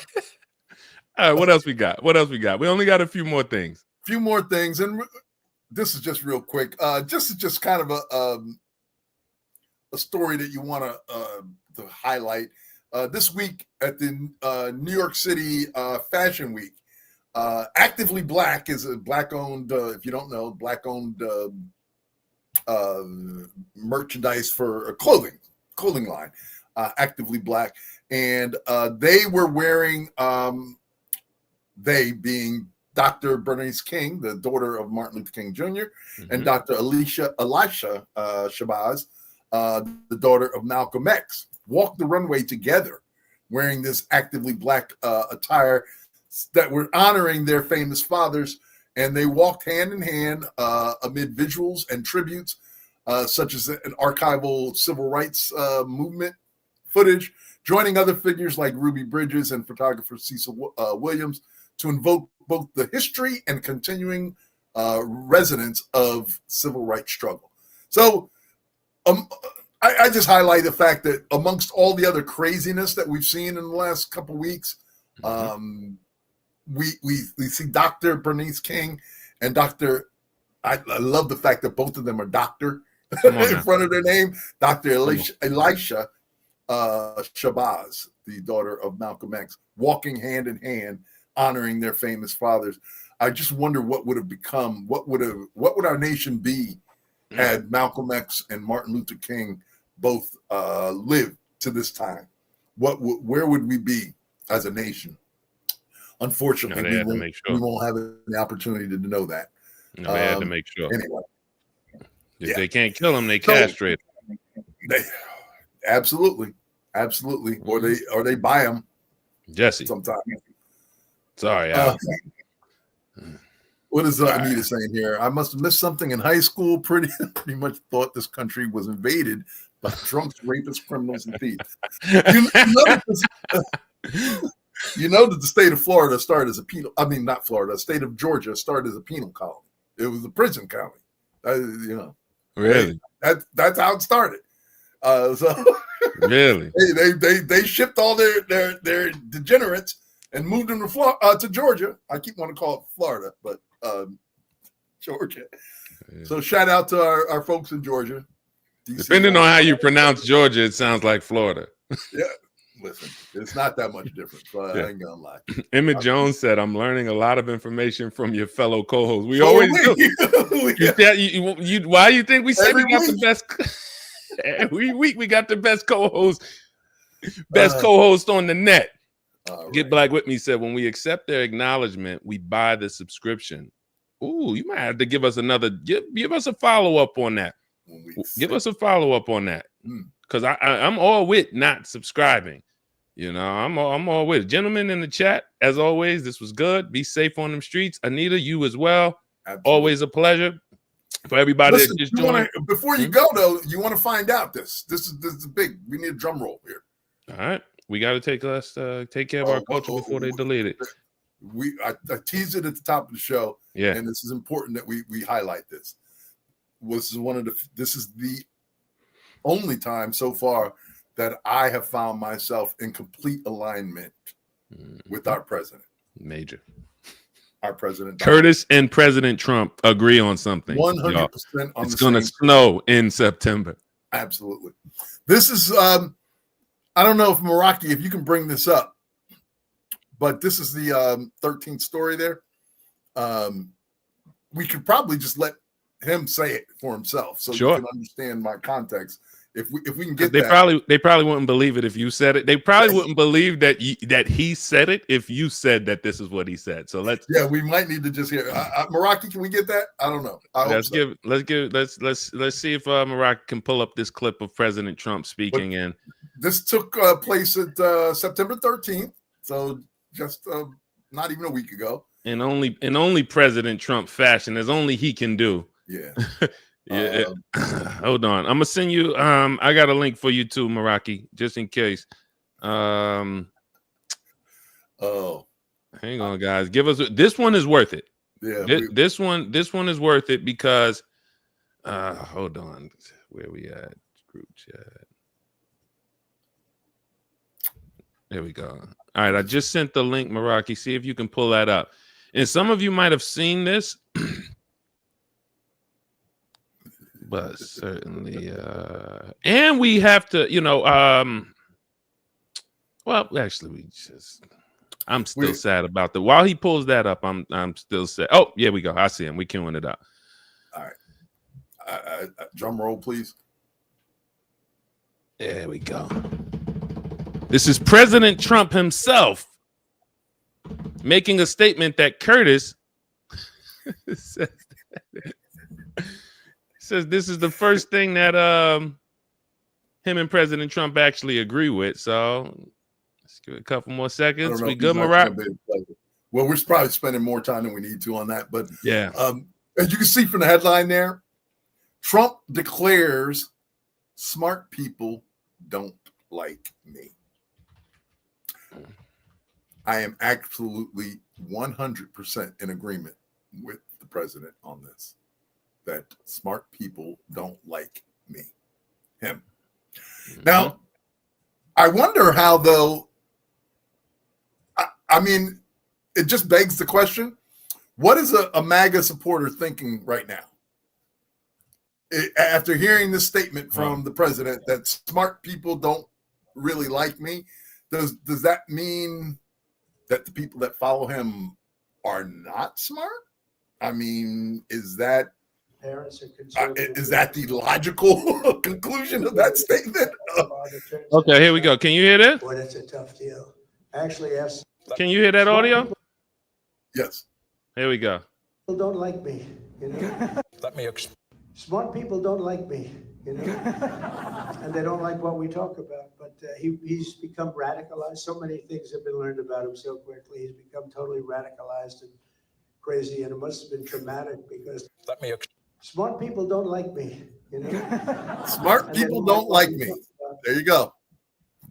[SPEAKER 2] All right, what else we got? We only got a few more things.
[SPEAKER 1] And this is just real quick. Just kind of a story that you want to highlight. This week at the New York City Fashion Week, Actively Black is a black-owned, if you don't know, black-owned merchandise for a clothing line, Actively Black, and they were wearing. They being Dr. Bernice King, the daughter of Martin Luther King Jr., and Dr. Elisha Shabazz, the daughter of Malcolm X, walked the runway together wearing this Actively Black attire that were honoring their famous fathers. And they walked hand in hand amid visuals and tributes, such as an archival civil rights movement footage, joining other figures like Ruby Bridges and photographer Cecil Williams, to invoke both the history and continuing resonance of civil rights struggle. So I just highlight the fact that amongst all the other craziness that we've seen in the last couple of weeks, we see Dr. Bernice King and Dr. I love the fact that both of them are doctor in front of their name, Dr. Elisha Shabazz, the daughter of Malcolm X, walking hand in hand, honoring their famous fathers. I just wonder what would have become, what would our nation be had Malcolm X and Martin Luther King both lived to this time? Where would we be as a nation? Unfortunately, we won't have the opportunity to know that.
[SPEAKER 2] No, they had to make sure.
[SPEAKER 1] Anyway,
[SPEAKER 2] if they can't kill him, they castrate him.
[SPEAKER 1] Absolutely, or they buy him.
[SPEAKER 2] Jesse,
[SPEAKER 1] sometimes.
[SPEAKER 2] Sorry,
[SPEAKER 1] what is Anita saying here? I must have missed something in high school. Pretty much thought this country was invaded by drunks, rapists, criminals, and thieves. You know that the state of Florida started as a penal. I mean, not Florida. The state of Georgia started as a penal colony. It was a prison colony.
[SPEAKER 2] Really?
[SPEAKER 1] That's how it started.
[SPEAKER 2] Really,
[SPEAKER 1] they shipped all their degenerates and moved them to Georgia. I keep wanting to call it Florida, but Georgia. Yeah. So shout out to our folks in Georgia. DC.
[SPEAKER 2] Depending on how you pronounce Georgia, it sounds like Florida.
[SPEAKER 1] Yeah. Listen, it's not that much different, so I ain't gonna lie.
[SPEAKER 2] Emmett Jones said, "I'm learning a lot of information from your fellow co-hosts. We always do." Why do you think we say we got the best? Every week we got the best co-host, co-host on the net. Right. Get Black with Me said, "When we accept their acknowledgement, we buy the subscription." Ooh, you might have to give us another. Give us a follow up on that. Give us a follow up on that, because I'm all with not subscribing. I'm all with it. Gentlemen in the chat, as always, this was good. Be safe on them streets. Anita, you as well. Absolutely. Always a pleasure. For everybody that just joined.
[SPEAKER 1] Before you go, though, you want to find out this. This is big. We need a drum roll here.
[SPEAKER 2] All right. We got to take care of our culture before they delete it.
[SPEAKER 1] I teased it at the top of the show.
[SPEAKER 2] Yeah.
[SPEAKER 1] And this is important that we highlight this. This is the only time so far that I have found myself in complete alignment with our president.
[SPEAKER 2] Major.
[SPEAKER 1] Our president.
[SPEAKER 2] Curtis and President Trump agree on something.
[SPEAKER 1] 100% on
[SPEAKER 2] it's going to snow in September.
[SPEAKER 1] Absolutely. This is, I don't know if Meraki, if you can bring this up, but this is the 13th story there. We could probably just let him say it for himself so you can understand my context. If we can get
[SPEAKER 2] they probably wouldn't believe it if you said it. They probably wouldn't believe that he said it if you said that this is what he said. So
[SPEAKER 1] we might need to just hear Meraki, can we get that? I don't know.
[SPEAKER 2] Let's see if Meraki can pull up this clip of President Trump speaking. And
[SPEAKER 1] this took place at September 13th, so just not even a week ago.
[SPEAKER 2] In only President Trump fashion, as only he can do.
[SPEAKER 1] Yeah.
[SPEAKER 2] Yeah. Hold on. I'm gonna send you. I got a link for you too, Meraki, just in case. Hang on, guys. Give us this one is worth it.
[SPEAKER 1] Yeah.
[SPEAKER 2] This one is worth it because. Hold on. Where we at? Group chat. There we go. All right. I just sent the link, Meraki. See if you can pull that up. And some of you might have seen this. But certainly, and we have to, well, actually, I'm still sad about that. While he pulls that up, I'm still sad. Oh, yeah, we go. I see him. We queuing it up.
[SPEAKER 1] All right. Drum roll, please.
[SPEAKER 2] There we go. This is President Trump himself making a statement that Curtis says this is the first thing that him and President Trump actually agree with. So let's give it a couple more seconds. We good, Mariah?
[SPEAKER 1] Well, we're probably spending more time than we need to on that. But
[SPEAKER 2] yeah,
[SPEAKER 1] as you can see from the headline there, Trump declares smart people don't like me. I am absolutely 100% in agreement with the president on this. That smart people don't like me. Him. Now, I wonder how, though, I mean, it just begs the question, what is a MAGA supporter thinking right now? After hearing this statement from the president that smart people don't really like me, does that mean that the people that follow him are not smart? I mean, is that the logical conclusion of that statement?
[SPEAKER 2] Okay, here we go. Can you hear that?
[SPEAKER 5] Boy, that's a tough deal. Actually, yes.
[SPEAKER 2] Can you hear that audio?
[SPEAKER 1] Yes.
[SPEAKER 2] Here we go.
[SPEAKER 5] People don't like me, you know. Smart people don't like me, you know, and they don't like what we talk about. But he's become radicalized. So many things have been learned about him so quickly. He's become totally radicalized and crazy, and it must have been traumatic because smart people don't like me, you know.
[SPEAKER 1] Smart people don't like me. There you go.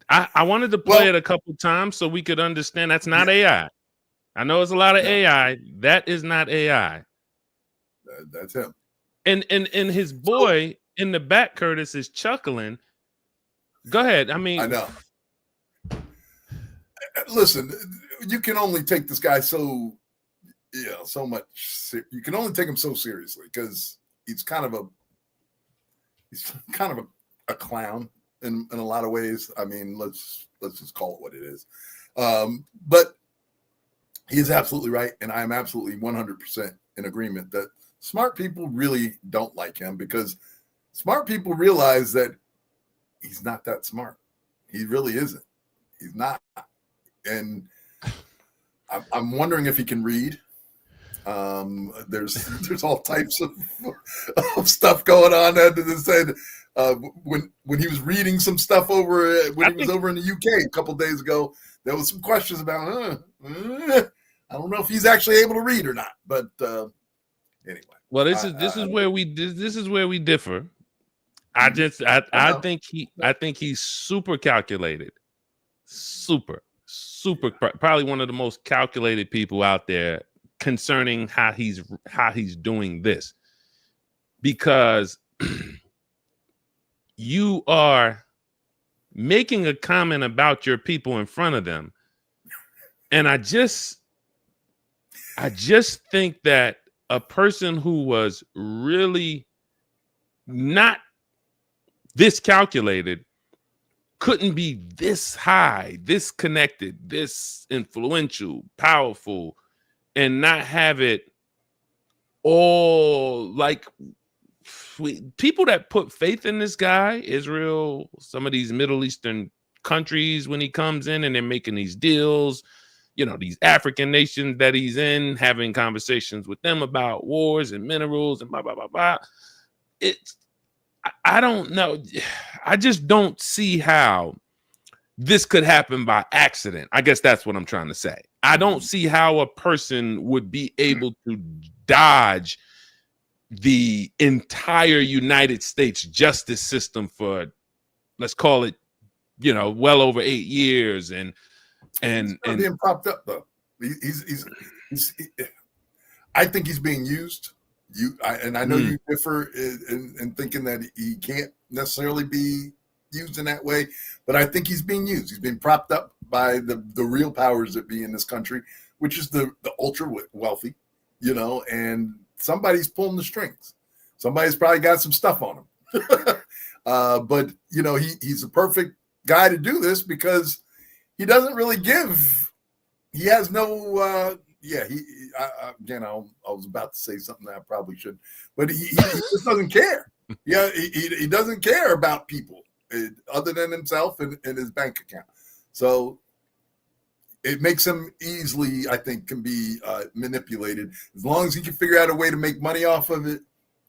[SPEAKER 2] I wanted to play it a couple times so we could understand that's not AI. I know it's a lot of AI. That is not AI.
[SPEAKER 1] That's him.
[SPEAKER 2] And his boy in the back, Curtis, is chuckling. Go ahead. I mean,
[SPEAKER 1] I know. Listen, you can only take this guy so much. You can only take him so seriously because he's kind of a clown in a lot of ways. I mean, let's just call it what it is. But he is absolutely right, and I am absolutely 100% in agreement that smart people really don't like him because smart people realize that he's not that smart. He really isn't. He's not. And I'm wondering if he can read. There's all types of stuff going on that said when he was reading some stuff over when he was over in the UK a couple days ago, there was some questions about I don't know if he's actually able to read or not, but anyway.
[SPEAKER 2] Well, this is where we differ. I think he's super calculated, super probably one of the most calculated people out there concerning how he's doing this, because you are making a comment about your people in front of them, and I just think that a person who was really not this calculated couldn't be this high, this connected, this influential, powerful, and not have it all like people that put faith in this guy, Israel, some of these Middle Eastern countries when he comes in and they're making these deals, you know, these African nations that he's in, having conversations with them about wars and minerals and blah, blah, blah, blah. I don't know. I just don't see how this could happen by accident. I guess that's what I'm trying to say. I don't see how a person would be able to dodge the entire United States justice system for, let's call it, you know, well over 8 years, and
[SPEAKER 1] being propped up though. I think he's being used. I know you differ in thinking that he can't necessarily be used in that way, but I think he's being used. He's being propped up by the real powers that be in this country, which is the ultra wealthy, you know, and somebody's pulling the strings. Somebody's probably got some stuff on him. But, you know, he's a perfect guy to do this because he doesn't really give. He has no again, I was about to say something that I probably shouldn't, but he just doesn't care. Yeah, he doesn't care about people other than himself and his bank account. So it makes him easily, I think, can be manipulated. As long as he can figure out a way to make money off of it,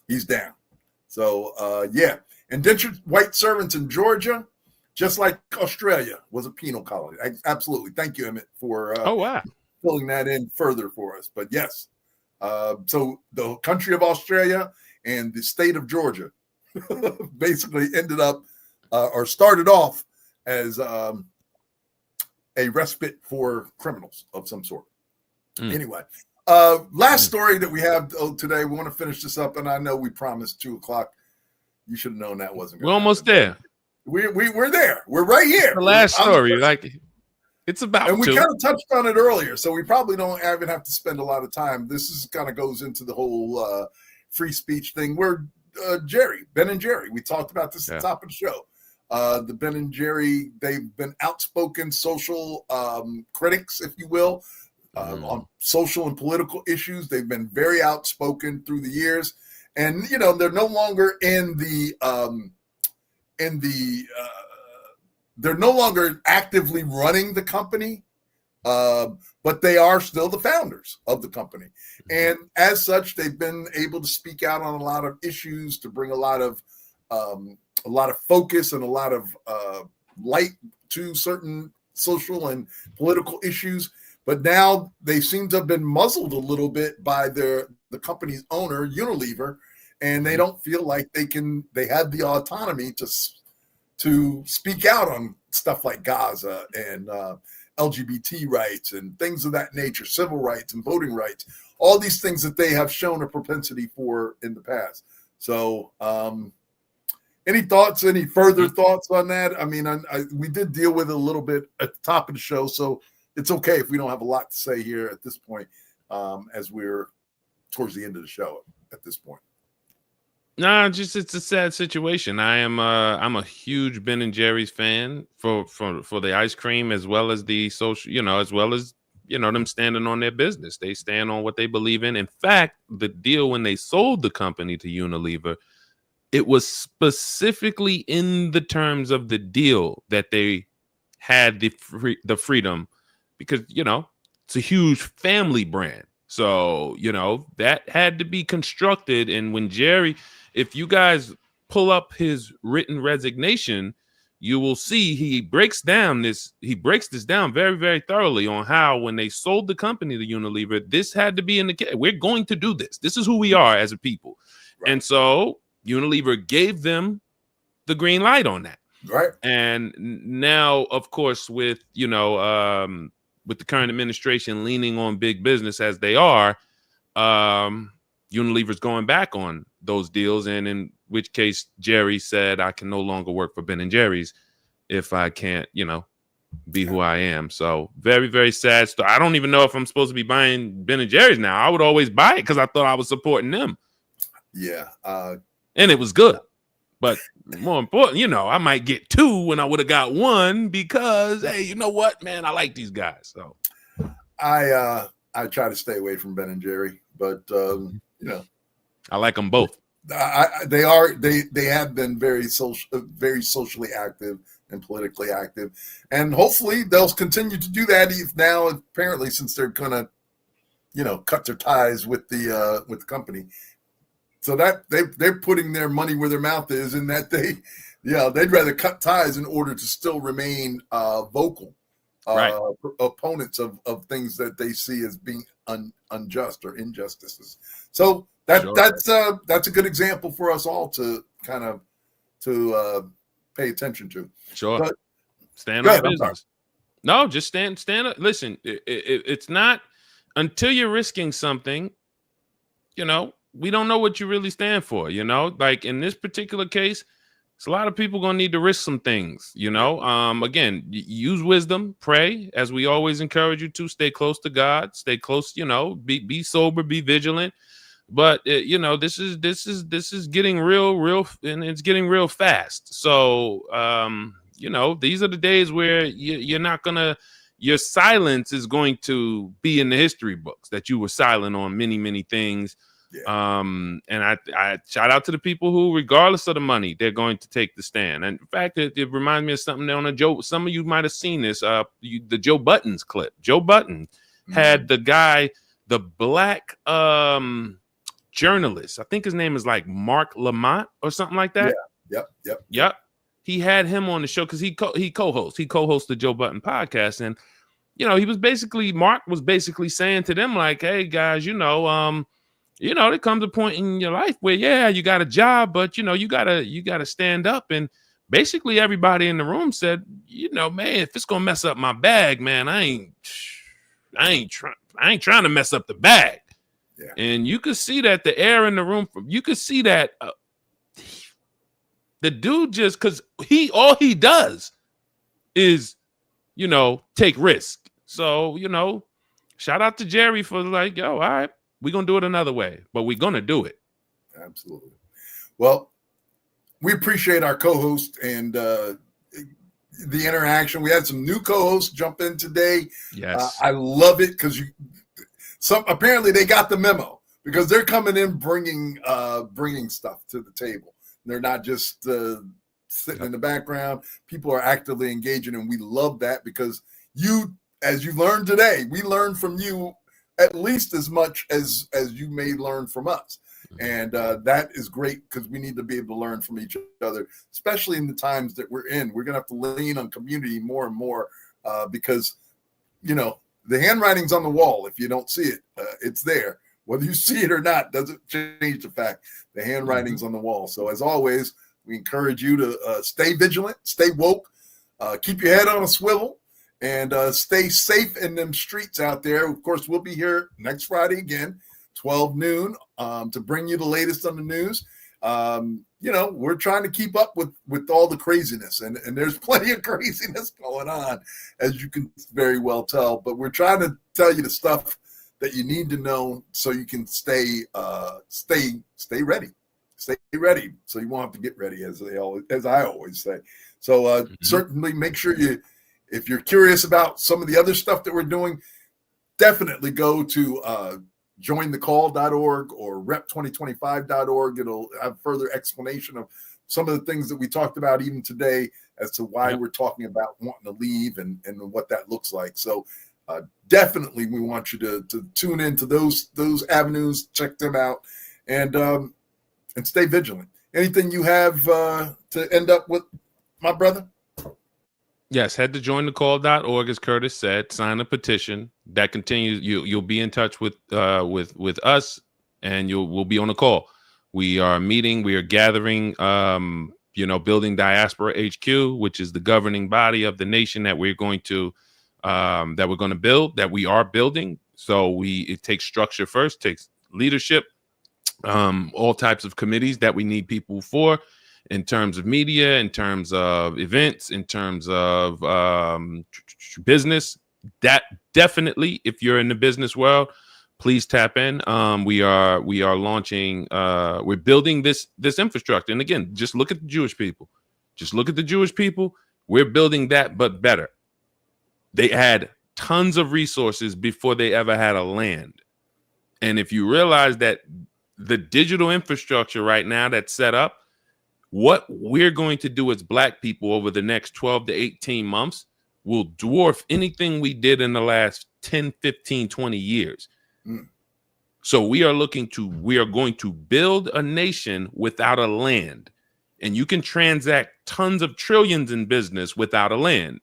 [SPEAKER 1] he's down. So, yeah. Indentured white servants in Georgia, just like Australia, was a penal colony. Absolutely. Thank you, Emmett, for filling that in further for us. But yes, so the country of Australia and the state of Georgia basically ended up or started off as a respite for criminals of some sort. Anyway, last story that we have today, we want to finish this up, and I know we promised 2:00. You should have known that wasn't.
[SPEAKER 2] We're almost there.
[SPEAKER 1] We're there. We're right here.
[SPEAKER 2] The last story, like it's about
[SPEAKER 1] and we
[SPEAKER 2] to.
[SPEAKER 1] kind of touched on it earlier, so we probably don't even have to spend a lot of time. This is kind of goes into the whole free speech thing. Where Ben and Jerry, we talked about this at the top of the show. The Ben and Jerry, they've been outspoken social critics, if you will, on social and political issues. They've been very outspoken through the years, and they're no longer they're no longer actively running the company, but they are still the founders of the company. And as such, they've been able to speak out on a lot of issues to bring a lot of focus and a lot of light to certain social and political issues. But now they seem to have been muzzled a little bit by the company's owner, Unilever, and they don't feel like they have the autonomy to speak out on stuff like Gaza and LGBT rights and things of that nature, civil rights and voting rights, all these things that they have shown a propensity for in the past. So any further thoughts on that? I mean, we did deal with it a little bit at the top of the show, so it's okay if we don't have a lot to say here at this point, as we're towards the end of the show at this point.
[SPEAKER 2] Nah, just it's a sad situation. I'm a huge Ben and Jerry's fan for the ice cream as well as the social, as well as them standing on their business. They stand on what they believe in. In fact, the deal when they sold the company to Unilever, it was specifically in the terms of the deal that they had the freedom, because it's a huge family brand. So that had to be constructed. And when Jerry, if you guys pull up his written resignation, you will see he breaks this down very, very thoroughly on how when they sold the company to Unilever, this had to be in the case. We're going to do this. This is who we are as a people. Right. And so Unilever gave them the green light on that.
[SPEAKER 1] Right. And
[SPEAKER 2] now, of course, with the current administration leaning on big business as they are, Unilever's going back on those deals, and in which case Jerry said, I can no longer work for Ben and Jerry's if I can't, be who I am. So very, very sad story. I don't even know if I'm supposed to be buying Ben and Jerry's now. I would always buy it because I thought I was supporting them.
[SPEAKER 1] Yeah.
[SPEAKER 2] And it was good. But more important, I might get two when I would have got one because, hey, you know what, man, I like these guys. So
[SPEAKER 1] I try to stay away from Ben and Jerry, but
[SPEAKER 2] I like them both.
[SPEAKER 1] They have been very socially active and politically active, and hopefully they'll continue to do that. Now, apparently, since they're gonna, cut their ties with the company, so that they're putting their money where their mouth is, in that they'd rather cut ties in order to still remain vocal opponents of things that they see as being unjust or injustices. So that's a good example for us all to kind of pay attention to.
[SPEAKER 2] Sure.
[SPEAKER 1] But,
[SPEAKER 2] stand on business. No, just stand up. Listen, it's not until you're risking something, we don't know what you really stand for, like in this particular case, it's a lot of people going to need to risk some things, again, use wisdom, pray, as we always encourage you to. Stay close to God, stay close, be sober, be vigilant. But this is getting real, and it's getting real fast. So, these are the days where you're not gonna, your silence is going to be in the history books that you were silent on many, many things. Yeah. And I shout out to the people who, regardless of the money, they're going to take the stand. And in fact, it reminds me of something on some of you might have seen this, the Joe Budden's clip. Joe Budden had the guy, the black journalist, I think his name is like Mark Lamont or something like that. Yep. He had him on the show because he co-hosts the Joe Budden podcast, and Mark was basically saying to them like, hey guys, there comes a point in your life where you got a job, but you gotta stand up. And basically everybody in the room said, man, if it's gonna mess up my bag, man, I ain't trying to mess up the bag. Yeah. And you could see that the air in the room, you could see that The dude just, because all he does is, take risk. So, shout out to Jerry for like, yo, all right, we're going to do it another way, but we're going to do it.
[SPEAKER 1] Absolutely. Well, we appreciate our co-host and the interaction. We had some new co-hosts jump in today.
[SPEAKER 2] Yes.
[SPEAKER 1] I love it because apparently they got the memo because they're coming in bringing stuff to the table. They're not just sitting in the background. People are actively engaging, and we love that because as you learned today, we learned from you at least as much as you may learn from us. And that is great because we need to be able to learn from each other, especially in the times that we're in. We're going to have to lean on community more and more because, the handwriting's on the wall. If you don't see it, it's there. Whether you see it or not doesn't change the fact the handwriting's on the wall. So as always, we encourage you to stay vigilant, stay woke, keep your head on a swivel, and stay safe in them streets out there. Of course, we'll be here next Friday again, 12 noon, to bring you the latest on the news. We're trying to keep up with all the craziness, and there's plenty of craziness going on, as you can very well tell. But we're trying to tell you the stuff that you need to know so you can stay ready. Stay ready so you won't have to get ready, as I always say. So certainly make sure if you're curious about some of the other stuff that we're doing, definitely go to jointhecall.org or rep2025.org. It'll have further explanation of some of the things that we talked about even today as to why we're talking about wanting to leave and what that looks like. So definitely we want you to tune into those avenues, check them out, and stay vigilant. Anything you have to end up with, my brother?
[SPEAKER 2] Yes, head to jointhecall.org, as Curtis said. Sign a petition that continues. You'll be in touch with us, and we'll be on a call. We are meeting. We are gathering. Building Diaspora HQ, which is the governing body of the nation that we're going to build. That we are building. So it takes structure first. Takes leadership. All types of committees that we need people for. In terms of media, in terms of events, in terms of business, that definitely, if you're in the business world, please tap in. We are launching. We're building this infrastructure. And again, just look at the Jewish people. We're building that, but better. They had tons of resources before they ever had a land. And if you realize that the digital infrastructure right now that's set up, what we're going to do as Black people over the next 12 to 18 months will dwarf anything we did in the last 10, 15, 20 years. So we are going to build a nation without a land. And you can transact tons of trillions in business without a land.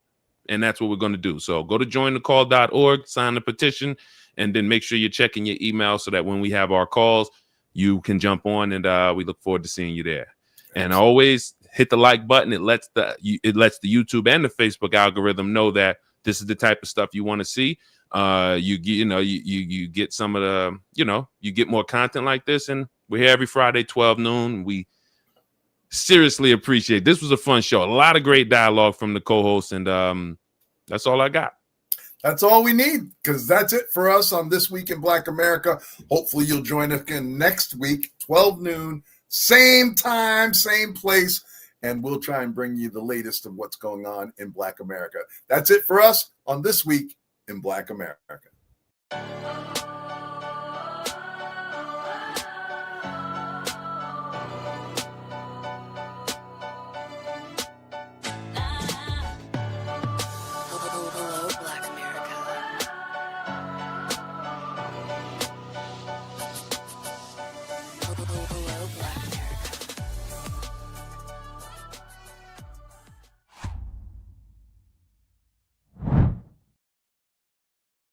[SPEAKER 2] And that's what we're going to do. So go to jointhecall.org, sign the petition, and then make sure you're checking your email so that when we have our calls, you can jump on, and we look forward to seeing you there. And always hit the like button. It lets the YouTube and the Facebook algorithm know that this is the type of stuff you want to see. You get some of the, you get more content like this. And we're here every Friday, 12 noon. We seriously appreciate it. This was a fun show. A lot of great dialogue from the co-hosts. And that's all I got.
[SPEAKER 1] That's all we need, because that's it for us on This Week in Black America. Hopefully you'll join us again next week, 12 noon. Same time, same place, and we'll try and bring you the latest of what's going on in Black America. That's it for us on This Week in Black America.